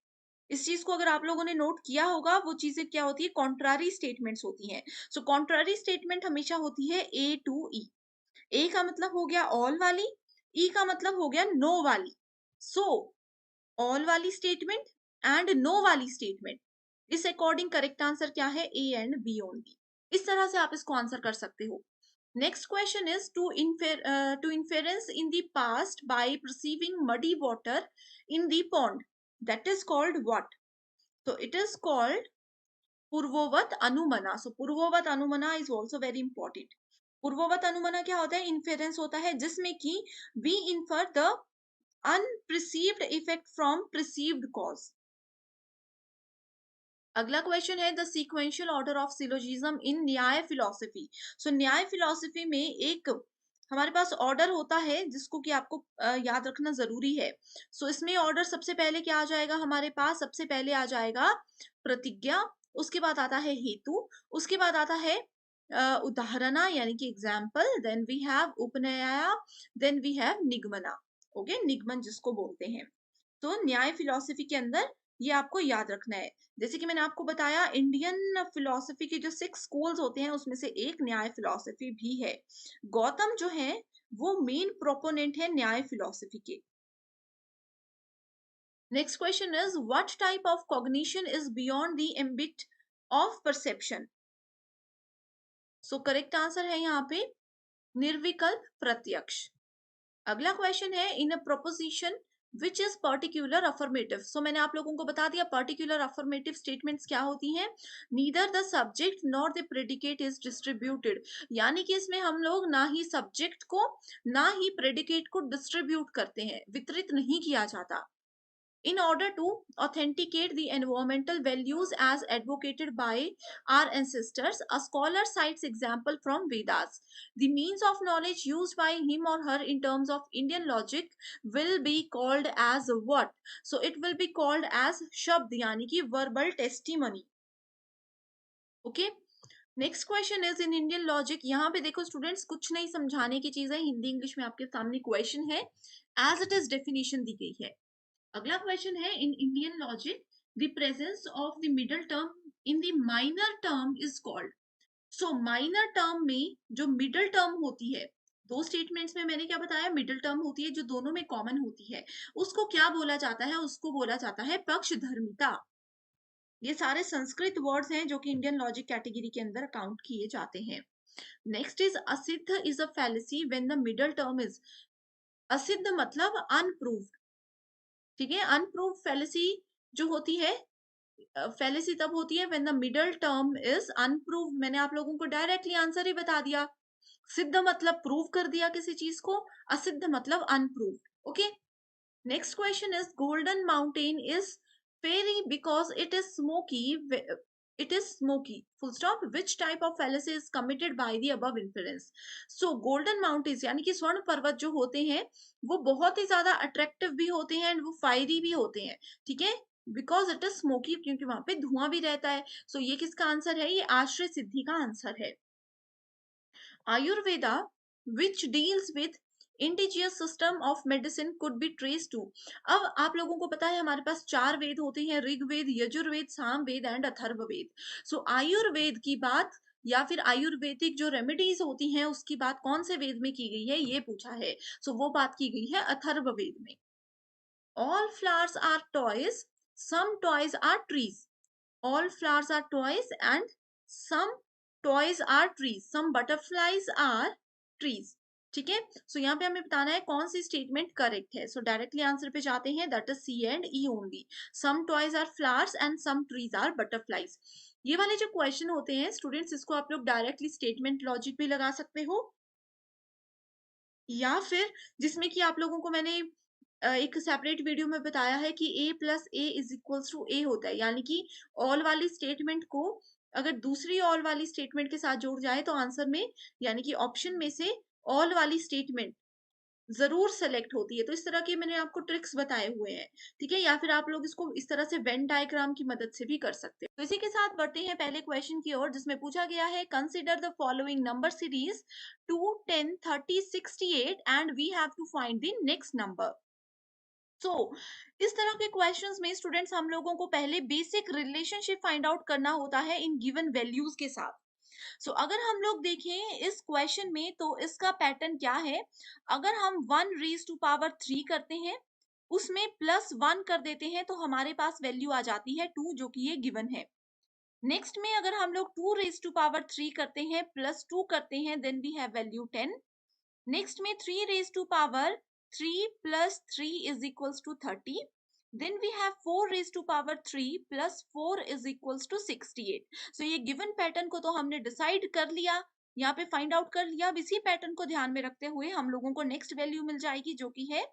इस चीज को अगर आप लोगों ने नोट किया होगा, वो चीजें क्या होती है? कॉन्ट्रारी स्टेटमेंट्स होती हैं। सो कॉन्ट्रारी स्टेटमेंट हमेशा होती है ए टू ई। ए का मतलब हो गया ऑल वाली, ई का मतलब हो गया नो वाली। सो ऑल वाली स्टेटमेंट एंड नो वाली स्टेटमेंट, इस अकॉर्डिंग करेक्ट आंसर क्या है? A and B only. इस तरह से आप इसको आंसर कर सकते हो। Next question is, to inference in the past by perceiving muddy water in the pond, that is called what? तो इट इज कॉल्ड पूर्ववत अनुमना। सो पूर्ववत अनुमना इज ऑल्सो वेरी इंपॉर्टेंट। पूर्ववत अनुमना क्या होता है? इन्फेरेंस होता है जिसमें कि we infer the unperceived effect from perceived cause. अगला क्वेश्चन है, the sequential order of syllogism in Nyaya philosophy. सो न्याय फिलॉसफी में एक हमारे पास ऑर्डर होता है जिसको कि आपको याद रखना जरूरी है। सो इसमें ऑर्डर सबसे पहले क्या आ जाएगा हमारे पास? सबसे पहले आ जाएगा प्रतिज्ञा, उसके बाद आता है हेतु, उसके बाद आता है उदाहरणा यानी कि एग्जाम्पल, देन वी हैव उपनयया, देन वी हैव निगमना। ओके, निगमन जिसको बोलते हैं। तो न्याय फिलॉसफी के अंदर ये आपको याद रखना है। जैसे कि मैंने आपको बताया, इंडियन फिलॉसफी के जो 6 स्कूल्स होते हैं उसमें से एक न्याय फिलॉसफी भी है। गौतम जो है वो मेन प्रोपोनेंट है न्याय फिलॉसफी के। Next question is, what type of cognition is beyond the ambit of perception? So correct answer है यहाँ पे निर्विकल्प प्रत्यक्ष। अगला क्वेश्चन है, in a proposition which is particular affirmative. So मैंने आप लोगों को बता दिया पर्टिकुलर अफर्मेटिव स्टेटमेंट्स क्या होती हैं। Neither the subject nor the predicate is distributed, यानी कि इसमें हम लोग ना ही सब्जेक्ट को ना ही प्रेडिकेट को डिस्ट्रीब्यूट करते हैं, वितरित नहीं किया जाता। In order to authenticate the environmental values as advocated by our ancestors, a scholar cites example from Vedas. The means of knowledge used by him or her in terms of Indian logic will be called as what? So it will be called as shabd, यानी कि verbal testimony. Okay. Next question is, in Indian logic. यहाँ पे देखो students, कुछ नहीं समझाने की चीज है, हिंदी इंग्लिश में आपके सामने क्वेश्चन है, एज इट इज डेफिनेशन दी गई है। अगला क्वेश्चन है, in Indian logic the presence of the middle term in the minor term is called. So minor term में जो मिडल टर्म होती है, दो स्टेटमेंट्स में मैंने क्या बताया? मिडल टर्म होती है जो दोनों में कॉमन होती है, उसको क्या बोला जाता है? उसको बोला जाता है पक्षधर्मिता। ये सारे संस्कृत वर्ड्स हैं जो कि इंडियन लॉजिक कैटेगरी के अंदर काउंट किए जाते हैं। नेक्स्ट इज असिद्ध is a fallacy when the middle term is, असिद्ध मतलब अनप्रूव्ड, ठीक है। अनप्रूव्ड फैलेसी जो होती है, फैलेसी तब होती है when the middle term is unproved. मैंने आप लोगों को डायरेक्टली आंसर ही बता दिया। सिद्ध मतलब प्रूव कर दिया किसी चीज को, असिद्ध मतलब unproved. Okay, next question is golden mountain is fiery because it is smoky, it is smoky full stop, which type of fallacy is committed by the above influence. So golden mountains यानी कि स्वर्ण पर्वत जो होते हैं वो बहुत ही ज्यादा अट्रैक्टिव भी होते हैं एंड वो फायरी भी होते हैं, ठीक है। बिकॉज इट इज स्मोकी, क्योंकि वहां पे धुआं भी रहता है। सो ये किसका आंसर है, ये आश्रय सिद्धि का आंसर है। Ayurveda which deals with indigenous system of medicine could be traced to। अब आप लोगों को पता है हमारे पास 4 वेद होते हैं, ऋग्वेद, यजुर्वेद, सामवेद एंड अथर्ववेद। सो आयुर्वेद की बात या फिर आयुर्वेदिक जो रेमेडीज होती हैं उसकी बात कौन से वेद में की गई है, ये पूछा है। सो वो बात की गई है अथर्ववेद में। All flowers are toys, some toys are trees। All flowers are toys and some toys are trees, some butterflies are trees। ठीक है, सो यहाँ पे हमें बताना है कौन सी स्टेटमेंट करेक्ट है। सो डायरेक्टली आंसर पे जाते हैं, that is C and E only. Some toys are flowers and some trees are butterflies. ये वाले जो क्वेश्चन होते हैं स्टूडेंट्स, इसको आप लोग डायरेक्टली स्टेटमेंट लॉजिक भी लगा सकते हो, या फिर जिसमें कि आप लोगों को मैंने एक सेपरेट वीडियो में बताया है कि a plus A is equals to A होता है, यानी कि ऑल वाली स्टेटमेंट को अगर दूसरी ऑल वाली स्टेटमेंट के साथ जोड़ जाए तो आंसर में, यानी कि ऑप्शन में से ऑल वाली स्टेटमेंट जरूर सेलेक्ट होती है। तो इस तरह के मैंने आपको ट्रिक्स बताए हुए हैं, ठीक है। या फिर आप लोग इसको इस तरह से वेन डायग्राम की मदद से भी कर सकते हैं। तो इसी के साथ बढ़ते हैं पहले क्वेश्चन की ओर, जिसमें पूछा गया है consider the following number series 2, 10, 30, 68 and we have to find the next number. इस तरह के क्वेश्चंस में स्टूडेंट्स हम लोगों को पहले बेसिक रिलेशनशिप फाइंड आउट करना होता है इन गिवन वैल्यूज के साथ। अगर हम लोग देखें इस क्वेश्चन में तो इसका पैटर्न क्या है, अगर हम 1 रेज टू पावर 3 करते हैं उसमें +1 कर देते हैं तो हमारे पास वैल्यू आ जाती है 2, जो कि ये गिवन है। नेक्स्ट में अगर हम लोग 2 रेज टू पावर 3 करते हैं +2 करते हैं, then we have value 10। Next में 3 raise to power 3 plus 3 is equals to 30। Then we have 4 raised to power 3 plus 4 is equals to 68। So ये given पैटर्न को तो हमने डिसाइड कर लिया, यहाँ पे फाइंड आउट कर लिया। अब इसी पैटर्न को ध्यान में रखते हुए हम लोगों को नेक्स्ट वैल्यू मिल जाएगी, जो कि है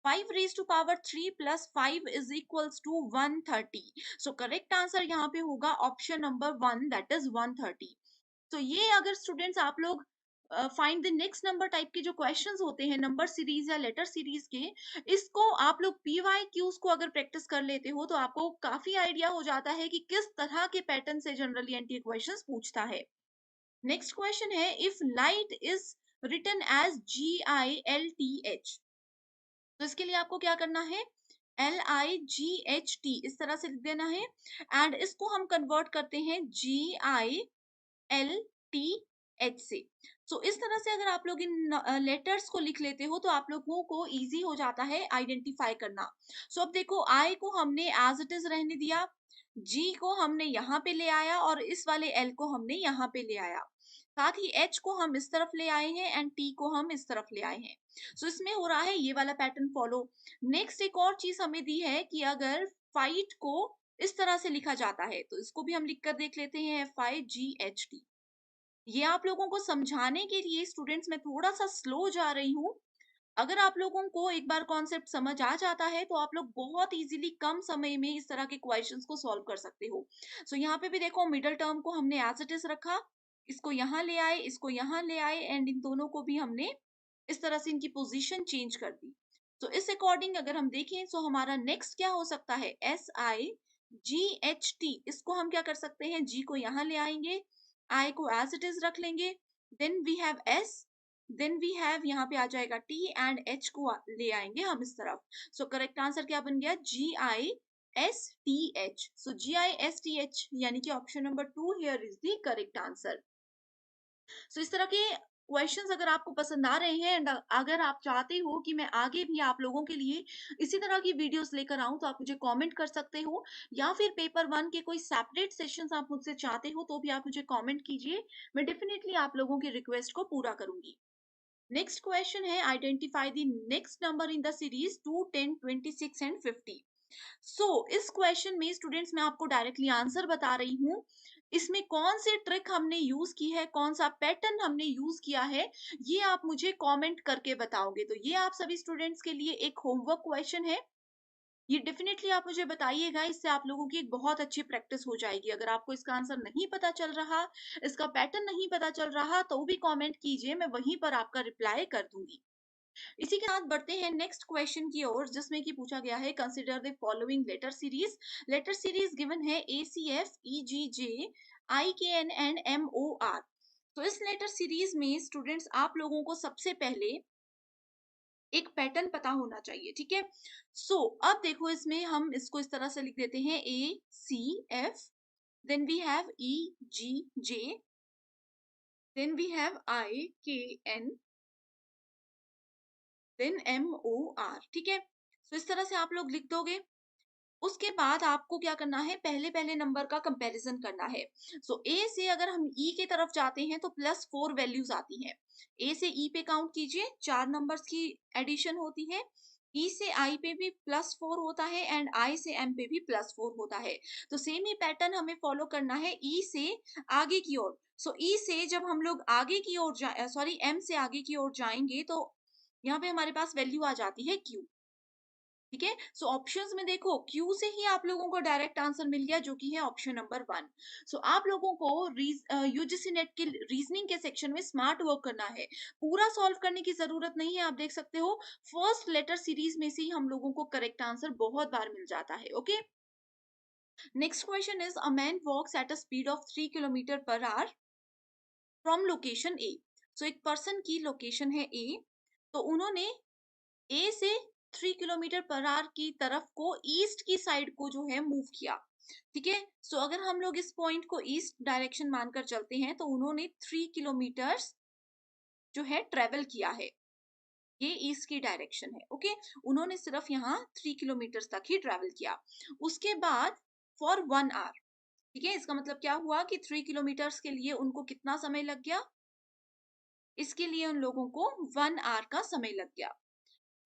5 raised to power 3 plus 5 is equals to 130। So correct answer यहाँ पे होगा ऑप्शन नंबर 1, दैट इज 130। तो ये अगर स्टूडेंट्स आप लोग find the next number type के जो क्वेश्चंस होते हैं नंबर सीरीज या लेटर सीरीज के, इसको आप लोग PYQs को अगर प्रैक्टिस कर लेते हो तो आपको काफी आइडिया हो जाता है कि किस तरह के पैटर्न से जनरली एनटीए क्वेश्चंस पूछता है। नेक्स्ट क्वेश्चन है if light is written as GILTH, तो इसके लिए आपको क्या करना है, LIGHT इस तरह से लिख देना है एंड इसको हम कन्वर्ट करते हैं GILTH से। इस तरह से अगर आप लोग इन लेटर्स को लिख लेते हो तो आप लोगों को इजी हो जाता है आइडेंटिफाई करना। अब देखो I को हमने एज इट इज रहने दिया, G को हमने यहाँ पे ले आया और इस वाले L को हमने यहाँ पे ले आया, साथ ही H को हम इस तरफ ले आए हैं एंड T को हम इस तरफ ले आए हैं। इसमें हो रहा है ये वाला पैटर्न फॉलो। नेक्स्ट एक और चीज हमें दी है कि अगर फाइट को इस तरह से लिखा जाता है तो इसको भी हम लिख कर देख लेते हैं FIGHT। ये आप लोगों को समझाने के लिए स्टूडेंट्स मैं थोड़ा सा स्लो जा रही हूँ। अगर आप लोगों को एक बार कॉन्सेप्ट समझ आ जाता है तो आप लोग बहुत इजीली कम समय में इस तरह के क्वेश्चंस को सॉल्व कर सकते हो। यहाँ पे भी देखो मिडिल टर्म को हमने एज इट इज रखा, इसको यहाँ ले आए, इसको यहाँ ले आए एंड इन दोनों को भी हमने इस तरह से इनकी पोजीशन चेंज कर दी। इस अकॉर्डिंग अगर हम देखें तो हमारा नेक्स्ट क्या हो सकता है, SIGHT, इसको हम क्या कर सकते हैं, G को यहाँ ले आएंगे, I को एज इट इज रख लेंगे, then we have S, then we have यहाँ पे आ जाएगा T एंड H को ले आएंगे हम इस तरफ। करेक्ट आंसर क्या बन गया, GISTH। GISTH यानी कि option number 2 here is the correct answer. इस तरह के क्वेश्चंस अगर आपको पसंद आ रहे हैं एंड अगर आप चाहते हो कि मैं आगे भी आप लोगों के लिए इसी तरह की वीडियोस लेकर आऊं, तो आप मुझे कमेंट कर सकते हो, या फिर पेपर 1 के कोई सेपरेट सेशंस आप मुझसे चाहते हो तो भी आप मुझे कमेंट कीजिए। मैं डेफिनेटली आप लोगों की रिक्वेस्ट को पूरा करूंगी। नेक्स्ट क्वेश्चन है, identify the next number in the series 2, 10, 26 and 50। इस क्वेश्चन में स्टूडेंट्स मैं आपको डायरेक्टली आंसर बता रही हूँ। इसमें कौन सी ट्रिक हमने यूज की है, कौन सा पैटर्न हमने यूज किया है, ये आप मुझे कमेंट करके बताओगे। तो ये आप सभी स्टूडेंट्स के लिए एक होमवर्क क्वेश्चन है, ये डेफिनेटली आप मुझे बताइएगा, इससे आप लोगों की एक बहुत अच्छी प्रैक्टिस हो जाएगी। अगर आपको इसका आंसर नहीं पता चल रहा, इसका पैटर्न नहीं पता चल रहा, तो भी कमेंट कीजिए, मैं वहीं पर आपका रिप्लाई कर दूंगी। इसी के साथ बढ़ते हैं नेक्स्ट क्वेश्चन की ओर, जिसमें कि पूछा गया है, consider the following letter series. Letter series given है ACF, EGJ, IKN and MOR। तो इस लेटर सीरीज में स्टूडेंट्स आप लोगों को सबसे पहले एक पैटर्न पता होना चाहिए, ठीक है। अब देखो, इसमें हम इसको इस तरह से लिख देते हैं, ACF, then we have EGJ, then we have IKN, then MOR, ठीक है। इस तरह से आप लोग लिख दोगे। उसके बाद आपको क्या करना है, पहले पहले नंबर का कंपैरिजन करना है। ए से अगर हम ई के तरफ जाते हैं तो +4 वैल्यूज आती हैं। ए से ई पे काउंट कीजिए, 4 नंबर्स की एडिशन होती है। ई से आई पे भी +4 होता है एंड आई से एम पे भी +4 होता है। तो सेम ही पैटर्न हमें फॉलो करना है ई से आगे की ओर। ई से जब हम लोग आगे की ओर सॉरी एम से आगे की ओर जाएंगे तो यहाँ पे हमारे पास वैल्यू आ जाती है क्यू, ठीक है। ऑप्शंस में देखो, क्यू से ही आप लोगों को डायरेक्ट आंसर मिल गया, जो कि है ऑप्शन नंबर 1। आप लोगों को यूजीसी नेट के रीजनिंग के सेक्शन में स्मार्ट वर्क करना है, पूरा सॉल्व करने की जरूरत नहीं है। आप देख सकते हो, फर्स्ट लेटर सीरीज में से ही हम लोगों को करेक्ट आंसर बहुत बार मिल जाता है। Okay, next question is, a man walks at a speed of 3 kilometre per hour from location A. एक पर्सन की लोकेशन है ए, तो उन्होंने ए से 3 किलोमीटर पर आवर की तरफ को ईस्ट की साइड को जो है मूव किया, ठीक है। अगर हम लोग इस पॉइंट को ईस्ट डायरेक्शन मानकर चलते हैं तो उन्होंने 3 किलोमीटर्स जो है ट्रेवल किया है, ये ईस्ट की डायरेक्शन है। ओके, उन्होंने सिर्फ यहाँ 3 किलोमीटर तक ही ट्रेवल किया। उसके बाद फॉर 1 आवर, ठीक है, इसका मतलब क्या हुआ कि 3 किलोमीटर्स के लिए उनको कितना समय लग गया, इसके लिए उन लोगों को 1 आवर का समय लग गया।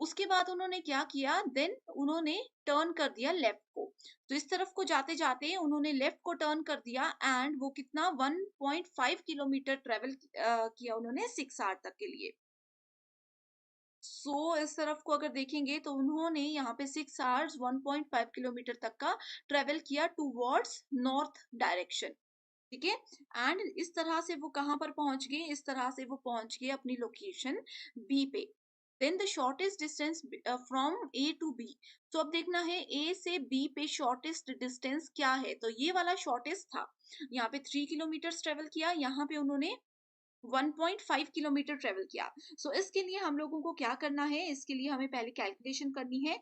उसके बाद उन्होंने क्या किया, देन उन्होंने टर्न कर दिया लेफ्ट को। इस तरफ को जाते जाते उन्होंने लेफ्ट को टर्न कर दिया एंड वो कितना 1.5 किलोमीटर ट्रेवल किया उन्होंने 6 आवर तक के लिए। इस तरफ को अगर देखेंगे तो उन्होंने यहाँ पे 6 आवर्स 1.5 किलोमीटर तक का ट्रेवल किया टूवर्ड्स नॉर्थ डायरेक्शन, ठीक है। एंड इस तरह से वो कहां पर पहुंच गए, इस तरह से वो पहुंच गए अपनी लोकेशन बी पे। Then the shortest distance from A to B. अब देखना है ए से बी पे शॉर्टेस्ट डिस्टेंस क्या है, तो ये वाला शॉर्टेस्ट था। यहाँ पे 3 किलोमीटर ट्रेवल किया, यहाँ पे उन्होंने 1.5 किलोमीटर ट्रेवल किया। इसके लिए हम लोगों को क्या करना है, इसके लिए हमें पहले कैलकुलेशन करनी है।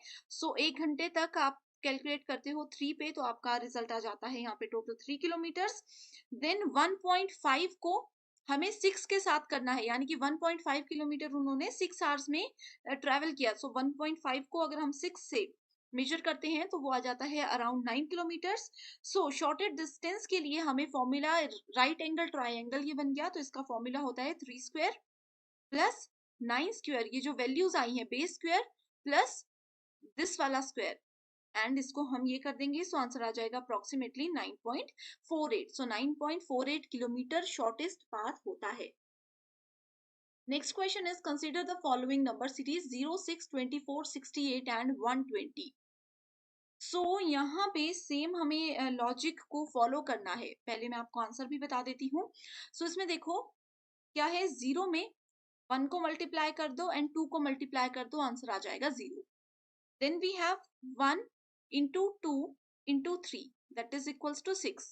1 घंटे तक आप कैलकुलेट करते हो 3 पे, तो आपका रिजल्ट आ जाता है यहाँ पे टोटल 3 किलोमीटर्स। देन 1.5 को हमें 6 के साथ करना है, यानी कि 1.5 किलोमीटर उन्होंने 6 आवर्स में ट्रेवल किया। 1.5 को अगर हम 6 से मेजर करते हैं तो वो आ जाता है अराउंड 9 किलोमीटर्स। शॉर्टेड डिस्टेंस के लिए हमें फॉर्मूला राइट एंगल ट्राइंगल ये बन गया, तो इसका फॉर्मूला होता है 3 स्क्वायर प्लस 9 स्क्वायर, ये जो वैल्यूज आई हैं बेस स्क्वायर प्लस दिस वाला स्क्वायर, एंड इसको हम ये कर देंगे, आंसर आ जाएगा अप्रोक्सीमेटली 9.48। 9.48 किलोमीटर शॉर्टेस्ट पाथ होता है। Next question is, consider the following number series 0, 6, 24, 68 and 120। यहाँ पे सेम हमें लॉजिक को फॉलो करना है। पहले मैं आपको आंसर भी बता देती हूँ। इसमें देखो क्या है, 0 में 1 को मल्टीप्लाई कर दो एंड 2 को मल्टीप्लाई कर दो, आंसर आ जाएगा 0। Then we have 1 into 2 into 3 that is equals to 6।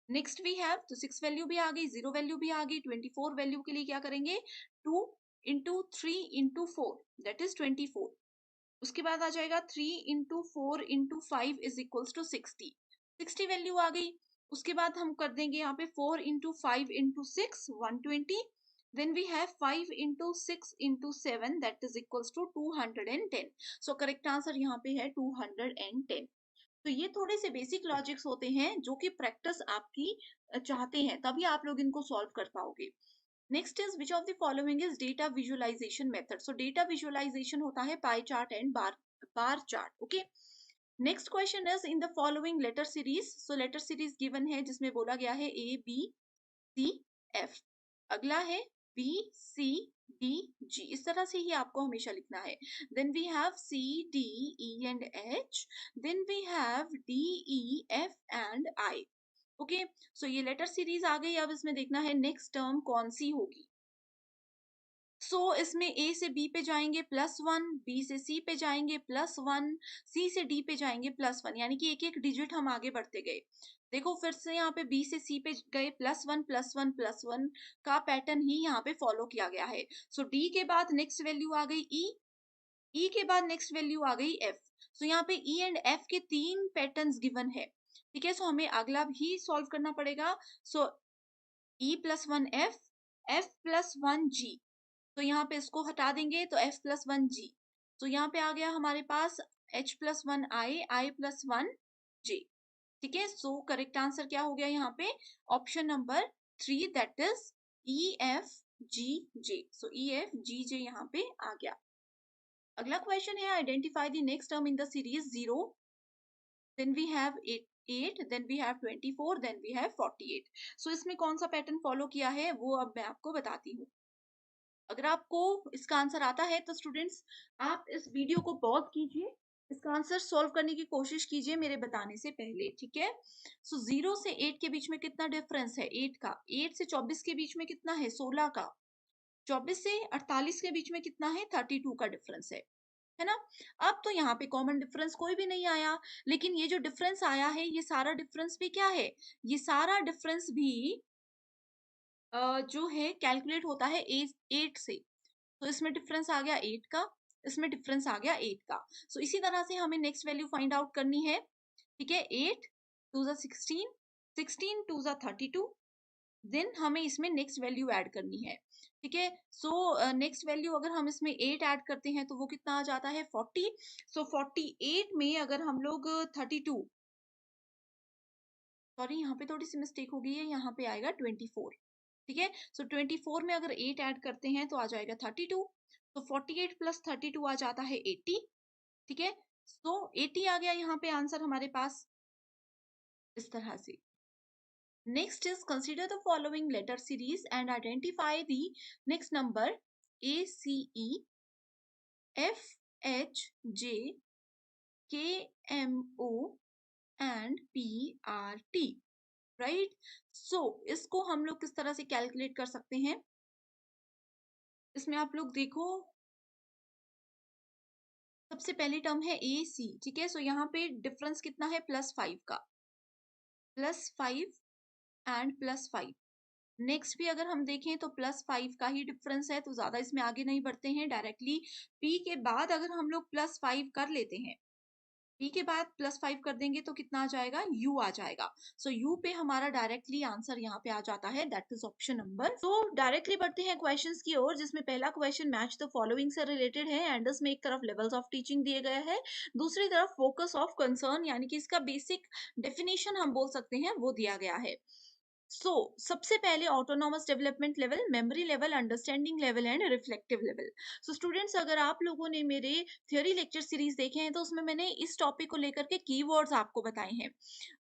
Next we have, तो 6 वैल्यू भी आ गई, 0 वैल्यू भी आ गई। 24 वैल्यू के लिए क्या करेंगे, 2 into 3 into 4 that is 24। उसके बाद आ जाएगा 3 into 4 into 5 is equals to 60। 60 value आ गई। उसके बाद हम कर देंगे यहाँ पे 4 into 5 into 6 120। Then we have 5 into 6 into 7 that is equals to 210. So correct answer यहाँ पे है 210. तो ये थोड़े से बेसिक लॉजिक्स होते हैं जो कि प्रैक्टिस आपकी चाहते हैं, तभी आप लोग इनको सॉल्व कर पाओगे. Next is which of the following is data visualization method. So data visualization होता है pie chart and bar chart. Okay. Next question is in the following letter series. So letter series given है जिसमें बोला गया है A B C F. अगला है B C D G. इस तरह से ही आपको हमेशा लिखना है. Then we have C D E and H. Then we have D E F and I. Okay. So ये लेटर सीरीज आ गई. अब इसमें देखना है नेक्स्ट टर्म कौन सी होगी. इसमें ए से बी पे जाएंगे +1, बी से सी पे जाएंगे +1, सी से डी पे जाएंगे +1, यानी कि एक एक डिजिट हम आगे बढ़ते गए. देखो फिर से यहाँ पे बी से सी पे गए +1 +1 +1 का पैटर्न ही यहाँ पे फॉलो किया गया है. सो डी के बाद नेक्स्ट वैल्यू आ गई ई के बाद नेक्स्ट वैल्यू आ गई एफ. सो यहाँ पे ई एंड एफ के 3 पैटर्न्स गिवन है. ठीक है. सो हमें अगला भी सॉल्व करना पड़ेगा. सो E+1 F +1 G. तो यहाँ पे इसको हटा देंगे तो F+1 G. तो यहाँ पे आ गया हमारे पास H+1 I+1 J. ठीक है. सो करेक्ट आंसर क्या हो गया यहाँ पे option number 3 that is EFGJ. So EFGJ यहाँ पे आ गया. अगला क्वेश्चन है identify the next term in the series 0. Then we have 8, then we have 24, then we have 48. So इसमें कौन सा पैटर्न फॉलो किया है वो अब मैं आपको बताती हूँ. अगर आपको इसका आंसर आता है तो स्टूडेंट्स आप इस वीडियो को पॉज कीजिए, इसका आंसर सॉल्व करने की कोशिश कीजिए मेरे बताने से पहले. ठीक है. सो 0 से 8 के बीच में कितना डिफरेंस है 8 का. 8 से 24 के बीच में कितना है 16 का. 24 से 48 के बीच में कितना है 32 का डिफरेंस है ना. अब तो यहाँ पे कॉमन डिफरेंस कोई भी नहीं आया, लेकिन ये जो डिफरेंस आया है ये सारा डिफरेंस भी क्या है, ये सारा डिफरेंस भी जो है कैलकुलेट होता है 8 से. तो इसमें डिफरेंस आ गया 8 का, इसमें डिफरेंस आ गया 8 का. सो इसी तरह से हमें नेक्स्ट वैल्यू फाइंड आउट करनी है. ठीक है. 8 2 16, 16 2 32. देन हमें इसमें नेक्स्ट वैल्यू ऐड करनी है. ठीक है. सो नेक्स्ट वैल्यू अगर हम इसमें 8 ऐड करते हैं तो वो कितना आ जाता है 40. सो 48 में अगर हम लोग 32, सॉरी यहाँ पे थोड़ी सी मिस्टेक हो गई है, यहाँ पे आएगा 24. ठीक है. सो 24 में अगर 8 ऐड करते हैं तो आ जाएगा 32. तो 48 + 32 आ जाता है 80. ठीक है. सो 80 आ गया यहाँ पे आंसर हमारे पास इस तरह से. Next is consider the following letter series and identify the next number A, C, E, F, H, J, K, M, O and P, R, T. Right? So इसको हम लोग किस तरह से कैलकुलेट कर सकते हैं. इसमें आप लोग देखो सबसे पहली टर्म है A, C. ठीक है. सो यहाँ पे डिफरेंस कितना है +5 का, +5 एंड +5. नेक्स्ट भी अगर हम देखें तो +5 का ही डिफरेंस है, तो ज्यादा इसमें आगे नहीं बढ़ते हैं. डायरेक्टली P के बाद अगर हम लोग +5 कर लेते हैं, P के बाद +5 कर देंगे तो कितना आ जाएगा U आ जाएगा. सो U पे हमारा डायरेक्टली आंसर यहाँ पे आ जाता है दैट इज ऑप्शन नंबर. तो डायरेक्टली बढ़ते हैं क्वेश्चंस की ओर, जिसमें पहला क्वेश्चन मैच द फॉलोइंग से रिलेटेड है. एंड इसमें एक तरफ लेवल्स ऑफ टीचिंग दिए गए हैं, दूसरी तरफ फोकस ऑफ कंसर्न यानी कि इसका बेसिक डेफिनेशन हम बोल सकते हैं वो दिया गया है. सबसे पहले autonomous development level, memory level, understanding level and reflective level. Students अगर आप लोगों ने मेरे थ्योरी लेक्चर सीरीज देखे हैं तो उसमें मैंने इस टॉपिक को लेकर के कीवर्ड्स आपको बताए हैं.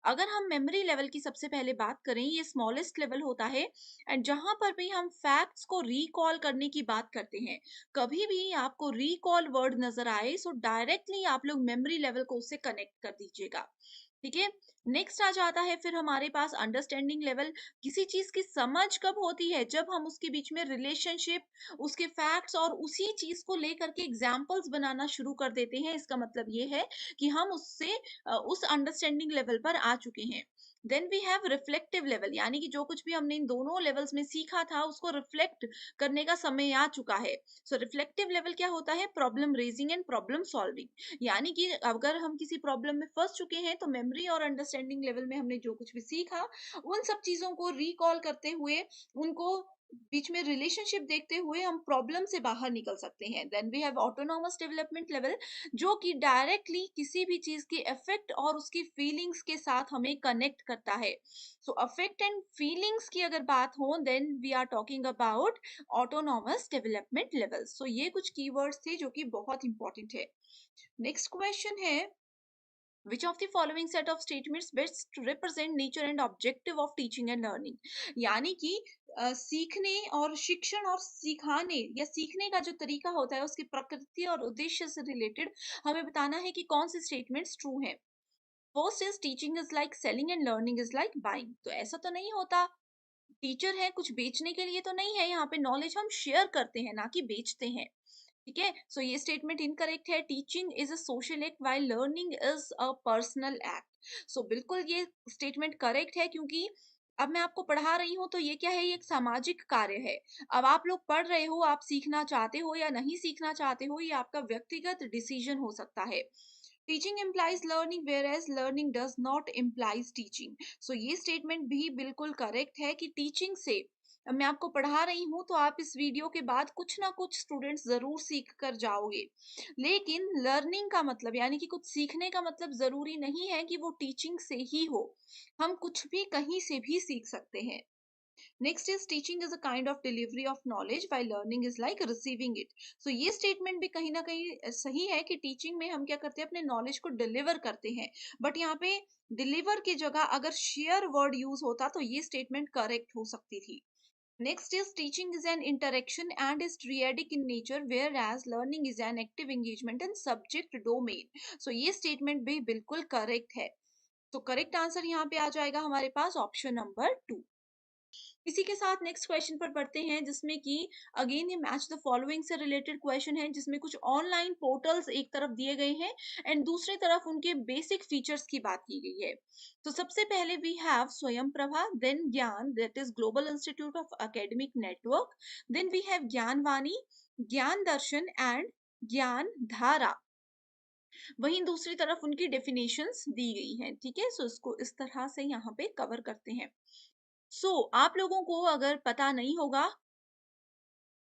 अगर हम मेमोरी लेवल की सबसे पहले बात करें, ये स्मॉलेस्ट लेवल होता है एंड जहां पर भी हम फैक्ट्स को रिकॉल करने की बात करते हैं, कभी भी आपको रिकॉल वर्ड नजर आए सो डायरेक्टली आप लोग मेमोरी लेवल को उससे कनेक्ट कर दीजिएगा. ठीक है. नेक्स्ट आ जाता है फिर हमारे पास अंडरस्टैंडिंग लेवल. किसी चीज की समझ कब होती है, जब हम उसके बीच में रिलेशनशिप, उसके फैक्ट्स और उसी चीज को लेकर के एग्जांपल्स बनाना शुरू कर देते हैं. इसका मतलब ये है कि हम उससे उस अंडरस्टैंडिंग लेवल पर आ चुके हैं. Then we have reflective level, यानी कि जो कुछ भी हमने इन दोनों लेवल्स में सीखा था उसको रिफ्लेक्ट करने का समय आ चुका है. सो रिफ्लेक्टिव लेवल क्या होता है, problem raising and problem solving. यानी कि अगर हम किसी प्रॉब्लम में फंस चुके हैं तो मेमोरी और अंडरस्टैंडिंग लेवल में हमने जो कुछ भी सीखा उन सब चीजों को रिकॉल करते हुए उनको बीच में रिलेशनशिप देखते हुए हम प्रॉब्लम से बाहर निकल सकते हैं। Then we have autonomous development level, जो कि डायरेक्टली किसी भी चीज की इफेक्ट और उसकी फीलिंग्स के साथ हमें कनेक्ट करता है। सो अफेक्ट एंड फीलिंग्स की अगर बात हो, then we are talking about autonomous development level. So ये कुछ कीवर्ड्स थे जो कि बहुत इंपॉर्टेंट है। नेक्स्ट क्वेश्चन है, which of the following set of statements best represent nature and objective of teaching and learning? यानी कि सीखने और शिक्षण और सिखाने या सीखने का जो तरीका होता है उसकी प्रकृति और उद्देश्य से रिलेटेड हमें बताना है कि कौन से स्टेटमेंट्स ट्रू हैं। First is teaching is like selling and learning is like buying. तो ऐसा तो नहीं होता, टीचर है कुछ बेचने के लिए तो नहीं है, यहाँ पे नॉलेज हम शेयर करते हैं ना कि बेचते हैं। ठीक है, सो ये स्टेटमेंट इनकरेक्ट है। Teaching is a social act while learning is a personal act. So बिल्कुल ये स्टेटमेंट करेक्ट है, क्योंकि अब मैं आपको पढ़ा रही हूँ तो ये क्या है, ये एक सामाजिक कार्य है। अब आप लोग पढ़ रहे हो, आप सीखना चाहते हो या नहीं सीखना चाहते हो, ये आपका व्यक्तिगत डिसीजन हो सकता है। Teaching implies learning whereas learning does not implies teaching। सो ये स्टेटमेंट भी बिल्कुल करेक्ट है कि टीचिंग से, अब मैं आपको पढ़ा रही हूँ तो आप इस वीडियो के बाद कुछ ना कुछ स्टूडेंट्स जरूर सीख कर जाओगे, लेकिन लर्निंग का मतलब यानी कि कुछ सीखने का मतलब जरूरी नहीं है कि वो टीचिंग से ही हो, हम कुछ भी कहीं से भी सीख सकते हैं। Next is teaching is a kind of delivery of knowledge while learning is like receiving it. So ये स्टेटमेंट भी कहीं ना कहीं सही है कि टीचिंग में हम क्या करते हैं, अपने नॉलेज को डिलीवर करते हैं, बट यहाँ पे डिलीवर की जगह अगर शेयर वर्ड यूज होता तो ये स्टेटमेंट करेक्ट हो सकती थी। Next is teaching is an interaction and is triadic in nature, whereas learning is an active engagement in subject domain। So ये statement भी बिल्कुल correct है। तो करेक्ट आंसर यहाँ पे आ जाएगा हमारे पास ऑप्शन नंबर 2। इसी के साथ नेक्स्ट क्वेश्चन पर पढ़ते हैं, जिसमें कि अगेन ये मैच द फॉलोइंग से रिलेटेड क्वेश्चन है, जिसमें कुछ ऑनलाइन पोर्टल्स एक तरफ दिए गए हैं एंड दूसरी तरफ उनके बेसिक फीचर्स की बात की गई है। तो सबसे पहले we have Swayam Prabha, then Gyan that is global institute of academic network, then we have Gyan Vani, ज्ञान दर्शन एंड ज्ञान धारा। वहीं दूसरी तरफ उनकी डेफिनेशंस दी गई हैं। ठीक है, सो इसको इस तरह से यहाँ पे कवर करते हैं। आप लोगों को अगर पता नहीं होगा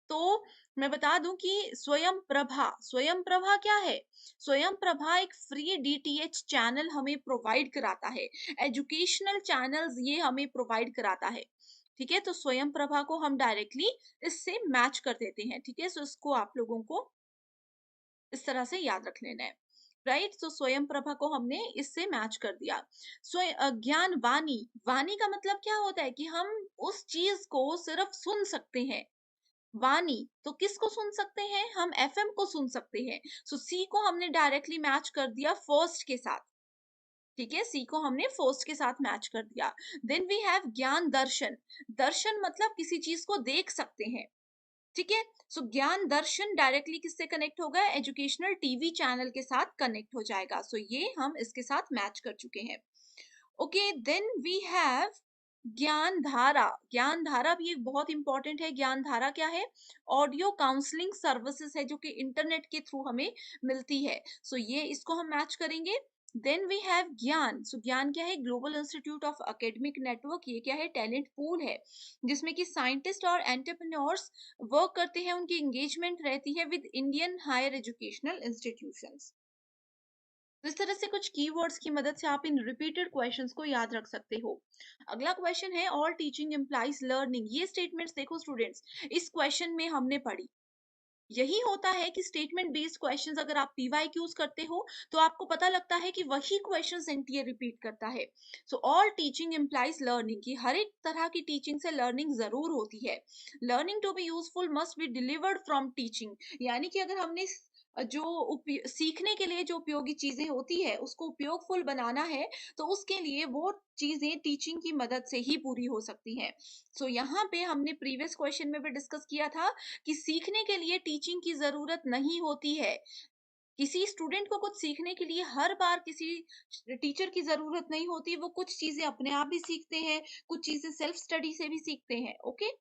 तो मैं बता दूं कि स्वयं प्रभा क्या है। स्वयं प्रभा एक फ्री डीटीएच चैनल हमें प्रोवाइड कराता है, एजुकेशनल चैनल्स ये हमें प्रोवाइड कराता है। ठीक है, तो स्वयं प्रभा को हम डायरेक्टली इससे मैच कर देते हैं। ठीक है, सो इसको आप लोगों को इस तरह से याद रख लेना है। राइट, तो स्वयं प्रभा को हमने इससे मैच कर दिया। ज्ञान वाणी, वाणी का मतलब क्या होता है कि हम उस चीज को सिर्फ सुन सकते हैं। वाणी तो किसको सुन सकते हैं, हम एफएम को सुन सकते हैं। सी को हमने डायरेक्टली मैच कर दिया फर्स्ट के साथ। ठीक है, सी को हमने फर्स्ट के साथ मैच कर दिया। देन वी हैव ज्ञान दर्शन, दर्शन मतलब किसी चीज को देख सकते हैं। ठीक है, ज्ञान दर्शन डायरेक्टली किससे कनेक्ट होगा, एजुकेशनल टीवी चैनल के साथ कनेक्ट हो जाएगा। ये हम इसके साथ मैच कर चुके हैं। ओके, देन वी हैव ज्ञान धारा। ज्ञान धारा भी एक बहुत इंपॉर्टेंट है। ज्ञान धारा क्या है, ऑडियो काउंसलिंग सर्विसेज है जो कि इंटरनेट के थ्रू हमें मिलती है। ये इसको हम मैच करेंगे। देन वी हैव ज्ञान, ज्ञान क्या है, global institute of academic network. ये क्या है, टैलेंट पूल है जिसमें कि साइंटिस्ट और एंटरप्रेन्योर्स वर्क करते हैं, उनकी एंगेजमेंट रहती है with Indian higher educational institutions. तो इस तरह से कुछ कीवर्ड्स की मदद से आप इन रिपीटेड क्वेश्चंस को याद रख सकते हो। अगला क्वेश्चन है, ऑल टीचिंग इम्प्लाइज लर्निंग। ये स्टेटमेंट्स देखो स्टूडेंट्स, इस क्वेश्चन में हमने पढ़ी। यही होता है कि स्टेटमेंट बेस्ड क्वेश्चंस अगर आप पीवाईक्यूज करते हो तो आपको पता लगता है कि वही क्वेश्चन एनटीए रिपीट करता है। ऑल टीचिंग इम्प्लाइज लर्निंग, की हर एक तरह की टीचिंग से लर्निंग जरूर होती है। Learning to be useful must be delivered from teaching, यानी कि अगर हमने सीखने के लिए जो उपयोगी चीजें होती है उसको उपयोगफुल बनाना है तो उसके लिए वो चीजें टीचिंग की मदद से ही पूरी हो सकती हैं। यहाँ पे हमने प्रीवियस क्वेश्चन में भी डिस्कस किया था कि सीखने के लिए टीचिंग की जरूरत नहीं होती है। किसी स्टूडेंट को कुछ सीखने के लिए हर बार किसी टीचर की जरूरत नहीं होती, वो कुछ चीजें अपने आप भी सीखते हैं, कुछ चीजें सेल्फ स्टडी से भी सीखते हैं। ओके,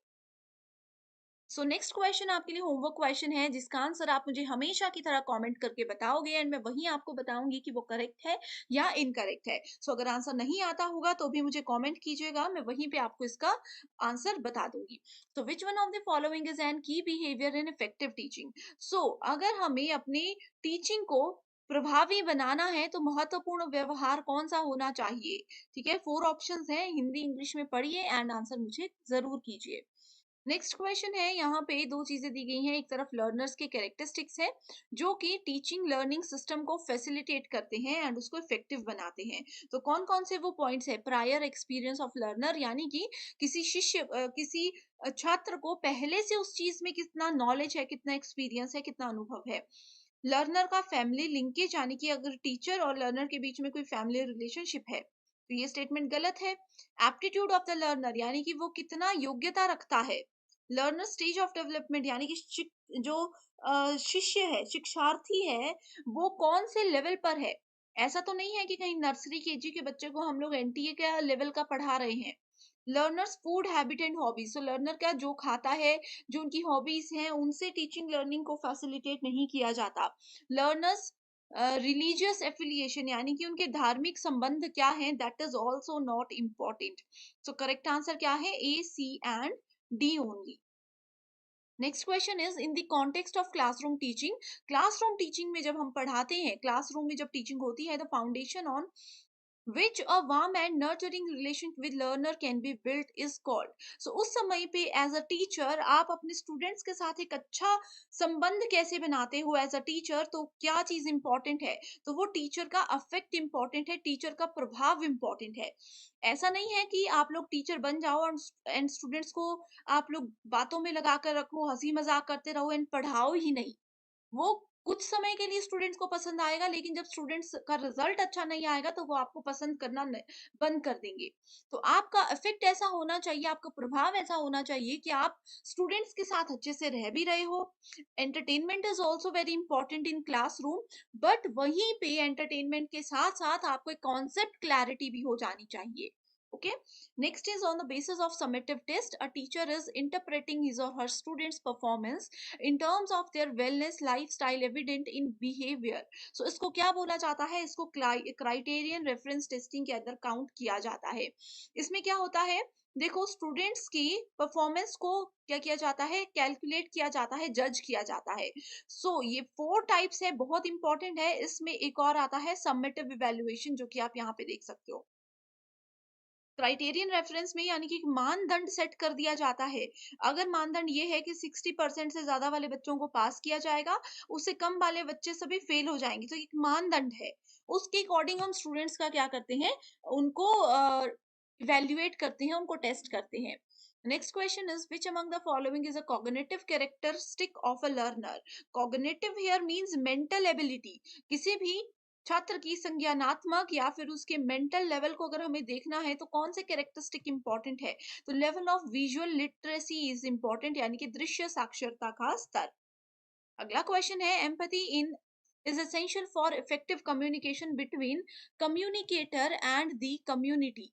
सो नेक्स्ट क्वेश्चन आपके लिए होमवर्क क्वेश्चन है, जिसका आंसर आप मुझे हमेशा की तरह कमेंट करके बताओगे एंड मैं वहीं आपको बताऊंगी कि वो करेक्ट है या इनकरेक्ट है। सो अगर आंसर नहीं आता होगा तो भी मुझे कमेंट कीजिएगा, मैं वहीं पे आपको इसका आंसर बता दूंगी। तो which one of the following is an की बिहेवियर इन इफेक्टिव टीचिंग। सो अगर हमें अपनी टीचिंग को प्रभावी बनाना है तो महत्वपूर्ण व्यवहार कौन सा होना चाहिए। ठीक है, 4 ऑप्शंस हैं, हिंदी इंग्लिश में पढ़िए एंड आंसर मुझे जरूर कीजिए। नेक्स्ट क्वेश्चन है, यहाँ पे दो चीजें दी गई हैं, एक तरफ लर्नर्स के कैरेक्टरिस्टिक्स है जो कि टीचिंग लर्निंग सिस्टम को फैसिलिटेट करते हैं एंड उसको इफेक्टिव बनाते हैं। तो कौन कौन से वो पॉइंट्स है, प्रायर एक्सपीरियंस ऑफ लर्नर, यानी कि किसी किसी छात्र को पहले से उस चीज में कितना नॉलेज है, कितना एक्सपीरियंस है, कितना अनुभव है। लर्नर का फैमिली लिंकेज, यानी कि अगर टीचर और लर्नर के बीच में कोई फैमिली रिलेशनशिप है तो ये स्टेटमेंट गलत है। एप्टीट्यूड ऑफ द लर्नर, यानी कि वो कितना योग्यता रखता है। लर्नर स्टेज ऑफ डेवलपमेंट, यानी कि जो शिष्य है, शिक्षार्थी है, वो कौन से लेवल पर है। ऐसा तो नहीं है कि कहीं नर्सरी केजी के बच्चे को हम लोग एनटीए का लेवल का पढ़ा रहे हैं। Learners food habit and hobbies, तो लर्नर का जो खाता है, जो उनकी हॉबीज हैं, उनसे टीचिंग लर्निंग को फैसिलिटेट नहीं किया जाता। लर्नर्स रिलीजियस एफिलिएशन, यानी कि उनके धार्मिक संबंध क्या हैं, that is also not important. So correct answer क्या है, A, C and D only. Next question is in the context of classroom teaching. Classroom teaching में जब हम पढ़ाते हैं, क्लासरूम में जब टीचिंग होती है, the foundation on which a warm and nurturing relation with learner can be built is called। so उस समय पे एज अ टीचर आप अपने स्टूडेंट्स के साथ एक अच्छा संबंध कैसे बनाते हो एज अ टीचर, तो क्या चीज इंपॉर्टेंट है, तो वो टीचर का अफेक्ट इंपॉर्टेंट है, टीचर का प्रभाव इंपॉर्टेंट है। ऐसा नहीं है कि आप लोग टीचर बन जाओ एंड स्टूडेंट्स को आप लोग बातों में लगा कर रखो, हंसी मजाक करते रहो एंड पढ़ाओ ही नहीं। वो कुछ समय के लिए स्टूडेंट्स को पसंद आएगा, लेकिन जब स्टूडेंट्स का रिजल्ट अच्छा नहीं आएगा तो वो आपको पसंद करना बंद कर देंगे। तो आपका इफेक्ट ऐसा होना चाहिए, आपका प्रभाव ऐसा होना चाहिए कि आप स्टूडेंट्स के साथ अच्छे से रह भी रहे हो। Entertainment is also very important in classroom, but वहीं पे एंटरटेनमेंट के साथ साथ आपको एक कॉन्सेप्ट क्लैरिटी भी हो जानी चाहिए। Okay, next is on the basis of summative test, a teacher is interpreting his or her students performance in terms of their wellness lifestyle evident in behavior। so इसको क्या बोला जाता है, इसको क्राइटेरियन रेफरेंस टेस्टिंग के अंदर count किया जाता है। इसमें क्या होता है, देखो स्टूडेंट्स की परफॉर्मेंस को क्या किया जाता है, कैलकुलेट किया जाता है, जज किया जाता है। ये 4 टाइप्स है, बहुत इंपॉर्टेंट है। इसमें एक और आता है समेटिव इवेल्युएशन, जो कि आप यहाँ पे देख सकते हो। क्राइटेरियन रेफरेंस में यानी कि मानदंड सेट कर दिया जाता है। अगर मानदंड ये है कि 60% से ज्यादा वाले बच्चों को पास किया जाएगा, उससे कम वाले बच्चे सभी फेल हो जाएंगे, तो एक मानदंड है। उसके अकॉर्डिंग हम स्टूडेंट्स का क्या करते हैं, उनको इवेल्युएट करते हैं, उनको टेस्ट करते हैं। Next question is which among the following is a cognitive characteristic of a learner. Cognitive here means mental ability. किसी भी छात्र की संज्ञानात्मक या फिर उसके मेंटल लेवल को अगर हमें देखना है तो कौन से कैरेक्टरिस्टिक इंपॉर्टेंट है, तो level of visual literacy is important, यानी कि दृश्य साक्षरता का स्तर। अगला क्वेश्चन है, empathy in is essential for effective communication between communicator and the community.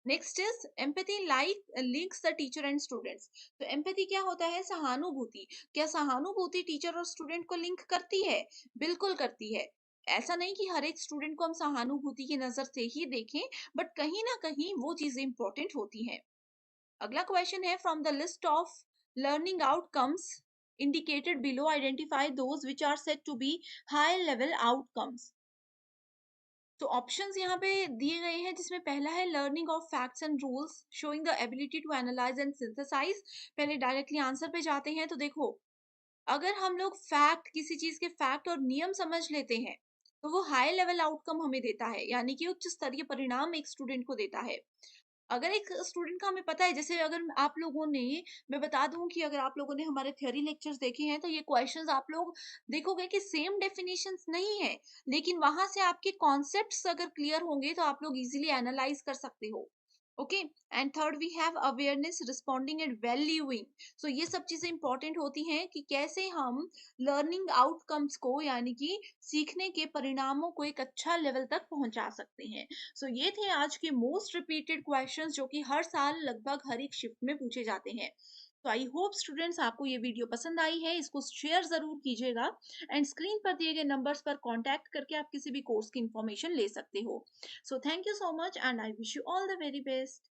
Next is empathy like links the teacher and students. तो एम्पैथी क्या होता है, सहानुभूति। क्या सहानुभूति टीचर और स्टूडेंट को लिंक करती है, बिल्कुल करती है। ऐसा नहीं कि हर एक स्टूडेंट को हम सहानुभूति की नजर से ही देखें, बट कहीं ना कहीं वो चीजें इंपॉर्टेंट होती हैं। अगला क्वेश्चन है, from the list of learning outcomes indicated below identify those which are said to be high level outcomes। तो ऑप्शंस यहाँ पे दिए गए हैं, जिसमें पहला है learning of facts and rules showing the ability to analyse and synthesise. पहले डायरेक्टली आंसर पे जाते हैं, तो देखो अगर हम लोग फैक्ट, किसी चीज के फैक्ट और नियम समझ लेते हैं तो वो हाई लेवल आउटकम हमें देता है, यानी कि उच्च स्तरीय परिणाम एक स्टूडेंट को देता है। अगर एक स्टूडेंट का हमें पता है, जैसे अगर आप लोगों ने, मैं बता दूं कि अगर आप लोगों ने हमारे थ्योरी लेक्चर्स देखे हैं तो ये क्वेश्चंस आप लोग देखोगे कि सेम डेफिनेशंस नहीं है, लेकिन वहां से आपके कॉन्सेप्ट्स अगर क्लियर होंगे तो आप लोग इजीली एनालाइज कर सकते हो। Okay. And third we have awareness, responding and valuing. So ये सब चीजें इंपॉर्टेंट होती हैं कि कैसे हम लर्निंग आउटकम्स को, यानी कि सीखने के परिणामों को एक अच्छा लेवल तक पहुंचा सकते हैं। सो ये थे आज के मोस्ट रिपीटेड क्वेश्चंस जो कि हर साल लगभग हर एक शिफ्ट में पूछे जाते हैं। तो आई होप स्टूडेंट्स आपको ये वीडियो पसंद आई है, इसको शेयर जरूर कीजिएगा। एंड स्क्रीन पर दिए गए नंबर्स पर कांटेक्ट करके आप किसी भी कोर्स की इंफॉर्मेशन ले सकते हो। So thank you so much and I wish you all the very best.